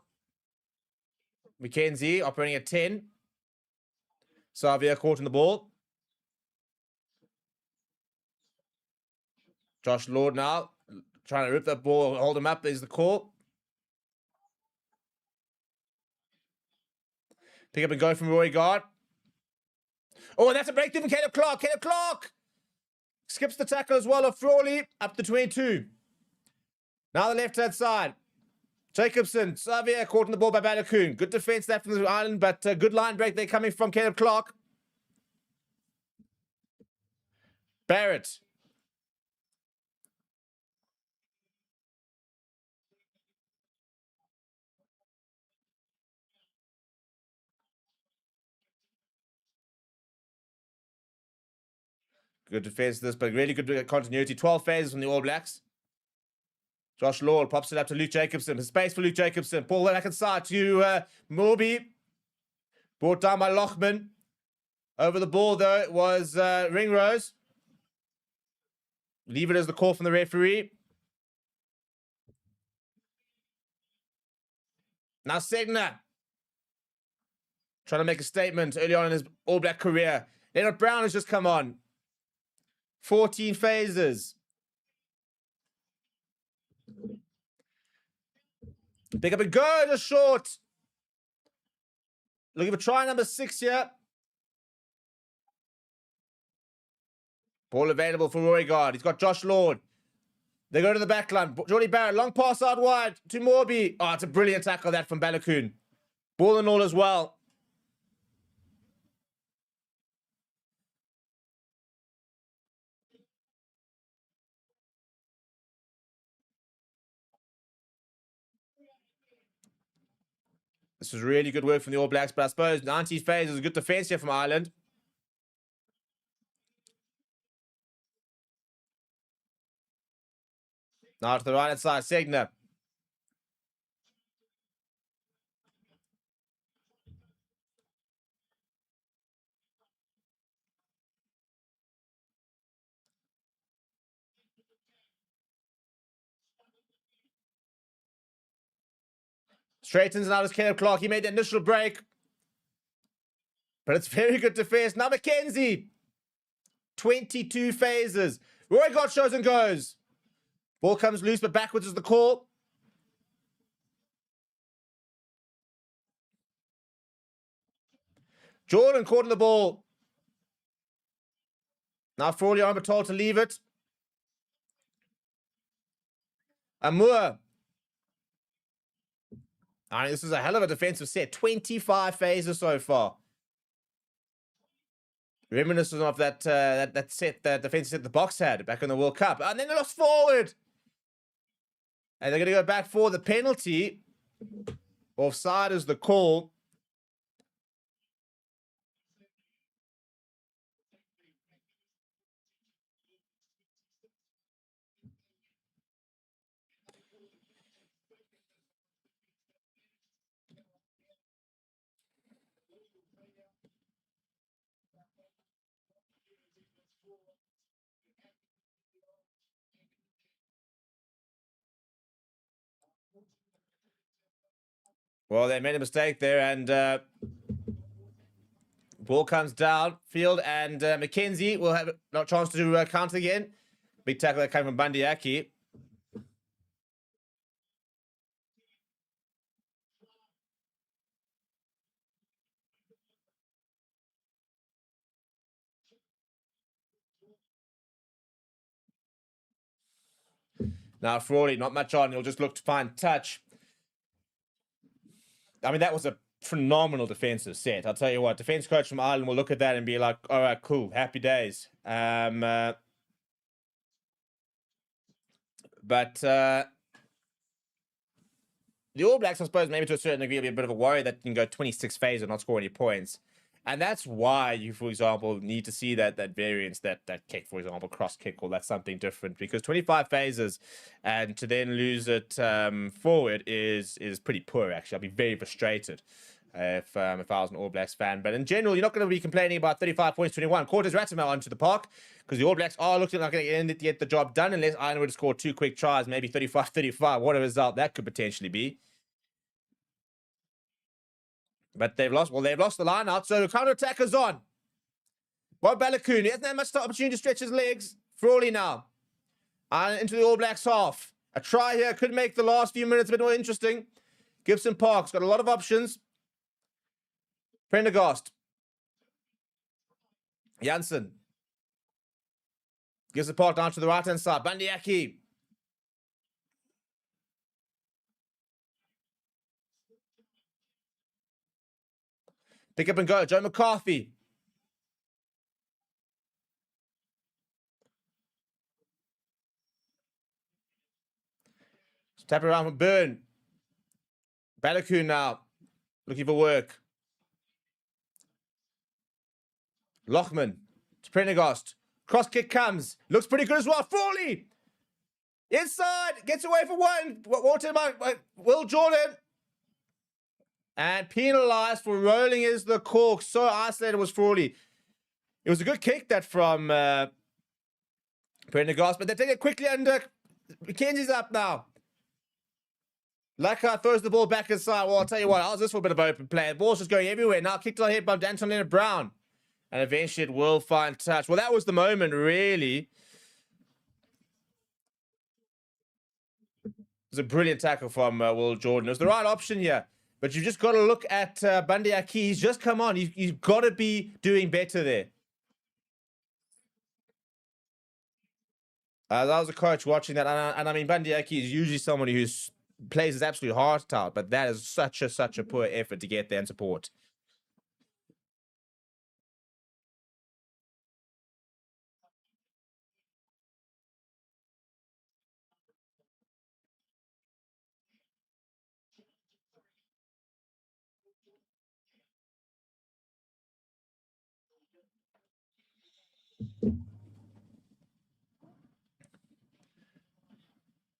McKenzie operating at 10. Savia caught in the ball. Josh Lord now, trying to rip that ball, hold him up, is the call. Pick up and go from Roy Guard. Oh, and that's a breakthrough from Caleb Clark. Caleb Clark skips the tackle as well of Frawley up to 22. Now the left-hand side. Jacobson, Xavier caught in the ball by Balakoon. Good defense there from the Ireland, but good line break there coming from Caleb Clark. Barrett. Good defense this, but really good continuity. 12 phases from the All Blacks. Josh Lord pops it up to Luke Jacobson. Space for Luke Jacobson. Ball back inside to Morby. Brought down by Lochman. Over the ball, though, it was Ringrose. Leave it as the call from the referee. Now Segner. Trying to make a statement early on in his All Black career. Leonard Brown has just come on. 14 phases. Pick up and go, just short. Looking for try number 6 here. Ball available for Roygard. He's got Josh Lord. They go to the back line. Jordy Barrett, long pass out wide to Morby. Oh, it's a brilliant tackle that from Balakoon. Ball and all as well. This was really good work from the All Blacks, but I suppose 90 phase is a good defense here from Ireland. Now to the right-hand side, Segner. Straightens out his Caleb Clark. He made the initial break. But it's very good defense. Now McKenzie. 22 phases. Roygard shows and goes. Ball comes loose, but backwards is the call. Jordan caught in the ball. Now Frawley are told to leave it. Amour. I mean, this is a hell of a defensive set. 25 phases so far. Reminiscent of that set, that defensive set the Box had back in the World Cup. And then they lost forward. And they're going to go back for the penalty. Offside is the call. Well, they made a mistake there, and ball comes down field, and McKenzie will have a chance to do counter again. Big tackle that came from Bandiaki. Now Frawley, not much on. He'll just look to find touch. I mean, that was a phenomenal defensive set. I'll tell you what, defense coach from Ireland will look at that and be like, all right, cool, happy days. But the All Blacks, I suppose, maybe to a certain degree, will be a bit of a worry that you can go 26 phases and not score any points. And that's why you, for example, need to see that variance, that kick, for example, cross kick, or that's something different. Because 25 phases and to then lose it forward is pretty poor, actually. I'd be very frustrated if I was an All Blacks fan. But in general, you're not going to be complaining about 35 points, 21. Cortez Ratimal onto the park because the All Blacks are looking like they're going to get the job done unless Ireland would score 2 quick tries, maybe 35-35. What a result that could potentially be. But they've lost. Well, they've lost the line out, so the counter-attack is on. Bob Balakoon, he hasn't had much opportunity to stretch his legs. Frawley now. Into the All Blacks half. A try here could make the last few minutes a bit more interesting. Gibson Park's got a lot of options. Prendergast. Janssen. Gives the Park down to the right-hand side. Bandiaki. Pick up and go. Joe McCarthy. Tap it around from Byrne. Balakoon now. Looking for work. Lochman. To Prendergast. Cross kick comes. Looks pretty good as well. Frawley. Inside. Gets away for one. Wanted by Will Jordan. And penalised for rolling is the cork. So isolated was Frawley. It was a good kick that from Prendergast, but they take it quickly under. McKenzie's up now. Laka throws the ball back inside. Well, I'll tell you what, I was this for a bit of open play. The ball's just going everywhere. Now kicked on head by Danton Leonard Brown. And eventually it will find touch. Well, that was the moment, really. It was a brilliant tackle from Will Jordan. It was the right option here. But you've just got to look at Bundy Aki. He's just come on. You've got to be doing better there. I was a coach watching that. And I mean, Bundy Aki is usually someone who plays his absolute heart out. But that is such a poor effort to get there and support.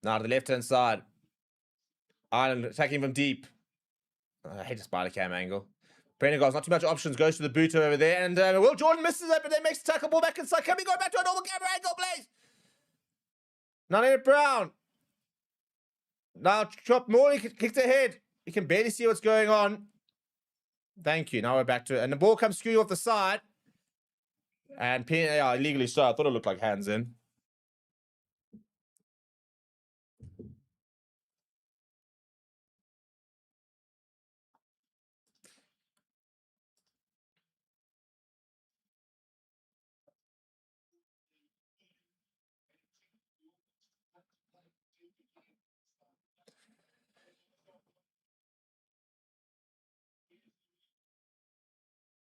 Now to the left-hand side. Ireland attacking from deep. I hate the spider cam angle. Prendergast, not too much options. Goes to the boot over there. And Will Jordan misses it, but then makes the tackle. Ball back inside. Can we go back to a normal camera angle, please? Now Leonard Brown. Now Chop Morley kicked ahead. You can barely see what's going on. Thank you. Now we're back to it. And the ball comes skewing off the side. And illegally so. I thought it looked like hands in.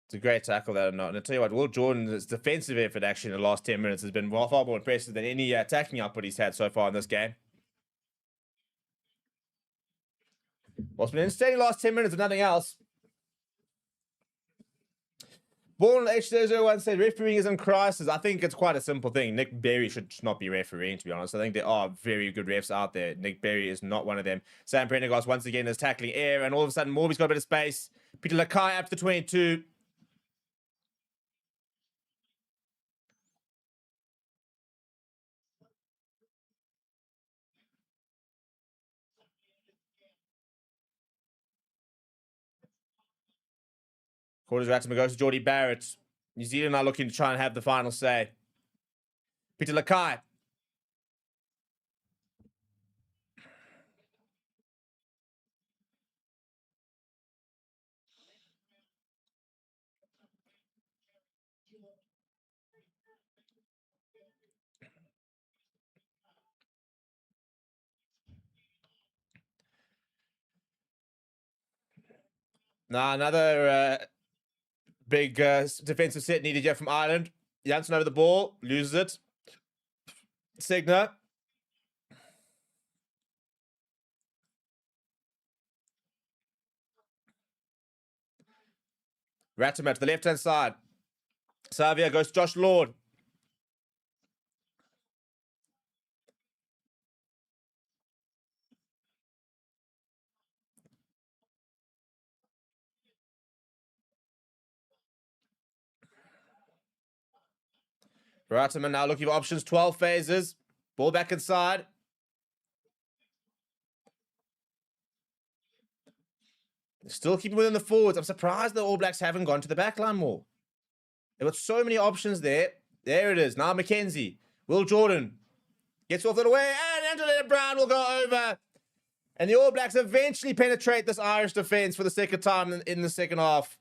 It's a great tackle that or not. And I tell you what, Will Jordan's defensive effort actually in the last 10 minutes has been far more impressive than any attacking output he's had so far in this game. Well, it's been an entertaining last 10 minutes, if nothing else. Born H001 said refereeing is in crisis. I think it's quite a simple thing. Nick Berry should not be refereeing, to be honest. I think there are very good refs out there. Nick Berry is not one of them. Sam Prendergast once again is tackling air, and all of a sudden Morby's got a bit of space. Peter Lakai up to the 22. Quarters Rattimer goes to Geordie Barrett. New Zealand are looking to try and have the final say. Peter Lakai. Now another big defensive set needed here from Ireland. Janssen over the ball, loses it. Signer. Rattimer to the left-hand side. Savia goes to Josh Lord. Rattimer now looking for options, 12 phases. Ball back inside. Still keeping within the forwards. I'm surprised the All Blacks haven't gone to the backline more. They've got so many options there. There it is. Now McKenzie. Will Jordan gets off the way. And Antonetta Brown will go over. And the All Blacks eventually penetrate this Irish defence for the second time in the second half.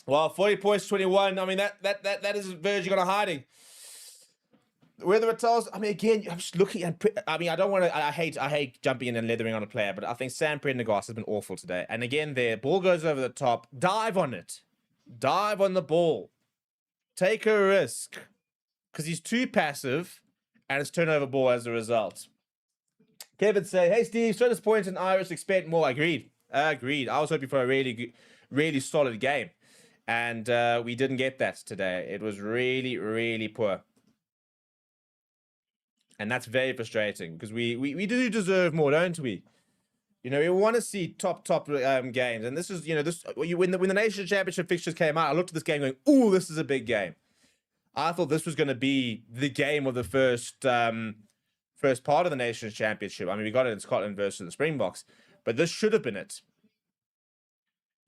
Well, 40 points, 21. I mean, that is verging on a hiding. Whether it tells, I mean, again, I'm just looking at. I mean, I don't want to. I hate jumping in and leathering on a player, but I think Sam Prendergast has been awful today. And again, there, ball goes over the top. Dive on it. Dive on the ball. Take a risk, because he's too passive, and it's turnover ball as a result. Kevin said, "Hey Steve, so disappointed. Irish expect more." Agreed. Agreed. I was hoping for a really solid game. And we didn't get that today. It was really, really poor. And that's very frustrating because we do deserve more, don't we? You know, we want to see top games. And this is, you know, when the Nations Championship fixtures came out, I looked at this game going, ooh, this is a big game. I thought this was going to be the game of the first part of the Nations Championship. I mean, we got it in Scotland versus the Springboks, but this should have been it.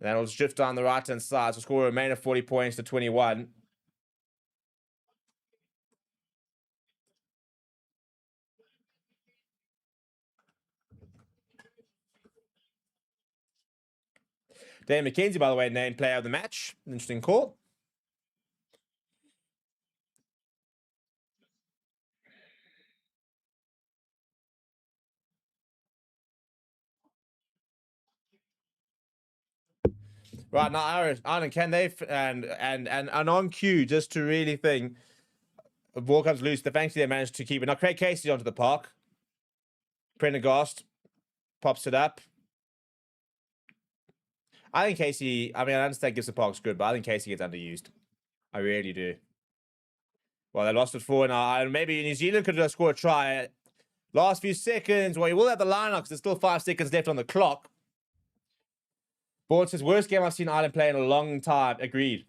And then it'll drift down the right-hand side. So score a remain of 40 points to 21. Dan McKenzie, by the way, named player of the match. Interesting call. Right now, Ireland, can they and on cue just to really think the ball comes loose. Thankfully, they managed to keep it. Now, Craig Casey onto the park. Prendergast pops it up. I think Casey, I mean, I understand Gibson Park's good, but I think Casey gets underused. I really do. Well, they lost it 4 now. Maybe New Zealand could have scored a try. Last few seconds. Well, you will have the line up because there's still 5 seconds left on the clock. Bourne says, worst game I've seen Ireland play in a long time. Agreed.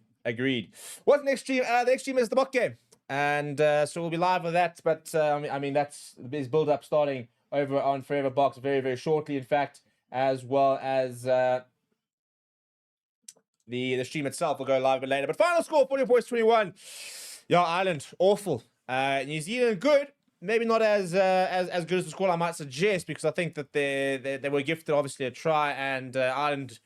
What's the next stream? The next stream is the mock game. And so we'll be live with that. But, I mean, that's his build-up starting over on Forever Box very, very shortly, in fact, as well as the stream itself will go live a bit later. But final score, 40 points, 21. Yeah, Ireland, awful. New Zealand, good. Maybe not as good as the score I might suggest, because I think that they were gifted, obviously, a try, and Ireland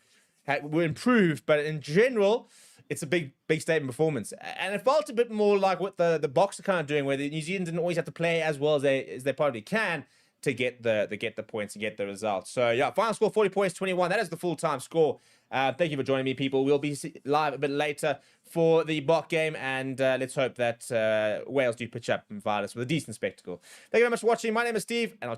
were improved, but in general, it's a big statement performance. And it felt a bit more like what the Boks are kind of doing, where the New Zealand didn't always have to play as well as they probably can to get the points and get the results. So yeah, final score 40 points, 21. That is the full-time score. Thank you for joining me, people. We'll be live a bit later for the Bok game, and let's hope that Wales do pitch up and provide us with a decent spectacle. Thank you very much for watching. My name is Steve, and I'll